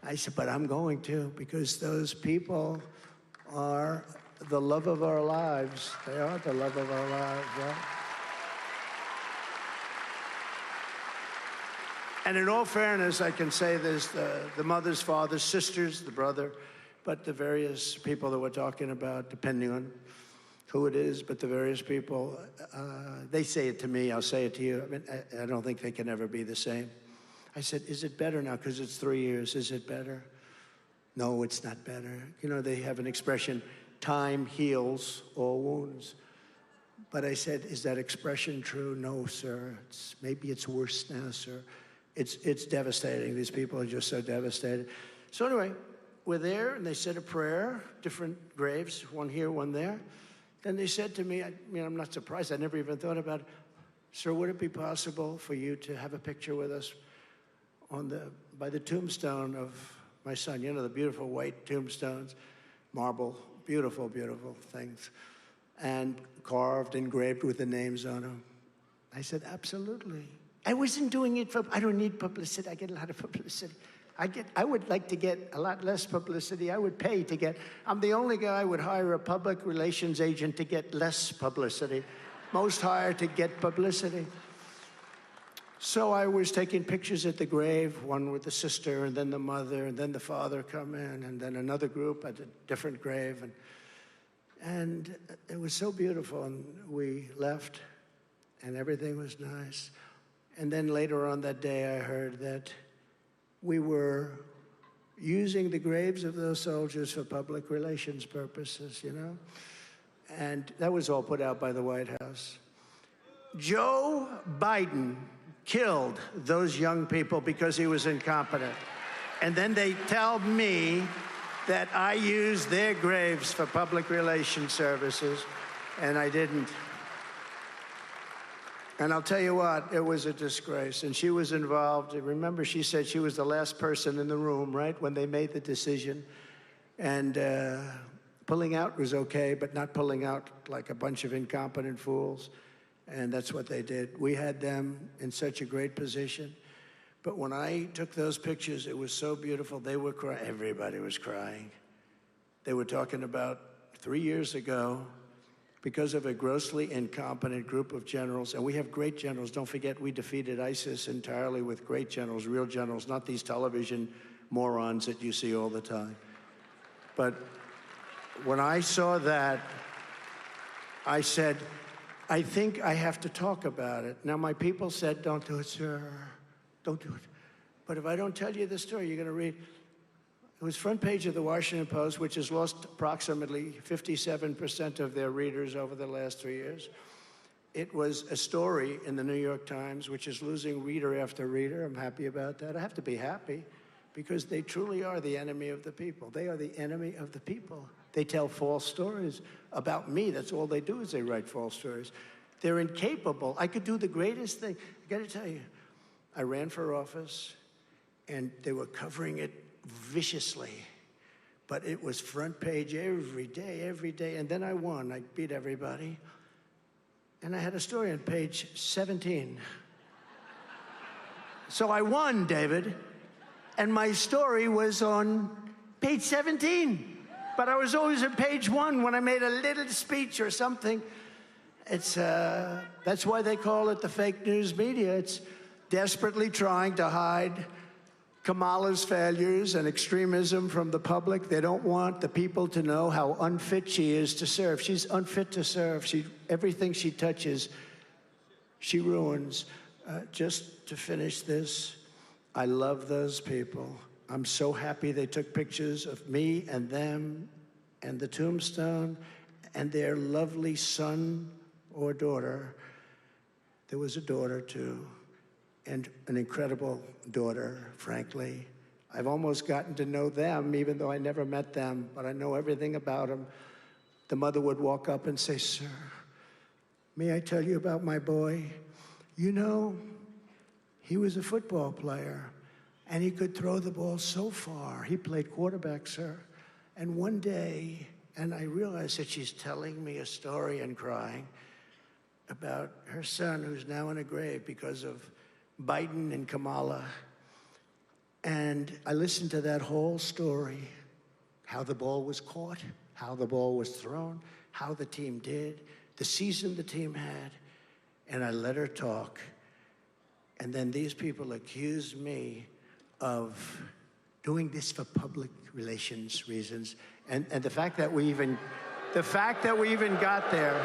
I said, but I'm going to, because those people are the love of our lives. They are the love of our lives, right? And in all fairness, I can say there's the mother's, father's, sisters, the brother, but the various people that we're talking about, depending on who it is, but the various people, they say it to me, I'll say it to you. I mean, I don't think they can ever be the same. I said, is it better now? Because it's 3 years. Is it better? No, it's not better. You know, they have an expression, time heals all wounds. But I said, is that expression true? No, sir. Maybe it's worse now, sir. It's devastating. These people are just so devastated. So anyway, we're there, and they said a prayer, different graves, one here, one there. Then they said to me, I'm not surprised. I never even thought about it. Sir, would it be possible for you to have a picture with us by the tombstone of my son? You know, the beautiful white tombstones, marble, beautiful, beautiful things, and carved, engraved with the names on them. I said, absolutely. I wasn't doing it I don't need publicity. I get a lot of publicity. I would like to get a lot less publicity. I would pay to get, I'm the only guy who would hire a public relations agent to get less publicity. Most hire to get publicity. So I was taking pictures at the grave, one with the sister, and then the mother, and then the father come in, and then another group at a different grave. And it was so beautiful, and we left, and everything was nice. And then later on that day, I heard that we were using the graves of those soldiers for public relations purposes, you know? And that was all put out by the White House. Joe Biden killed those young people because he was incompetent. And then they tell me that I used their graves for public relations services, and I didn't. And I'll tell you what, it was a disgrace. And she was involved. Remember, she said she was the last person in the room, right, when they made the decision. And pulling out was okay, but not pulling out like a bunch of incompetent fools. And that's what they did. We had them in such a great position. But when I took those pictures, it was so beautiful. They were crying. Everybody was crying. They were talking about 3 years ago, because of a grossly incompetent group of generals, and we have great generals. Don't forget, we defeated ISIS entirely with great generals, real generals, not these television morons that you see all the time. But when I saw that, I said, I think I have to talk about it. Now, my people said, don't do it, sir. Don't do it. But if I don't tell you the story, you're going to read. It was front page of the Washington Post, which has lost approximately 57% of their readers over the last 3 years. It was a story in the New York Times, which is losing reader after reader. I'm happy about that. I have to be happy because they truly are the enemy of the people. They are the enemy of the people. They tell false stories about me. That's all they do is they write false stories. They're incapable. I could do the greatest thing. I got to tell you, I ran for office, and they were covering it viciously, but it was front page every day, and then I won. I beat everybody, and I had a story on page 17. So I won, David, and my story was on page 17, but I was always at page 1 when I made a little speech or something. It's that's why they call it the fake news media. It's desperately trying to hide Kamala's failures and extremism from the public. They don't want the people to know how unfit she is to serve. She's unfit to serve. Everything she touches, she ruins. Just to finish this, I love those people. I'm so happy they took pictures of me and them and the tombstone and their lovely son or daughter. There was a daughter, too. And an incredible daughter, frankly. I've almost gotten to know them, even though I never met them, but I know everything about them. The mother would walk up and say, sir, may I tell you about my boy? You know, he was a football player. And he could throw the ball so far. He played quarterback, sir. And one day, and I realized that she's telling me a story and crying about her son who's now in a grave because of Biden and Kamala. And I listened to that whole story, how the ball was caught, how the ball was thrown, how the team did, the season the team had, and I let her talk. And then these people accused me of doing this for public relations reasons. And the fact that we even got there,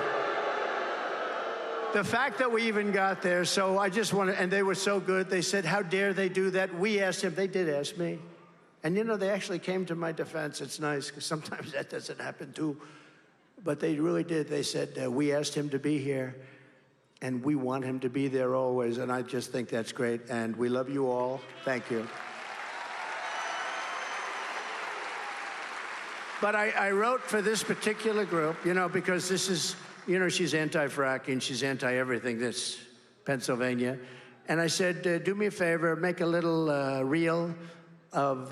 so I just want to, and they were so good, they said, how dare they do that? We asked him, they did ask me. And you know, they actually came to my defense. It's nice, because sometimes that doesn't happen too. But they really did. They said, we asked him to be here, and we want him to be there always. And I just think that's great. And we love you all. Thank you. But I wrote for this particular group, you know, because this is, you know, she's anti-fracking, she's anti-everything, this Pennsylvania. And I said, do me a favor, make a little reel of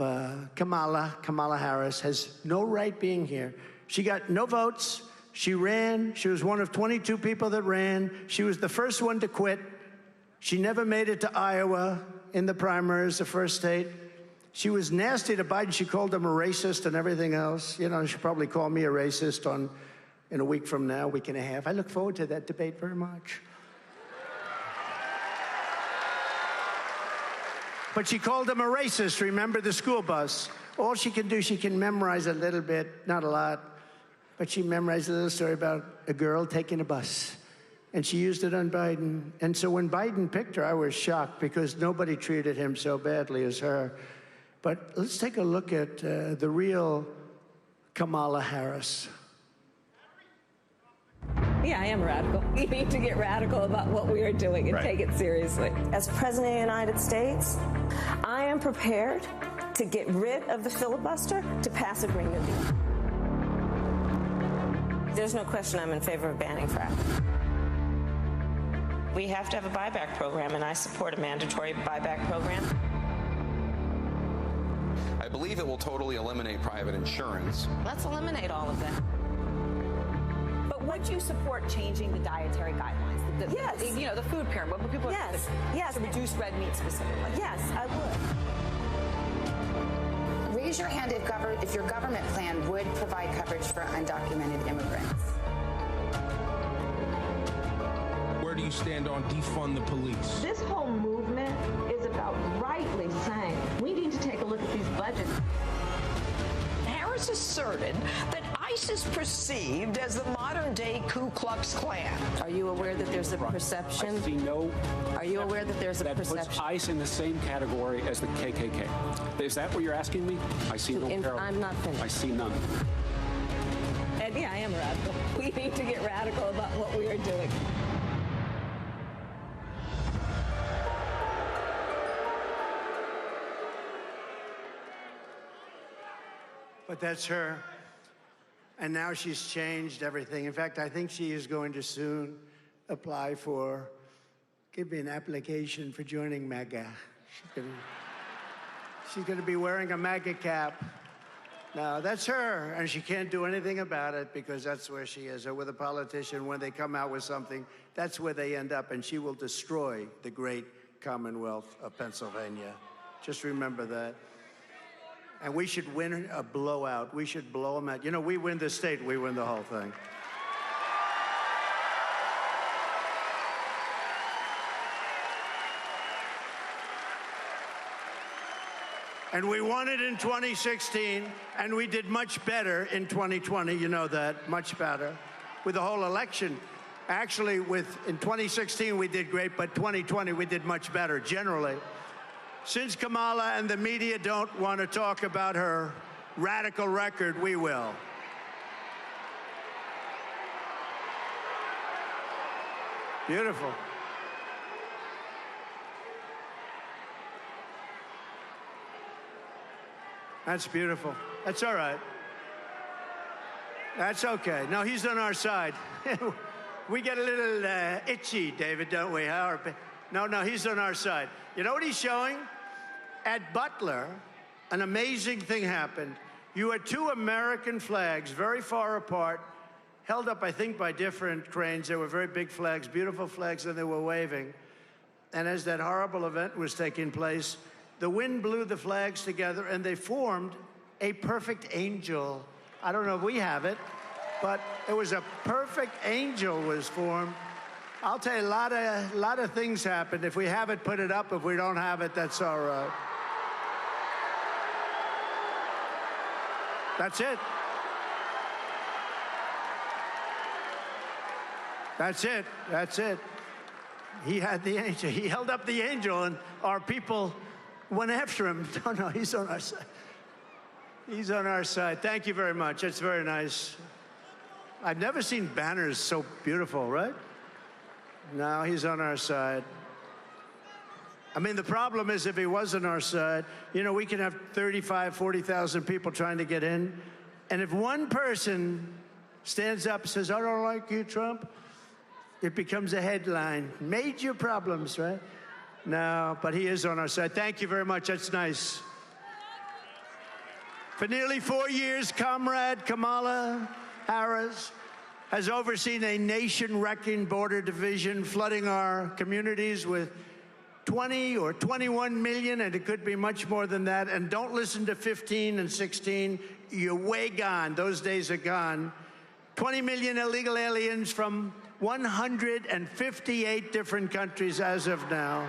Kamala Harris has no right being here. She got no votes. She ran. She was one of 22 people that ran. She was the first one to quit. She never made it to Iowa in the primaries, the first state. She was nasty to Biden. She called him a racist and everything else. You know, she'll probably call me a racist in a week from now, week and a half. I look forward to that debate very much. But she called him a racist, remember the school bus. All she can do, she can memorize a little bit, not a lot, but she memorized a little story about a girl taking a bus. And she used it on Biden. And so when Biden picked her, I was shocked because nobody treated him so badly as her. But let's take a look at the real Kamala Harris. Yeah, I am a radical. We need to get radical about what we are doing and take it seriously. As President of the United States, I am prepared to get rid of the filibuster to pass a Green New Deal. There's no question I'm in favor of banning fracking. We have to have a buyback program, and I support a mandatory buyback program. I believe it will totally eliminate private insurance. Let's eliminate all of that. But would you support changing the dietary guidelines? Yes. You know, the food pyramid. What people yes. To reduce red meat specifically. Yes, I would. Raise your hand if your government plan would provide coverage for undocumented immigrants. Where do you stand on defund the police? This whole movement is about rightly saying we need to take a look at these budgets. Harris asserted that ICE is perceived as the modern-day Ku Klux Klan. Are you aware that there's a perception? I see no. Are you aware that there's a perception? That puts ICE in the same category as the KKK. Is that what you're asking me? I see no parallel. I'm not finished. I see none. And yeah, I am a radical. We need to get radical about what we are doing. But that's her. And now she's changed everything. In fact, I think she is going to soon apply for, give me an application for joining MAGA. She's going to be wearing a MAGA cap. Now, that's her, and she can't do anything about it because that's where she is. Or with a politician, when they come out with something, that's where they end up, and she will destroy the great Commonwealth of Pennsylvania. Just remember that. And we should win a blowout. We should blow them out. You know, we win the state, we win the whole thing. And we won it in 2016, and we did much better in 2020. You know that, much better. With the whole election. Actually, in 2016, we did great, but 2020, we did much better, generally. Since Kamala and the media don't want to talk about her radical record, we will. Beautiful. That's beautiful. That's all right. That's okay. No, he's on our side. We get a little itchy, David, don't we? No, he's on our side. You know what he's showing? At Butler, an amazing thing happened. You had two American flags very far apart, held up, I think, by different cranes. They were very big flags, beautiful flags, and they were waving. And as that horrible event was taking place, the wind blew the flags together, and they formed a perfect angel. I don't know if we have it, but it was a perfect angel was formed. I'll tell you, a lot of things happened. If we have it, put it up. If we don't have it, that's all right. That's it. That's it. That's it. He had the angel. He held up the angel, and our people went after him. No, he's on our side. He's on our side. Thank you very much. It's very nice. I've never seen banners so beautiful, right? No, he's on our side. I mean, the problem is if he was on our side, you know, we can have 35, 40,000 people trying to get in. And if one person stands up and says, I don't like you, Trump, it becomes a headline. Major problems, right? No, but he is on our side. Thank you very much. That's nice. For nearly 4 years, Comrade Kamala Harris has overseen a nation-wrecking border division, flooding our communities with 20 or 21 million, and it could be much more than that. And don't listen to 15 and 16. You're way gone. Those days are gone. 20 million illegal aliens from 158 different countries as of now.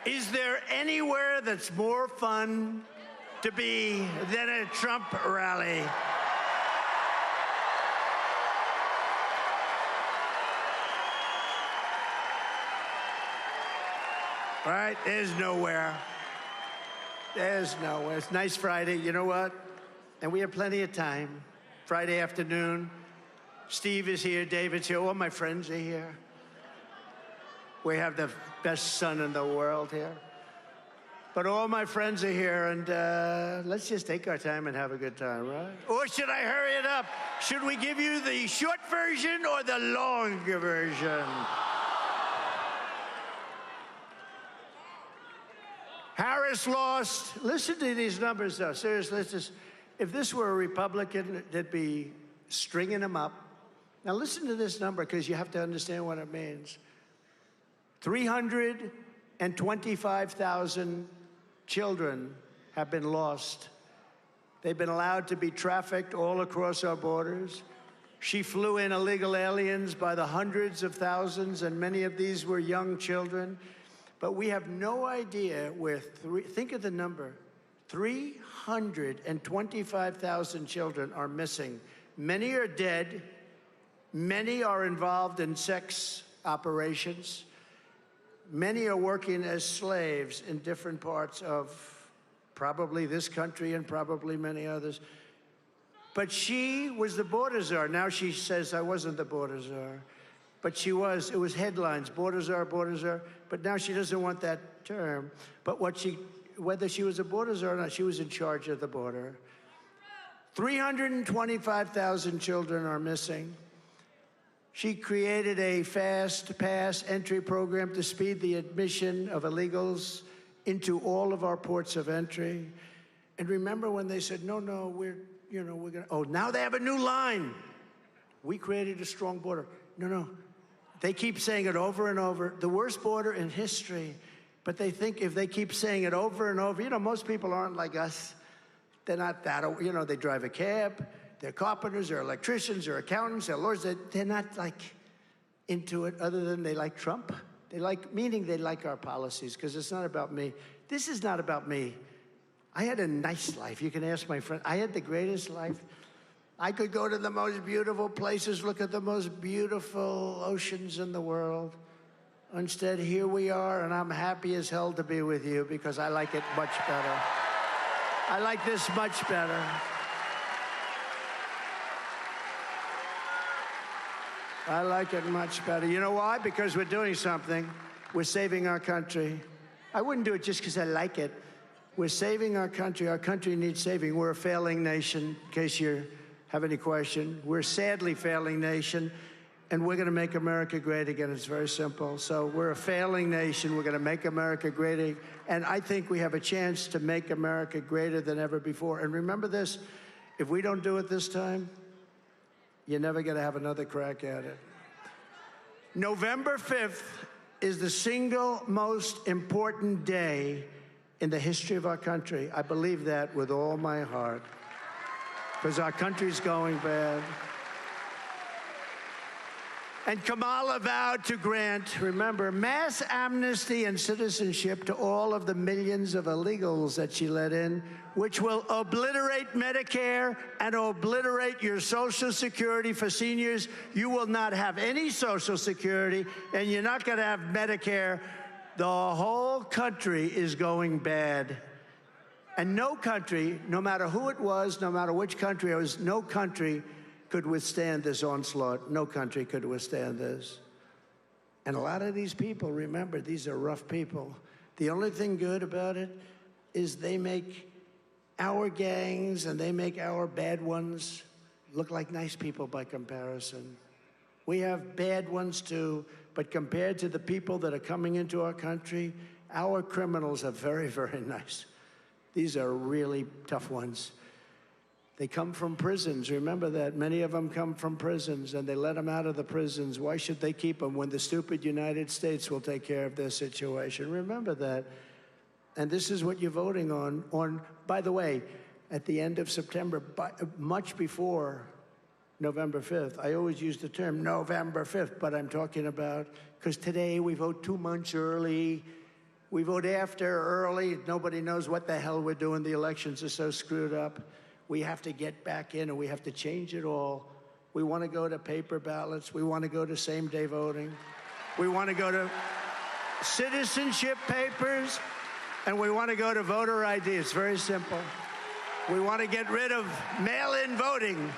Is there anywhere that's more fun to be than a Trump rally? Right? There's nowhere. There's nowhere. It's nice Friday. You know what? And we have plenty of time. Friday afternoon. Steve is here. David's here. All my friends are here. We have the best son in the world here. But all my friends are here, and let's just take our time and have a good time, right? Or should I hurry it up? Should we give you the short version or the longer version? Harris lost. Listen to these numbers, though. Seriously, if this were a Republican, they'd be stringing them up. Now listen to this number, because you have to understand what it means. 325,000 children have been lost. They've been allowed to be trafficked all across our borders. She flew in illegal aliens by the hundreds of thousands, and many of these were young children. But we have no idea where, think of the number, 325,000 children are missing. Many are dead. Many are involved in sex operations. Many are working as slaves in different parts of probably this country and probably many others. But she was the border czar. Now she says, I wasn't the border czar. But she was. It was headlines, border czar, border czar. But now she doesn't want that term. But whether she was a border czar or not, she was in charge of the border. 325,000 children are missing. She created a fast pass entry program to speed the admission of illegals into all of our ports of entry. And remember when they said, no, we're gonna, oh, now they have a new line. We created a strong border. No. They keep saying it over and over. The worst border in history. But they think if they keep saying it over and over, most people aren't like us. They're not that, they drive a cab. They're carpenters, they're electricians, they're accountants, they're lawyers. They're not like into it other than they like Trump. They like our policies, because it's not about me. This is not about me. I had a nice life. You can ask my friend. I had the greatest life. I could go to the most beautiful places, look at the most beautiful oceans in the world. Instead, here we are, and I'm happy as hell to be with you because I like it much better. I like this much better. I like it much better. You know why? Because we're doing something. We're saving our country. I wouldn't do it just because I like it. We're saving our country. Our country needs saving. We're a failing nation, in case you have any question. We're a sadly failing nation, and we're going to make America great again. It's very simple. So we're a failing nation. We're going to make America great again. And I think we have a chance to make America greater than ever before. And remember this, if we don't do it this time, you're never going to have another crack at it. November 5th is the single most important day in the history of our country. I believe that with all my heart, because our country's going bad. And Kamala vowed to grant, remember, mass amnesty and citizenship to all of the millions of illegals that she let in, which will obliterate Medicare and obliterate your Social Security for seniors. You will not have any Social Security, and you're not going to have Medicare. The whole country is going bad. And no country, no matter who it was, no matter which country it was, no country could withstand this onslaught. No country could withstand this. And a lot of these people, remember, these are rough people. The only thing good about it is they make our gangs and they make our bad ones look like nice people by comparison. We have bad ones too, but compared to the people that are coming into our country, our criminals are very, very nice. These are really tough ones. They come from prisons. Remember that. Many of them come from prisons, and they let them out of the prisons. Why should they keep them when the stupid United States will take care of their situation? Remember that. And this is what you're voting on, by the way, at the end of September, much before November 5th. I always use the term November 5th, but I'm talking about, because today we vote 2 months early. We vote after early. Nobody knows what the hell we're doing. The elections are so screwed up. We have to get back in, and we have to change it all. We want to go to paper ballots. We want to go to same-day voting. We want to go to citizenship papers, and we want to go to voter ID. It's very simple. We want to get rid of mail-in voting.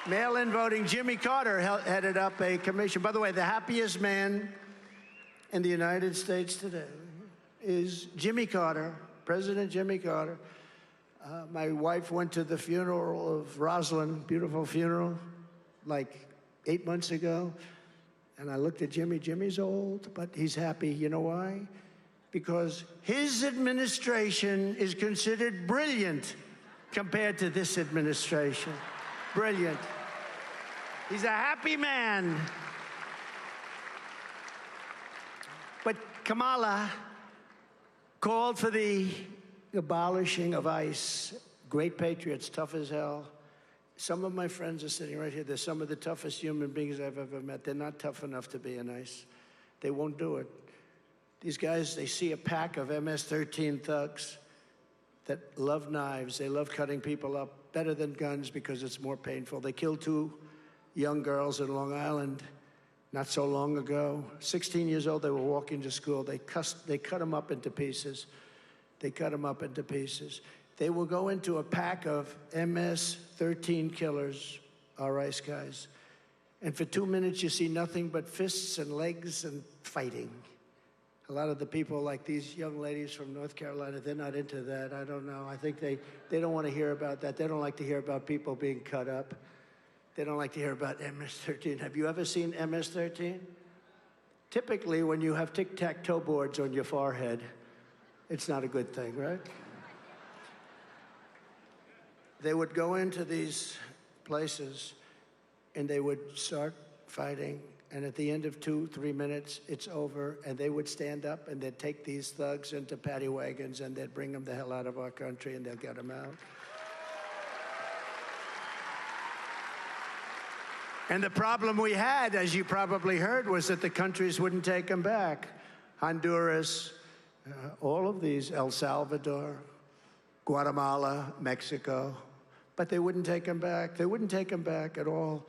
Mail-in voting. Jimmy Carter headed up a commission. By the way, the happiest man in the United States today is Jimmy Carter, President Jimmy Carter. My wife went to the funeral of Rosalind, beautiful funeral, like 8 months ago. And I looked at Jimmy. Jimmy's old, but he's happy. You know why? Because his administration is considered brilliant compared to this administration. Brilliant. He's a happy man. But Kamala called for the abolishing of ICE. Great patriots, tough as hell. Some of my friends are sitting right here. They're some of the toughest human beings I've ever met. They're not tough enough to be in ICE. They won't do it. These guys, they see a pack of MS-13 thugs that love knives. They love cutting people up better than guns because it's more painful. They killed 2 young girls in Long Island not so long ago. 16 years old, they were walking to school. They cut them up into pieces. They cut them up into pieces. They will go into a pack of MS-13 killers, our ICE guys, and for 2 minutes you see nothing but fists and legs and fighting. A lot of the people, like these young ladies from North Carolina, they're not into that. I don't know. I think they don't want to hear about that. They don't like to hear about people being cut up. They don't like to hear about MS-13. Have you ever seen MS-13? Typically, when you have tic-tac-toe boards on your forehead, it's not a good thing, right? They would go into these places, and they would start fighting, and at the end of 2-3 minutes, it's over, and they would stand up, and they'd take these thugs into paddy wagons, and they'd bring them the hell out of our country, and they'll get them out. And the problem we had, as you probably heard, was that the countries wouldn't take them back. Honduras, all of these, El Salvador, Guatemala, Mexico, but they wouldn't take them back. They wouldn't take them back at all.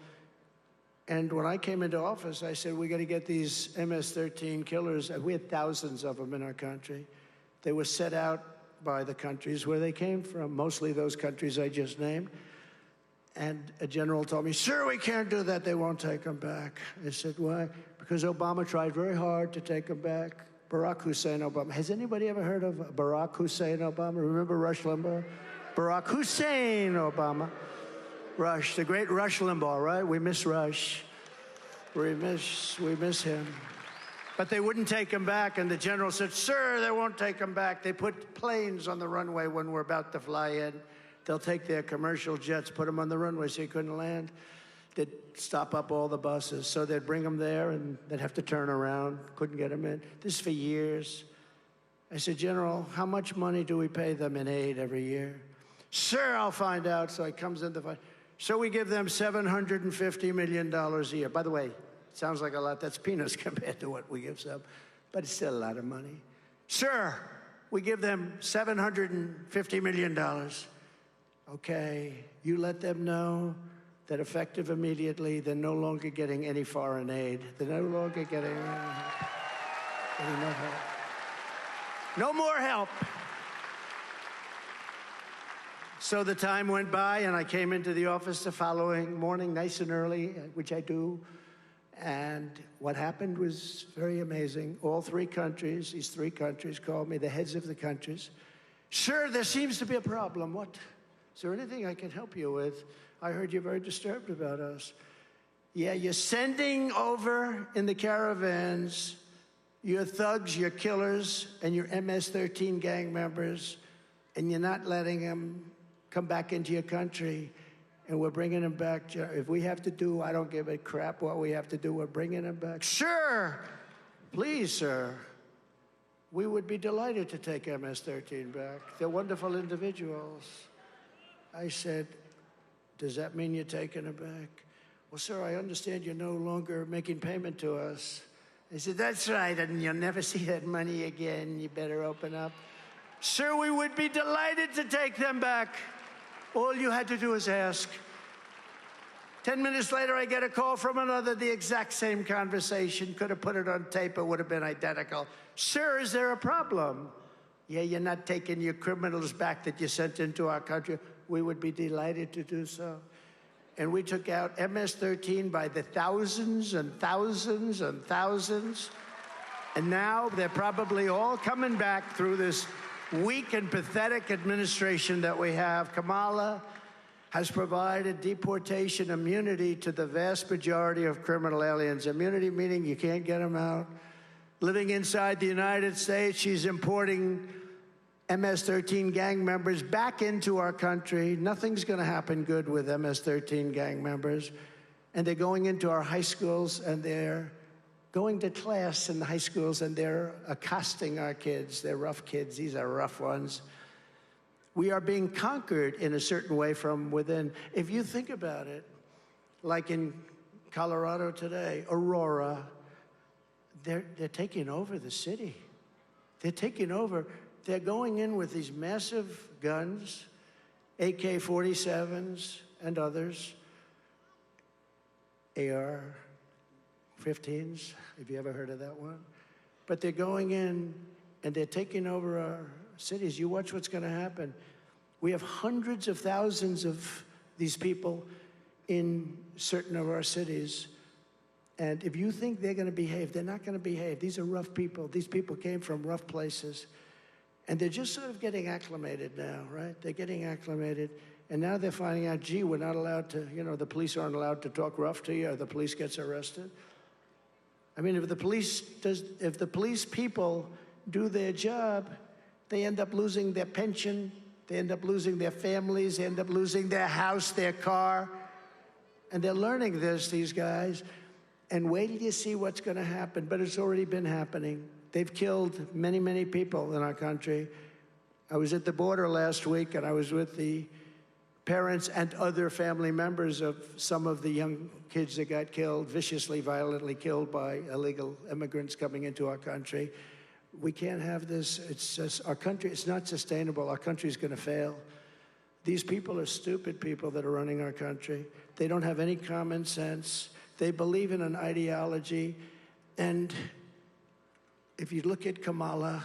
And when I came into office, I said, we got to get these MS-13 killers. We had thousands of them in our country. They were set out by the countries where they came from, mostly those countries I just named. And a general told me, sir, we can't do that. They won't take them back. I said, why? Because Obama tried very hard to take them back. Barack Hussein Obama. Has anybody ever heard of Barack Hussein Obama? Remember Rush Limbaugh? Barack Hussein Obama. Rush, the great Rush Limbaugh, right? We miss Rush. We miss him. But they wouldn't take him back, and the general said, sir, they won't take him back. They put planes on the runway when we're about to fly in. They'll take their commercial jets, put them on the runway so he couldn't land. They'd stop up all the buses. So they'd bring him there, and they'd have to turn around. Couldn't get him in. This for years. I said, General, how much money do we pay them in aid every year? Sir, I'll find out. So he comes in to find. So we give them $750 million a year. By the way, sounds like a lot. That's peanuts compared to what we give them. But it's still a lot of money. Sir, we give them $750 million. Okay, you let them know that effective immediately, they're no longer getting any foreign aid. They're no longer getting no help. No more help. So the time went by, and I came into the office the following morning, nice and early, which I do. And what happened was very amazing. All three countries, these three countries, called me, the heads of the countries. Sir, there seems to be a problem. What? Is there anything I can help you with? I heard you're very disturbed about us. Yeah, you're sending over in the caravans your thugs, your killers, and your MS-13 gang members, and you're not letting them come back into your country, and we're bringing them back. If we have to do, I don't give a crap what we have to do, we're bringing them back. Sure, please, sir. We would be delighted to take MS-13 back. They're wonderful individuals. I said, does that mean you're taking it back? Well, sir, I understand you're no longer making payment to us. I said, that's right, and you'll never see that money again. You better open up. Sir, we would be delighted to take them back. All you had to do is ask. 10 minutes later, I get a call from another, the exact same conversation. Could have put it on tape, it would have been identical. Sir, is there a problem? Yeah, you're not taking your criminals back that you sent into our country. We would be delighted to do so. And we took out MS-13 by the thousands and thousands and thousands. And now they're probably all coming back through this weak and pathetic administration that we have. Kamala has provided deportation immunity to the vast majority of criminal aliens. Immunity meaning you can't get them out. Living inside the United States, she's importing MS-13 gang members back into our country. Nothing's going to happen good with MS-13 gang members. And they're going into our high schools, and they're going to class in the high schools, and they're accosting our kids. They're rough kids. These are rough ones. We are being conquered in a certain way from within. If you think about it, like in Colorado today, Aurora, they're taking over the city. They're taking over. They're going in with these massive guns, AK-47s and others, AR-15s, have you ever heard of that one? But they're going in and they're taking over our cities. You watch what's going to happen. We have hundreds of thousands of these people in certain of our cities. And if you think they're going to behave, they're not going to behave. These are rough people. These people came from rough places. And they're just sort of getting acclimated now, right? They're getting acclimated. And now they're finding out, gee, we're not allowed to, the police aren't allowed to talk rough to you, or the police gets arrested. I mean, if the police people do their job, they end up losing their pension, they end up losing their families, they end up losing their house, their car. And they're learning this, these guys. And wait till you see what's going to happen. But it's already been happening. They've killed many, many people in our country. I was at the border last week, and I was with the parents and other family members of some of the young kids that got killed, viciously, violently killed by illegal immigrants coming into our country. We can't have this. It's just our country. It's not sustainable. Our country's going to fail. These people are stupid people that are running our country. They don't have any common sense. They believe in an ideology. And if you look at Kamala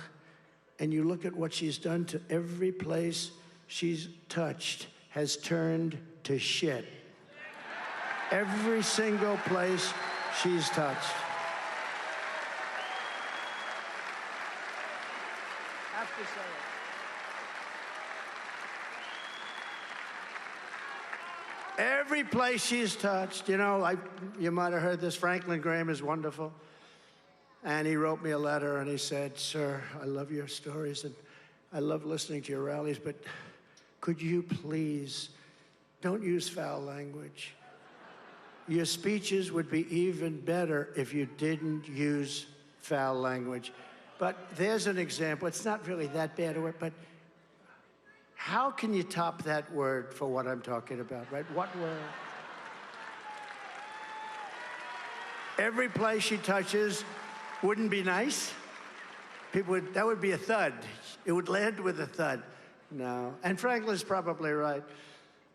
and you look at what she's done to every place she's touched has turned to shit. Every single place she's touched. Have to say it. Every place she's touched, you know, you might have heard this, Franklin Graham is wonderful. And he wrote me a letter and he said, "Sir, I love your stories and I love listening to your rallies, but could you please don't use foul language. Your speeches would be even better if you didn't use foul language." But there's an example. It's not really that bad a word, but how can you top that word for what I'm talking about, right? What word? Every place she touches wouldn't be nice. That would be a thud. It would land with a thud. No. And Franklin's probably right.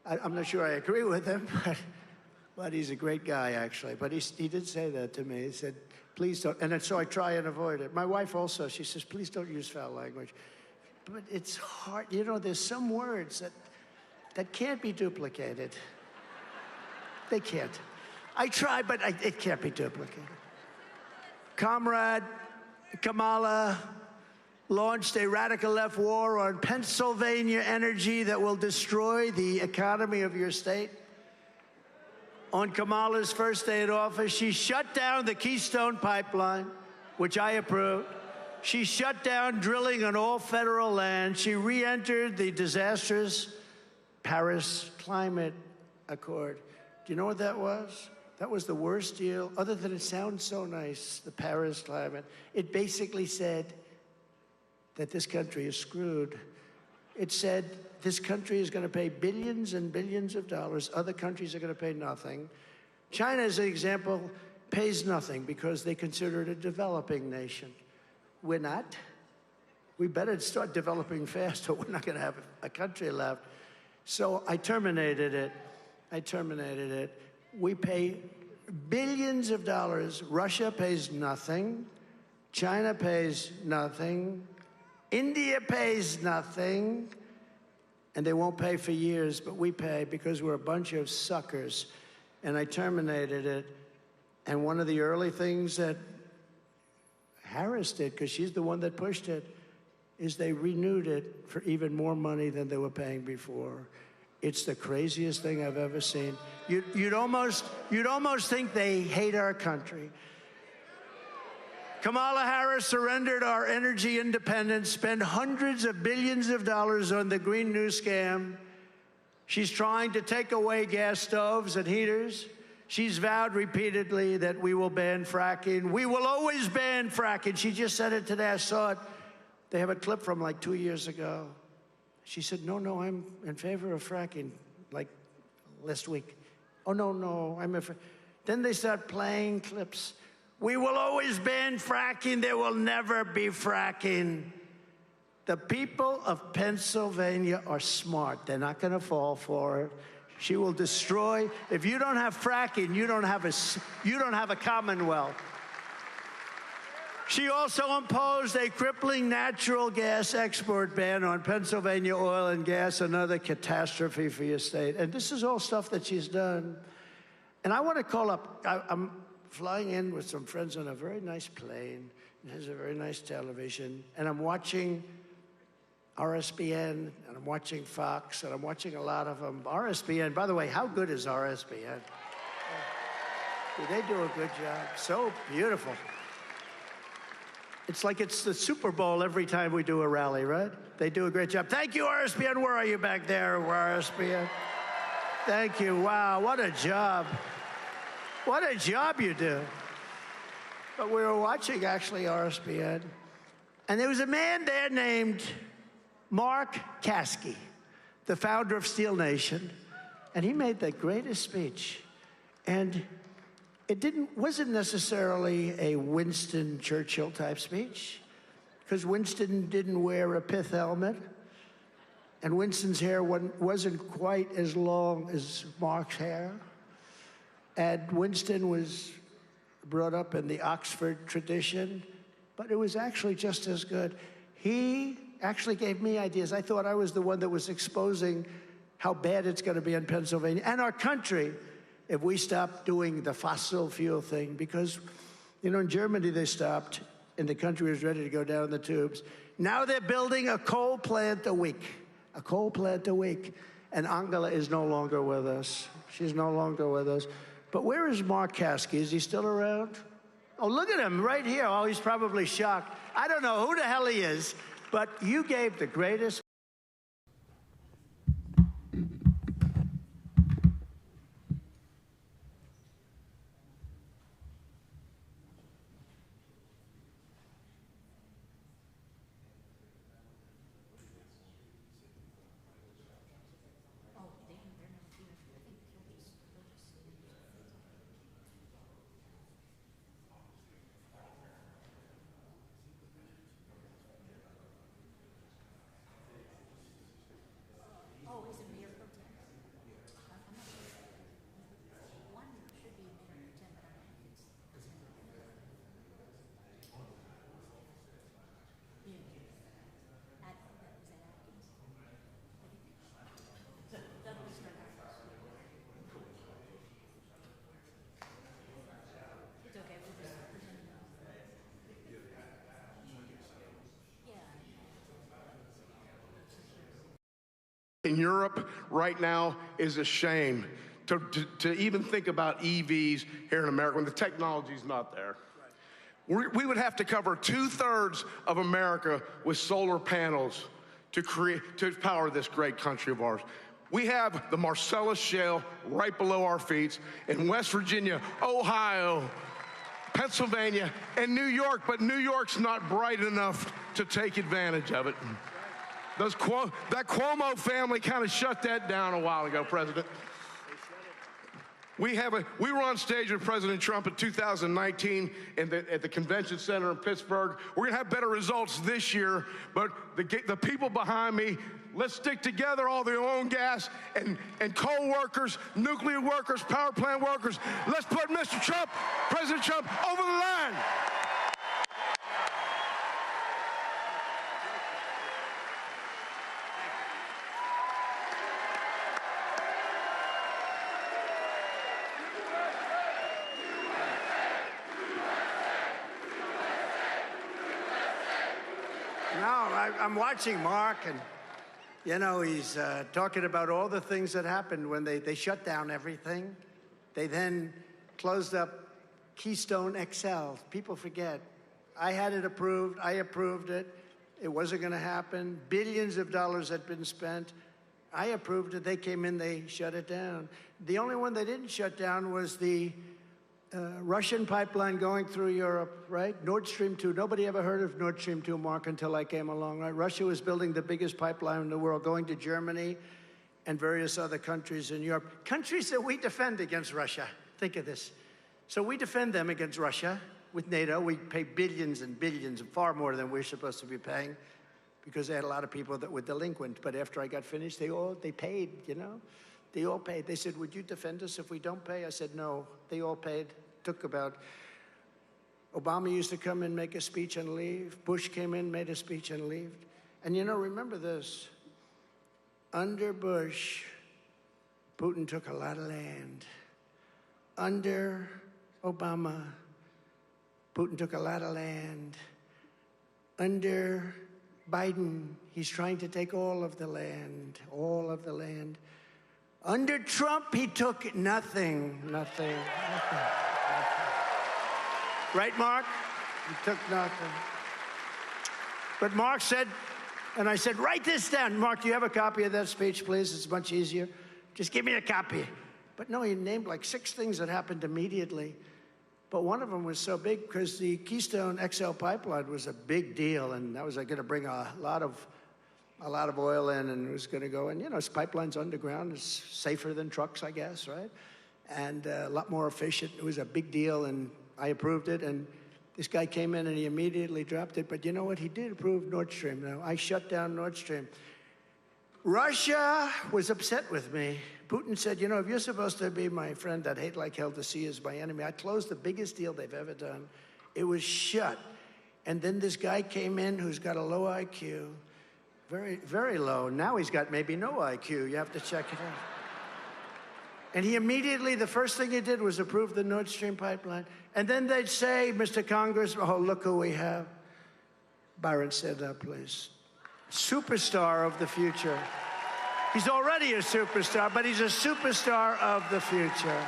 I'm not sure I agree with him, but he's a great guy, actually. But he did say that to me. He said, "Please don't." And so I try and avoid it. My wife also, she says, "Please don't use foul language." But it's hard. You know, there's some words that can't be duplicated. They can't. I try, but it can't be duplicated. Comrade Kamala launched a radical left war on Pennsylvania energy that will destroy the economy of your state. On Kamala's first day in office, she shut down the Keystone Pipeline, which I approved. She shut down drilling on all federal land. She re-entered the disastrous Paris Climate Accord. Do you know what that was? That was the worst deal, other than it sounds so nice, the Paris Climate. It basically said that this country is screwed. It said this country is going to pay billions and billions of dollars. Other countries are going to pay nothing. China, as an example, pays nothing because they consider it a developing nation. We're not. We better start developing fast or we're not going to have a country left. So I terminated it. We pay billions of dollars. Russia pays nothing. China pays nothing. India pays nothing. And they won't pay for years, but we pay because we're a bunch of suckers. And I terminated it. And one of the early things that Harris did, because she's the one that pushed it, is they renewed it for even more money than they were paying before. It's the craziest thing I've ever seen. You'd almost think they hate our country. Kamala Harris surrendered our energy independence, spent hundreds of billions of dollars on the Green New Scam. She's trying to take away gas stoves and heaters. She's vowed repeatedly that we will ban fracking. We will always ban fracking. She just said it today. I saw it. They have a clip from like 2 years ago. She said, no, I'm in favor of fracking, like last week. Oh, no, I'm in favor. Then they start playing clips. We will always ban fracking. There will never be fracking. The people of Pennsylvania are smart. They're not going to fall for it. She will destroy. If you don't have fracking, you don't have a commonwealth. She also imposed a crippling natural gas export ban on Pennsylvania oil and gas, another catastrophe for your state. And this is all stuff that she's done. And I want to call up, I'm flying in with some friends on a very nice plane. It has a very nice television. And I'm watching RSBN, and I'm watching Fox, and I'm watching a lot of them. RSBN, by the way, how good is RSBN? They do a good job. So beautiful. It's like it's the Super Bowl every time we do a rally, right? They do a great job. Thank you, RSBN. Where are you back there, RSBN? Thank you. Wow, what a job. What a job you do. But we were watching, actually, RSBN, and there was a man there named Mark Caskey, the founder of Steel Nation, and he made the greatest speech. And it wasn't necessarily a Winston Churchill type speech, because Winston didn't wear a pith helmet, and Winston's hair wasn't quite as long as Mark's hair. And Winston was brought up in the Oxford tradition, but it was actually just as good. he actually gave me ideas. I thought I was the one that was exposing how bad it's going to be in Pennsylvania and our country if we stop doing the fossil fuel thing. Because, you know, in Germany they stopped, and the country was ready to go down the tubes. Now they're building a coal plant a week. A coal plant a week. And Angela is no longer with us. She's no longer with us. But where is Mark Caskey? Is he still around? Oh, look at him right here. Oh, he's probably shocked. I don't know who the hell he is, but you gave the greatest. In Europe right now is a shame to even think about EVs here in America when the technology's not there. We would have to cover 2/3 of America with solar panels to power this great country of ours. We have the Marcellus Shale right below our feet in West Virginia, Ohio, Pennsylvania, and New York, but New York's not bright enough to take advantage of it. That Cuomo family kind of shut that down a while ago, President. We were on stage with President Trump in 2019 at the convention center in Pittsburgh. We're going to have better results this year, but the people behind me, let's stick together, all the oil and gas and coal workers, nuclear workers, power plant workers. Let's put Mr. Trump, President Trump, over the line. I'm watching Mark, and, you know, he's talking about all the things that happened when they shut down everything. They then closed up Keystone XL. People forget. I had it approved. I approved it. It wasn't going to happen. Billions of dollars had been spent. I approved it. They came in. They shut it down. The only one they didn't shut down was the Russian pipeline going through Europe, right? Nord Stream 2. Nobody ever heard of Nord Stream 2, Mark, until I came along, right? Russia was building the biggest pipeline in the world, going to Germany and various other countries in Europe. Countries that we defend against Russia. Think of this. So we defend them against Russia with NATO. We pay billions and billions, far more than we're supposed to be paying, because they had a lot of people that were delinquent. But after I got finished, they paid, you know? They all paid. They said, would you defend us if we don't pay? I said, no. They all paid. Took about, Obama used to come in, make a speech and leave. Bush came in, made a speech and left. And you know, remember this. Under Bush, Putin took a lot of land. Under Obama, Putin took a lot of land. Under Biden, he's trying to take all of the land, all of the land. Under Trump, he took nothing, nothing. Right, Mark? He took nothing. But Mark said, and I said, write this down. Mark, do you have a copy of that speech, please? It's much easier. Just give me a copy. But no, he named like 6 things that happened immediately. But one of them was so big because the Keystone XL pipeline was a big deal, and that was going to bring a lot of oil in, and it was going to go in. You know, pipelines underground is safer than trucks, I guess, right? And a lot more efficient. It was a big deal, and I approved it, and this guy came in and he immediately dropped it. But you know what? He did approve Nord Stream. Now, I shut down Nord Stream. Russia was upset with me. Putin said, you know, if you're supposed to be my friend, I'd hate like hell to see you as my enemy. I closed the biggest deal they've ever done. It was shut. And then this guy came in who's got a low IQ, very, very low. Now he's got maybe no IQ. You have to check it out. And he immediately, the first thing he did was approve the Nord Stream pipeline. And then they'd say, Mr. Congressman, oh, look who we have. Byron, stand up, please. Superstar of the future. He's already a superstar, but he's a superstar of the future.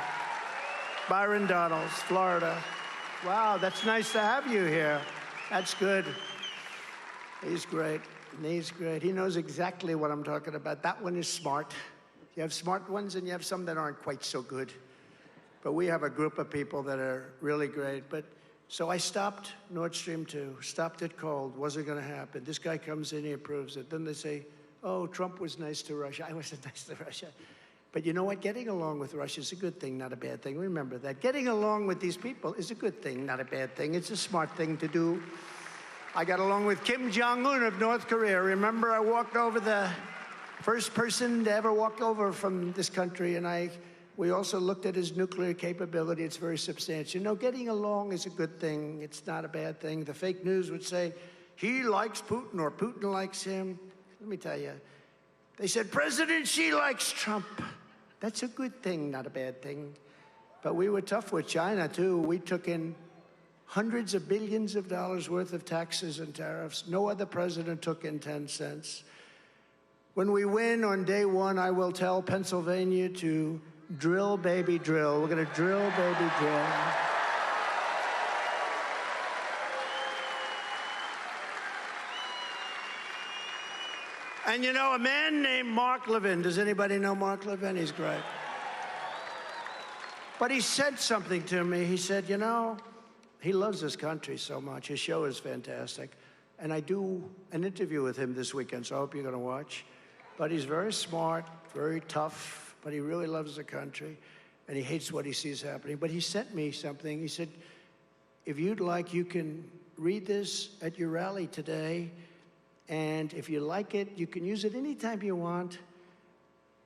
Byron Donalds, Florida. Wow, that's nice to have you here. That's good. He's great. He's great. He knows exactly what I'm talking about. That one is smart. You have smart ones and you have some that aren't quite so good. But we have a group of people that are really great. But so I stopped Nord Stream 2, stopped it cold, wasn't going to happen. This guy comes in, he approves it. Then they say, oh, Trump was nice to Russia. I wasn't nice to Russia. But you know what? Getting along with Russia is a good thing, not a bad thing. Remember that. Getting along with these people is a good thing, not a bad thing. It's a smart thing to do. I got along with Kim Jong-un of North Korea. Remember, I walked over the first person to ever walk over from this country, and we also looked at his nuclear capability. It's very substantial. No, getting along is a good thing. It's not a bad thing. The fake news would say, he likes Putin or Putin likes him. Let me tell you, they said, President Xi likes Trump. That's a good thing, not a bad thing. But we were tough with China, too. We took in hundreds of billions of dollars worth of taxes and tariffs. No other president took in 10 cents. When we win on day one, I will tell Pennsylvania to drill, baby, drill. We're going to drill, baby, drill. And you know, a man named Mark Levin, does anybody know Mark Levin? He's great. But he said something to me. He said, you know, he loves this country so much. His show is fantastic. And I do an interview with him this weekend, so I hope you're going to watch. But he's very smart, very tough, but he really loves the country, and he hates what he sees happening. But he sent me something. He said, if you'd like, you can read this at your rally today, and if you like it, you can use it anytime you want.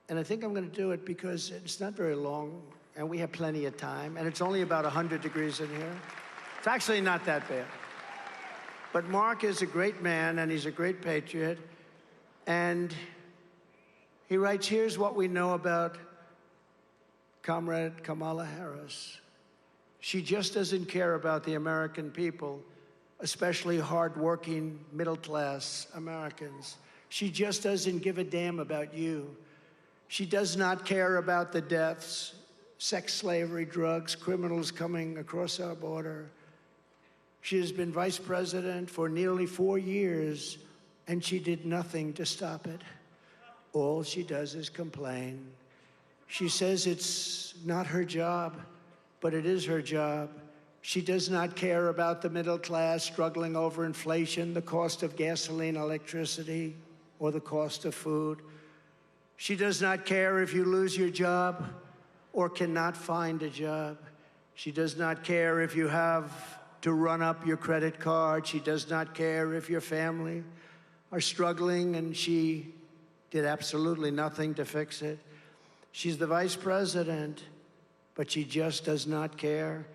And I think I'm going to do it because it's not very long, and we have plenty of time, and it's only about 100 degrees in here. It's actually not that bad. But Mark is a great man, and he's a great patriot, and he writes, here's what we know about Comrade Kamala Harris. She just doesn't care about the American people, especially hardworking, middle-class Americans. She just doesn't give a damn about you. She does not care about the deaths, sex slavery, drugs, criminals coming across our border. She has been vice president for nearly 4 years, and she did nothing to stop it. All she does is complain. She says it's not her job, but it is her job. She does not care about the middle class struggling over inflation, the cost of gasoline, electricity, or the cost of food. She does not care if you lose your job or cannot find a job. She does not care if you have to run up your credit card. She does not care if your family are struggling, and she did absolutely nothing to fix it. She's the vice president, but she just does not care.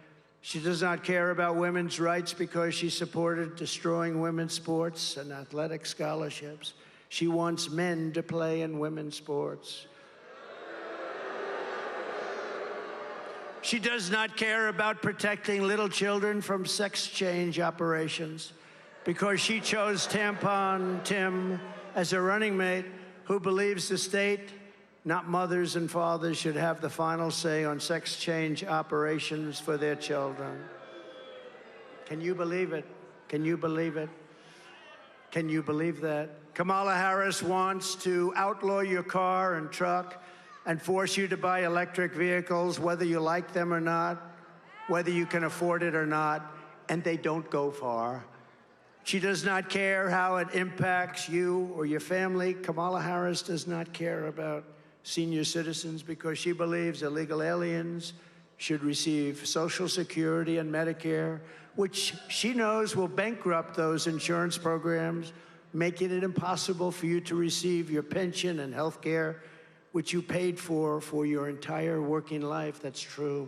She does not care about women's rights because she supported destroying women's sports and athletic scholarships. She wants men to play in women's sports. She does not care about protecting little children from sex change operations because she chose Tampon Tim as a running mate who believes the state, not mothers and fathers, should have the final say on sex change operations for their children. Can you believe it? Can you believe it? Can you believe that? Kamala Harris wants to outlaw your car and truck and force you to buy electric vehicles, whether you like them or not, whether you can afford it or not, and they don't go far. She does not care how it impacts you or your family. Kamala Harris does not care about senior citizens because she believes illegal aliens should receive Social Security and Medicare, which she knows will bankrupt those insurance programs, making it impossible for you to receive your pension and health care, which you paid for your entire working life. That's true.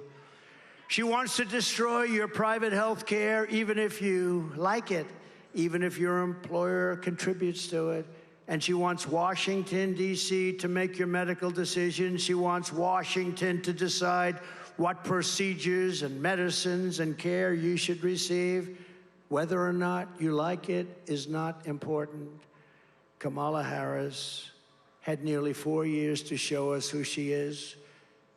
She wants to destroy your private health care, even if you like it. even if your employer contributes to it. And she wants Washington, D.C. to make your medical decisions. She wants Washington to decide what procedures and medicines and care you should receive. Whether or not you like it is not important. Kamala Harris had nearly 4 years to show us who she is.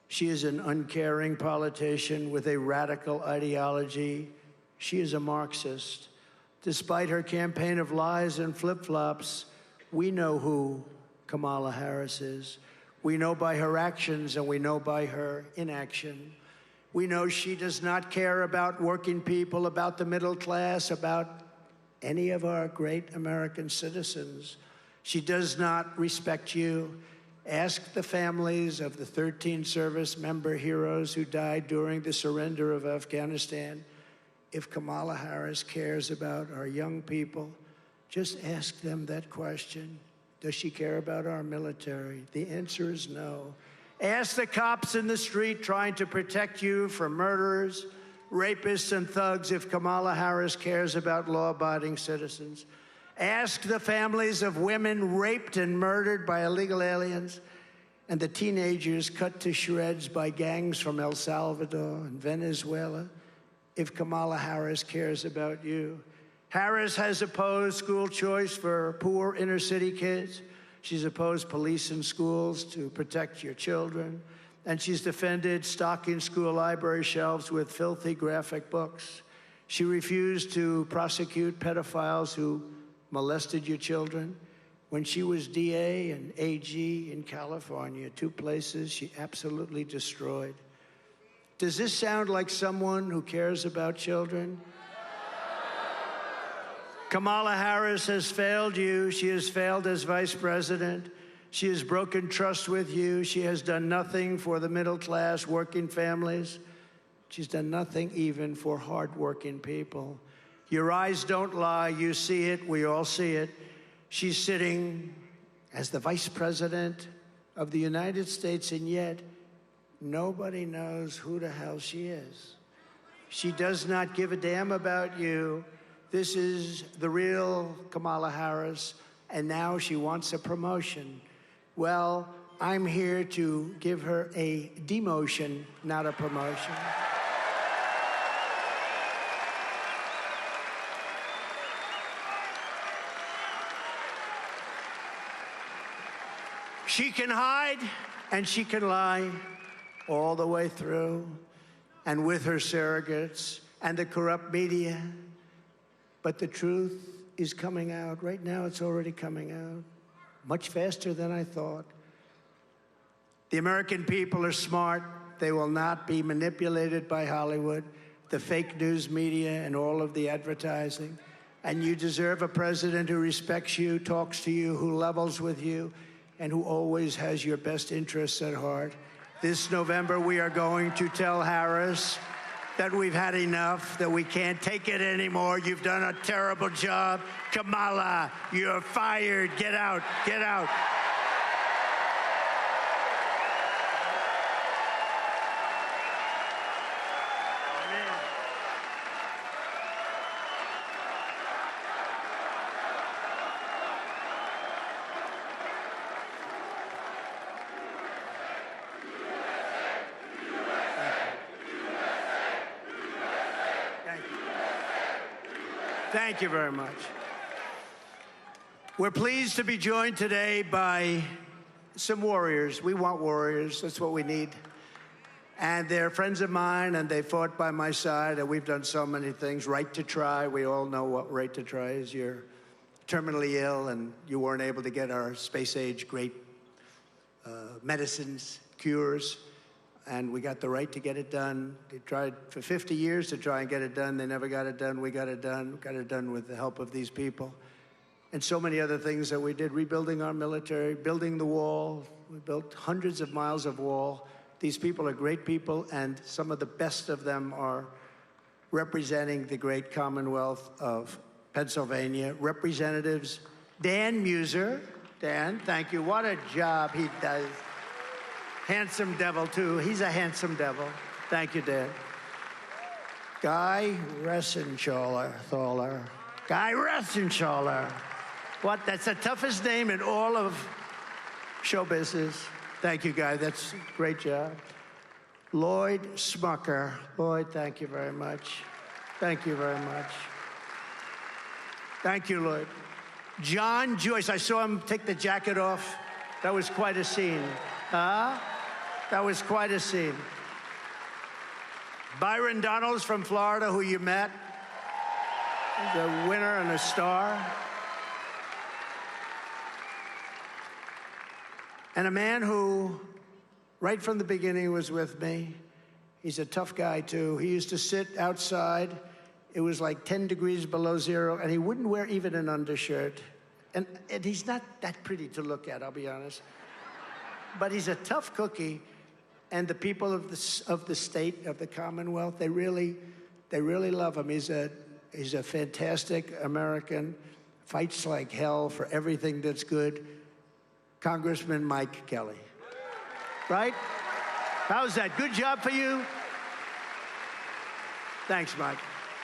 She is an uncaring politician with a radical ideology. She is a Marxist. Despite her campaign of lies and flip-flops, we know who Kamala Harris is. We know by her actions and we know by her inaction. We know she does not care about working people, about the middle class, about any of our great American citizens. She does not respect you. Ask the families of the 13 service member heroes who died during the surrender of Afghanistan if Kamala Harris cares about our young people. Just ask them that question. Does she care about our military? The answer is no. Ask the cops in the street trying to protect you from murderers, rapists, and thugs if Kamala Harris cares about law-abiding citizens. Ask the families of women raped and murdered by illegal aliens and the teenagers cut to shreds by gangs from El Salvador and Venezuela if Kamala Harris cares about you. Harris has opposed school choice for poor inner-city kids. She's opposed police in schools to protect your children. And she's defended stocking school library shelves with filthy graphic books. She refused to prosecute pedophiles who molested your children. When she was DA and AG in California, 2 places she absolutely destroyed. Does this sound like someone who cares about children? Kamala Harris has failed you. She has failed as vice president. She has broken trust with you. She has done nothing for the middle class, working families. She's done nothing even for hardworking people. Your eyes don't lie. You see it. We all see it. She's sitting as the vice president of the United States, and yet nobody knows who the hell she is. She does not give a damn about you. This is the real Kamala Harris, and now she wants a promotion. Well, I'm here to give her a demotion, not a promotion. She can hide and she can lie all the way through, and with her surrogates and the corrupt media. But the truth is coming out. Right now, it's already coming out much faster than I thought. The American people are smart. They will not be manipulated by Hollywood, the fake news media, and all of the advertising. And you deserve a president who respects you, talks to you, who levels with you, and who always has your best interests at heart. This November, we are going to tell Harris that we've had enough, that we can't take it anymore. You've done a terrible job. Kamala, you're fired. Get out. Get out. Thank you very much. We're pleased to be joined today by some warriors. We want warriors. That's what we need. And they're friends of mine, and they fought by my side, and we've done so many things. Right to Try. We all know what Right to Try is. You're terminally ill, and you weren't able to get our space-age great medicines, cures. And we got the right to get it done. They tried for 50 years to try and get it done. They never got it done. We got it done. Got it done with the help of these people. And so many other things that we did, rebuilding our military, building the wall. We built hundreds of miles of wall. These people are great people, and some of the best of them are representing the great Commonwealth of Pennsylvania. Representatives Dan Muser. Dan, thank you. What a job he does. Handsome devil, too. He's a handsome devil. Thank you, Dan. Guy Ressenthaler. Guy Rethenschaller. What? That's the toughest name in all of show business. Thank you, Guy. That's a great job. Lloyd Smucker. Lloyd, thank you very much. Thank you very much. Thank you, Lloyd. John Joyce. I saw him take the jacket off. That was quite a scene. That was quite a scene. Byron Donalds from Florida, who you met. The winner and a star. And a man who, right from the beginning, was with me. He's a tough guy, too. He used to sit outside. It was like 10 degrees below zero, and he wouldn't wear even an undershirt. And he's not that pretty to look at, I'll be honest. But he's a tough cookie, and the people of the state, of the Commonwealth, they really love him. He's a fantastic American, fights like hell for everything that's good. Congressman Mike Kelly. Right? How's that? Good job for you? Thanks, Mike.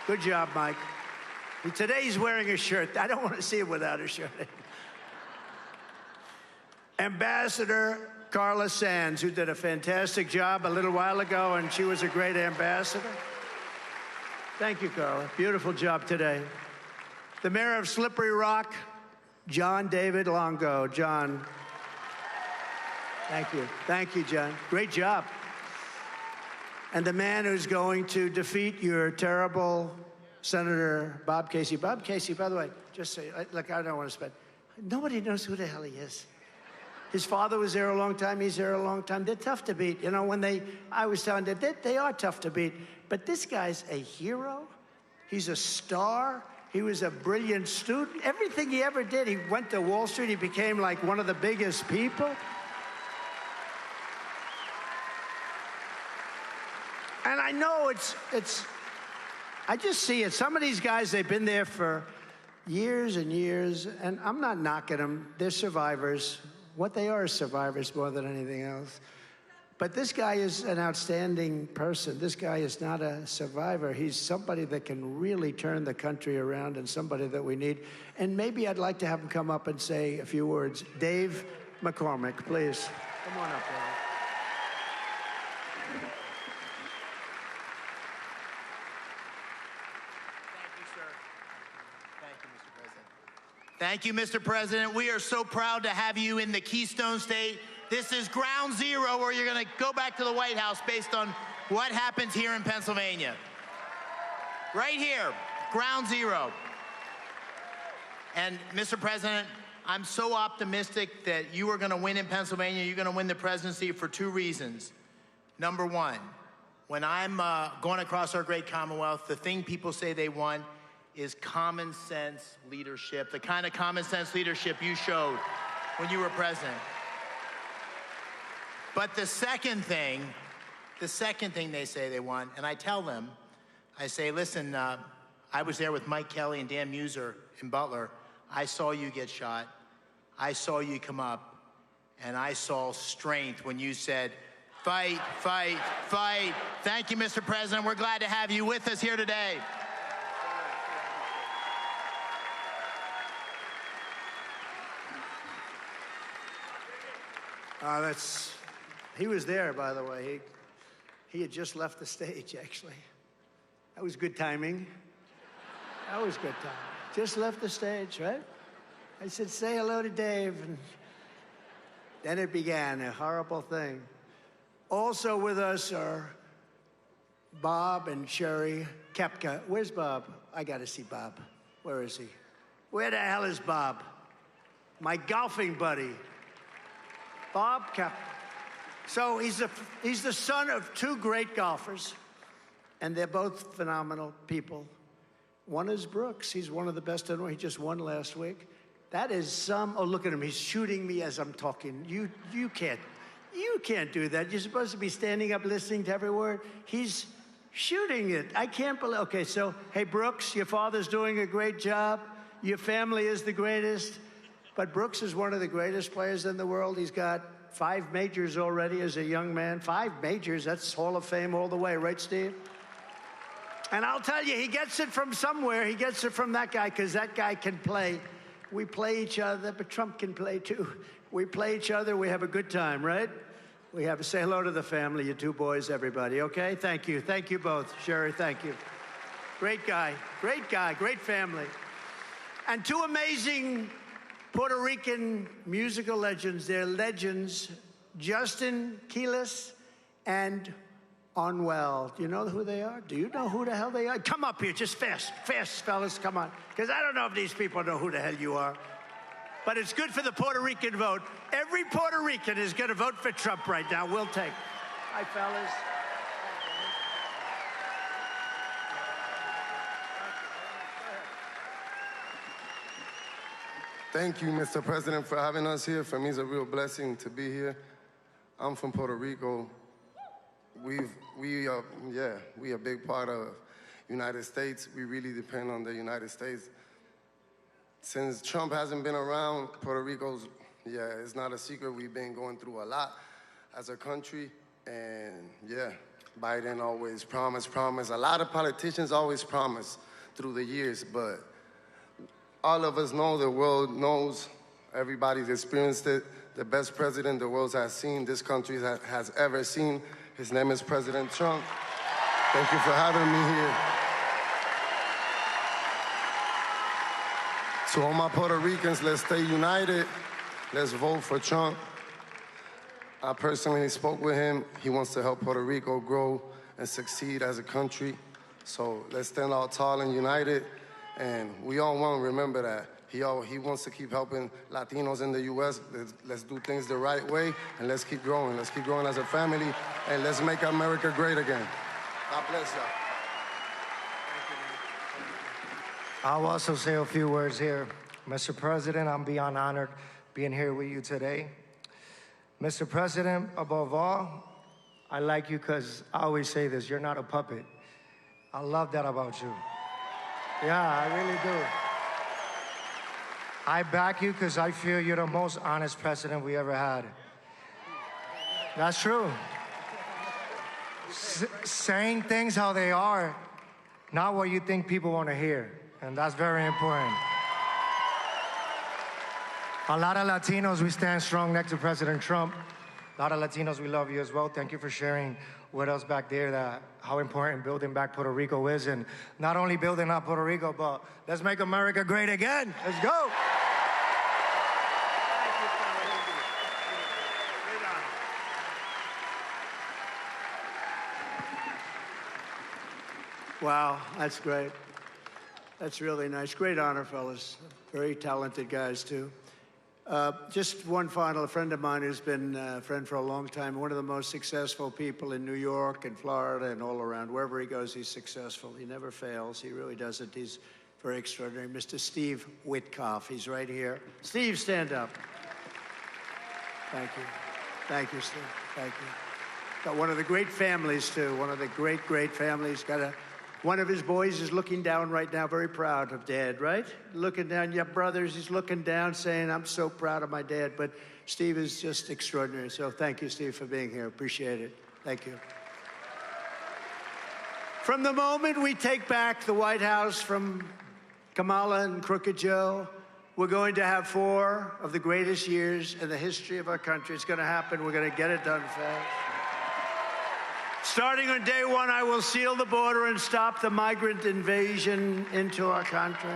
Good job, Mike. Today he's wearing a shirt. I don't want to see him without a shirt. Ambassador Carla Sands, who did a fantastic job a little while ago, and she was a great ambassador. Thank you, Carla. Beautiful job today. The mayor of Slippery Rock, John David Longo. John. Thank you. Thank you, John. Great job. And the man who's going to defeat your terrible Senator Bob Casey. Bob Casey, by the way, just say, look, I don't want to spend. Nobody knows who the hell he is. His father was there a long time. He's there a long time. They're tough to beat. You know, I was telling them, they are tough to beat. But this guy's a hero. He's a star. He was a brilliant student. Everything he ever did, he went to Wall Street. He became like one of the biggest people. And I know I just see it. Some of these guys, they've been there for years and years, and I'm not knocking them. They're survivors. What they are is survivors more than anything else. But this guy is an outstanding person. This guy is not a survivor. He's somebody that can really turn the country around and somebody that we need. And maybe I'd like to have him come up and say a few words. Dave McCormick, please. Come on up, Dave. Thank you, Mr. President. We are so proud to have you in the Keystone State. This is ground zero where you're going to go back to the White House based on what happens here in Pennsylvania. Right here, ground zero. And Mr. President, I'm so optimistic that you are going to win in Pennsylvania. You're going to win the presidency for two reasons. Number one, when I'm going across our great Commonwealth, the thing people say they want is common sense leadership, the kind of common sense leadership you showed when you were president. But the second thing they say they want, and I tell them, I say, listen, I was there with Mike Kelly and Dan Muser in Butler. I saw you get shot. I saw you come up, and I saw strength when you said, fight, fight, fight. Thank you, Mr. President. We're glad to have you with us here today. He was there, by the way. He had just left the stage, actually. That was good timing. That was good timing. Just left the stage, right? I said, say hello to Dave. And then it began, a horrible thing. Also with us are Bob and Sherry Kepka. Where's Bob? I got to see Bob. Where is he? Where the hell is Bob? My golfing buddy. Bob Kepka. So he's the son of two great golfers, and they're both phenomenal people. One is Brooks. He's one of the best in the world. He just won last week. That is oh, look at him. He's shooting me as I'm talking. You can't do that. You're supposed to be standing up listening to every word. He's shooting it. I can't believe. Okay, so, hey, Brooks, your father's doing a great job. Your family is the greatest. But Brooks is one of the greatest players in the world. He's got 5 majors already as a young man. 5 majors, that's Hall of Fame all the way, right, Steve? And I'll tell you, he gets it from somewhere. He gets it from that guy, because that guy can play. We play each other, but Trump can play too. We play each other, we have a good time, right? We have to say hello to the family, you two boys, everybody, okay? Thank you. Thank you both. Sherry, thank you. Great guy, great family. And two amazing Puerto Rican musical legends. They're legends, Justin Quiles and Anuel. Do you know who they are? Do you know who the hell they are? Come up here, just fast, fellas, come on. Because I don't know if these people know who the hell you are. But it's good for the Puerto Rican vote. Every Puerto Rican is going to vote for Trump right now. We'll take. Hi, fellas. Thank you, Mr. President, for having us here. For me, it's a real blessing to be here. I'm from Puerto Rico. We are a big part of United States. We really depend on the United States. Since Trump hasn't been around, Puerto Rico's, it's not a secret. We've been going through a lot as a country. And Biden always promised. A lot of politicians always promise through the years, but all of us know, the world knows, everybody's experienced it. The best president the world has seen, this country has ever seen. His name is President Trump. Thank you for having me here. To all my Puerto Ricans, let's stay united. Let's vote for Trump. I personally spoke with him. He wants to help Puerto Rico grow and succeed as a country. So let's stand out tall and united. And we all want to remember that. He wants to keep helping Latinos in the U.S. Let's do things the right way, and let's keep growing. Let's keep growing as a family, and let's make America great again. God bless y'all. I'll also say a few words here. Mr. President, I'm beyond honored being here with you today. Mr. President, above all, I like you because I always say this, you're not a puppet. I love that about you. Yeah, I really do. I back you because I feel you're the most honest president we ever had. That's true. Saying things how they are, not what you think people want to hear. And that's very important. A lot of Latinos, we stand strong next to President Trump. A lot of Latinos, we love you as well. Thank you for sharing with us back there that how important building back Puerto Rico is. And not only building up Puerto Rico, but let's make America great again. Let's go. Wow, that's great. That's really nice. Great honor, fellas. Very talented guys, too. Just one final, a friend of mine who's been a friend for a long time, one of the most successful people in New York and Florida and all around. Wherever he goes, he's successful. He never fails. He really doesn't. He's very extraordinary. Mr. Steve Witkoff. He's right here. Steve, stand up. Thank you. Thank you, Steve. Thank you. Got one of the great families, too. One of the great, great families. One of his boys is looking down right now, very proud of Dad, right? Looking down, you have brothers, he's looking down saying, I'm so proud of my dad. But Steve is just extraordinary. So thank you, Steve, for being here. Appreciate it. Thank you. From the moment we take back the White House from Kamala and Crooked Joe, we're going to have 4 of the greatest years in the history of our country. It's going to happen. We're going to get it done fast. Starting on day 1, I will seal the border and stop the migrant invasion into our country.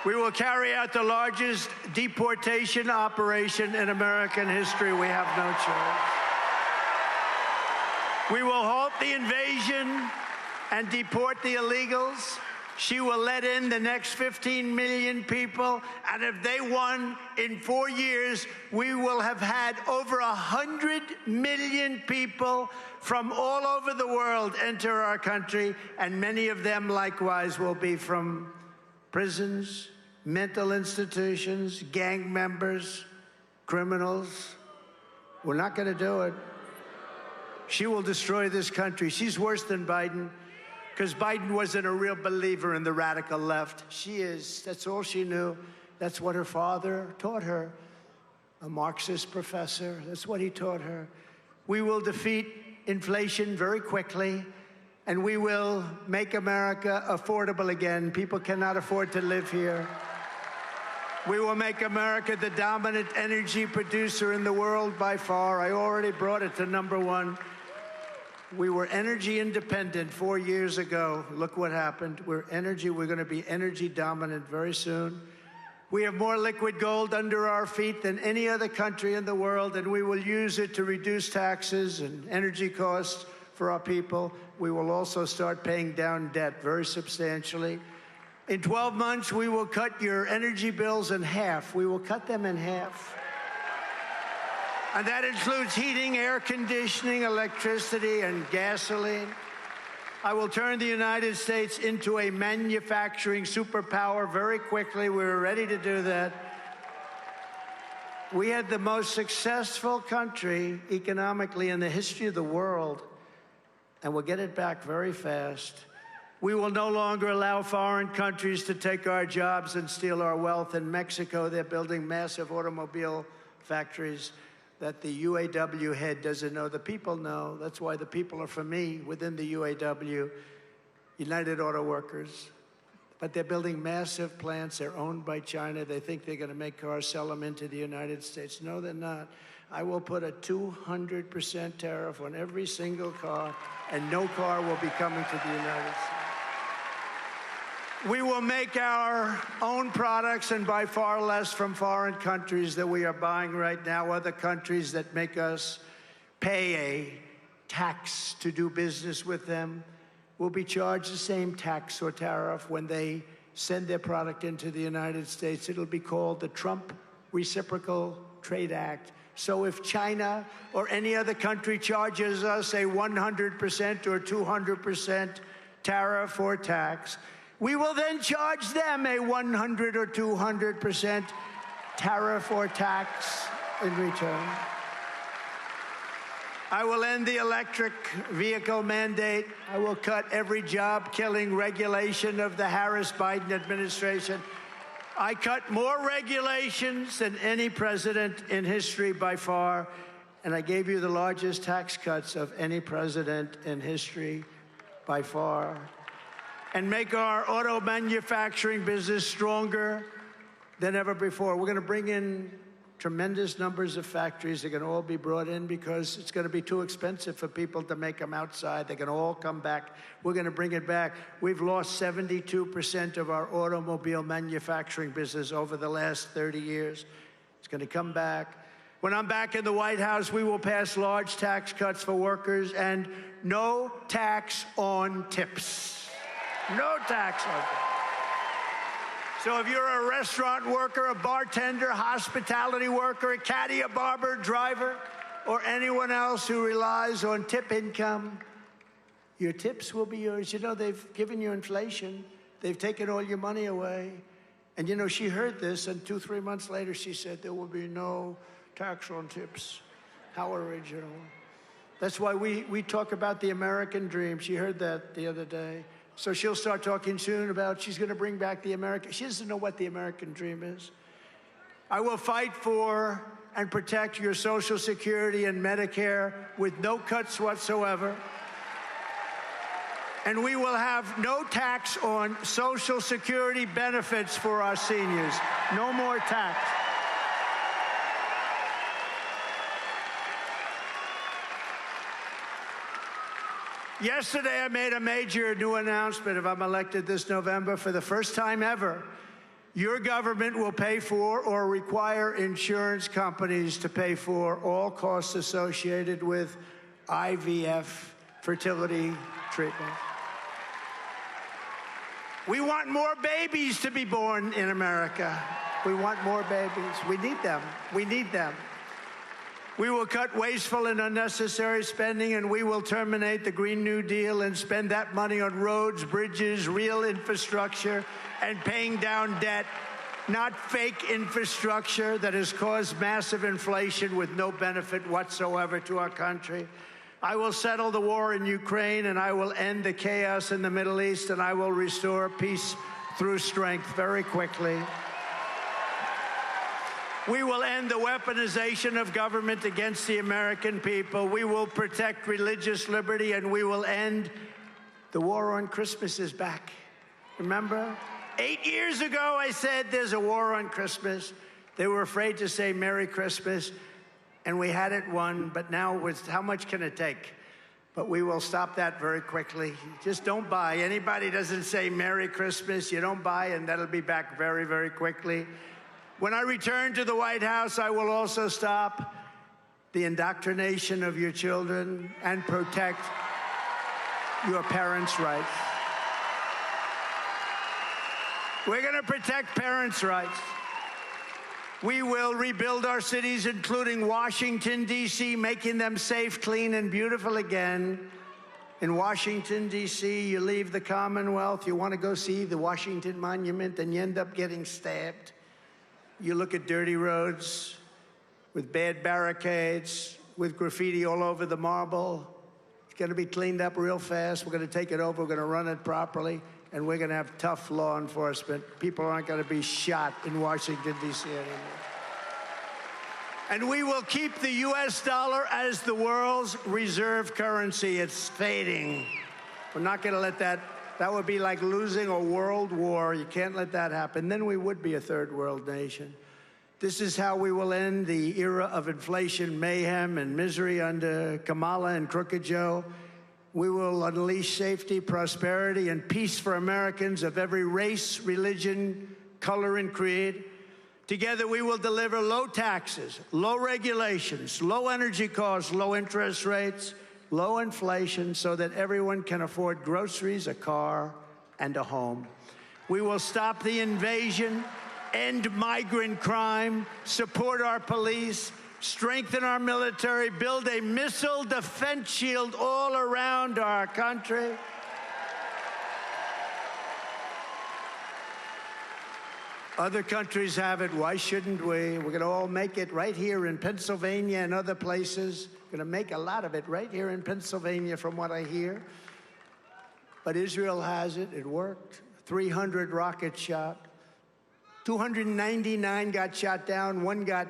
We will carry out the largest deportation operation in American history. We have no choice. We will halt the invasion and deport the illegals. She will let in the next 15 million people, and if they won in 4 years, we will have had over 100 million people from all over the world enter our country, and many of them likewise will be from prisons, mental institutions, gang members, criminals. We're not going to do it. She will destroy this country. She's worse than Biden, because Biden wasn't a real believer in the radical left. She is. That's all she knew. That's what her father taught her, a Marxist professor. That's what he taught her. We will defeat inflation very quickly, and we will make America affordable again. People cannot afford to live here. We will make America the dominant energy producer in the world by far. I already brought it to #1. We were energy independent 4 years ago. Look what happened. We're going to be energy dominant very soon. We have more liquid gold under our feet than any other country in the world, and we will use it to reduce taxes and energy costs for our people. We will also start paying down debt very substantially. In 12 months, we will cut your energy bills in half. We will cut them in half. And that includes heating, air conditioning, electricity, and gasoline. I will turn the United States into a manufacturing superpower very quickly. We were ready to do that. We had the most successful country economically in the history of the world, and we'll get it back very fast. We will no longer allow foreign countries to take our jobs and steal our wealth. In Mexico, they're building massive automobile factories that the UAW head doesn't know. The people know. That's why the people are for me within the UAW, United Auto Workers. But they're building massive plants. They're owned by China. They think they're going to make cars, sell them into the United States. No, they're not. I will put a 200% tariff on every single car, and no car will be coming to the United States. We will make our own products, and by far less from foreign countries that we are buying right now, other countries that make us pay a tax to do business with them will be charged the same tax or tariff when they send their product into the United States. It'll be called the Trump Reciprocal Trade Act. So if China or any other country charges us a 100% or 200% tariff or tax, we will then charge them a 100 or 200% tariff or tax in return. I will end the electric vehicle mandate. I will cut every job-killing regulation of the Harris-Biden administration. I cut more regulations than any president in history by far, and I gave you the largest tax cuts of any president in history by far. And make our auto manufacturing business stronger than ever before. We're going to bring in tremendous numbers of factories. They're going to all be brought in because it's going to be too expensive for people to make them outside. They're going to all come back. We're going to bring it back. We've lost 72% of our automobile manufacturing business over the last 30 years. It's going to come back. When I'm back in the White House, we will pass large tax cuts for workers and no tax on tips. No tax on tips. So if you're a restaurant worker, a bartender, hospitality worker, a caddy, a barber, driver, or anyone else who relies on tip income, your tips will be yours. You know, they've given you inflation. They've taken all your money away. And, you know, she heard this, and 2-3 months later, she said there will be no tax on tips. How original. That's why we talk about the American dream. She heard that the other day. So she'll start talking soon about she's going to bring back the American. She doesn't know what the American dream is. I will fight for and protect your Social Security and Medicare with no cuts whatsoever. And we will have no tax on Social Security benefits for our seniors. No more tax. Yesterday, I made a major new announcement. If I'm elected this November, for the first time ever, your government will pay for or require insurance companies to pay for all costs associated with IVF fertility treatment. We want more babies to be born in America. We want more babies. We need them. We need them. We will cut wasteful and unnecessary spending, and we will terminate the Green New Deal and spend that money on roads, bridges, real infrastructure, and paying down debt, not fake infrastructure that has caused massive inflation with no benefit whatsoever to our country. I will settle the war in Ukraine, and I will end the chaos in the Middle East, and I will restore peace through strength very quickly. We will end the weaponization of government against the American people. We will protect religious liberty, and we will end The war on Christmas is back. Remember? 8 years ago, I said there's a war on Christmas. They were afraid to say Merry Christmas, and we had it won, but now it's how much can it take? But we will stop that very quickly. Just don't buy. Anybody doesn't say Merry Christmas, you don't buy, and that'll be back very, very quickly. When I return to the White House, I will also stop the indoctrination of your children and protect your parents' rights. We're going to protect parents' rights. We will rebuild our cities, including Washington, D.C., making them safe, clean, and beautiful again. In Washington, D.C., you leave the Commonwealth, you want to go see the Washington Monument, and you end up getting stabbed. You look at dirty roads with bad barricades, with graffiti all over the marble. It's going to be cleaned up real fast. We're going to take it over. We're going to run it properly. And we're going to have tough law enforcement. People aren't going to be shot in Washington, D.C. anymore. And we will keep the U.S. dollar as the world's reserve currency. It's fading. We're not going to let that. That would be like losing a world war. You can't let that happen. Then we would be a third world nation. This is how we will end the era of inflation, mayhem, and misery under Kamala and Crooked Joe. We will unleash safety, prosperity, and peace for Americans of every race, religion, color, and creed. Together, we will deliver low taxes, low regulations, low energy costs, low interest rates, low inflation, so that everyone can afford groceries, a car, and a home. We will stop the invasion, end migrant crime, support our police, strengthen our military, build a missile defense shield all around our country. Other countries have it. Why shouldn't we? We're going to all make it right here in Pennsylvania and other places. We're going to make a lot of it right here in Pennsylvania, from what I hear. But Israel has it. It worked. 300 rockets shot. 299 got shot down. One got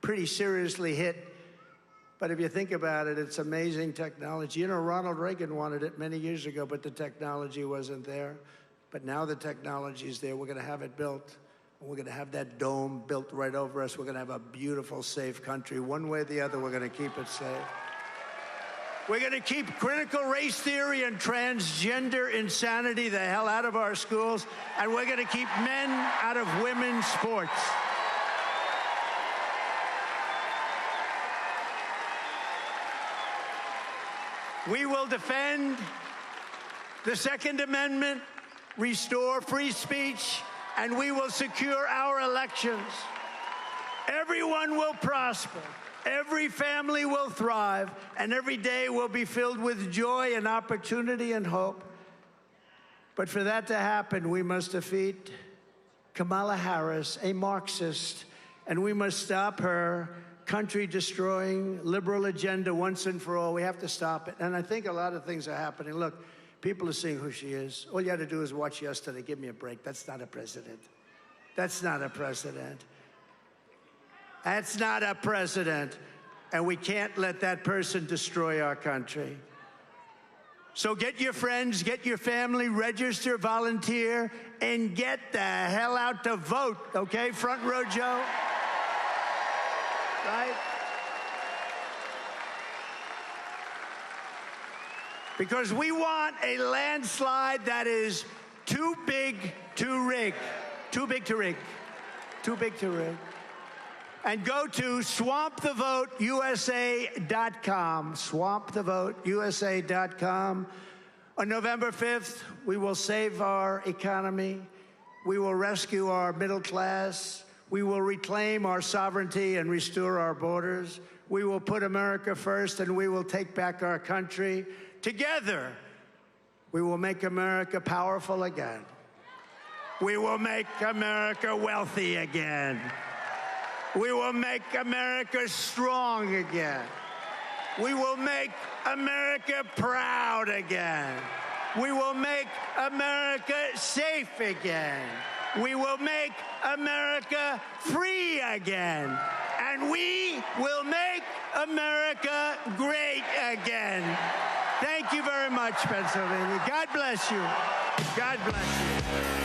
pretty seriously hit. But if you think about it, it's amazing technology. You know, Ronald Reagan wanted it many years ago, but the technology wasn't there. But now the technology is there. We're going to have it built. We're going to have that dome built right over us. We're going to have a beautiful, safe country. One way or the other, we're going to keep it safe. We're going to keep critical race theory and transgender insanity the hell out of our schools. And we're going to keep men out of women's sports. We will defend the Second Amendment, restore free speech, and we will secure our elections. Everyone will prosper. Every family will thrive, and every day will be filled with joy and opportunity and hope. But for that to happen, we must defeat Kamala Harris, a Marxist, and we must stop her country-destroying liberal agenda once and for all. We have to stop it. And I think a lot of things are happening. Look, people are seeing who she is. All you had to do is watch yesterday. Give me a break. That's not a president. That's not a president. That's not a president. And we can't let that person destroy our country. So get your friends, get your family, register, volunteer, and get the hell out to vote, okay? Front row Joe. Right? Because we want a landslide that is too big to rig. Too big to rig. Too big to rig. And go to swampthevoteusa.com. Swampthevoteusa.com. On November 5th, we will save our economy. We will rescue our middle class. We will reclaim our sovereignty and restore our borders. We will put America first, and we will take back our country. Together, we will make America powerful again. We will make America wealthy again. We will make America strong again. We will make America proud again. We will make America safe again. We will make America free again. And we will make America great again. Thank you very much. much, Pennsylvania. God bless you. God bless you.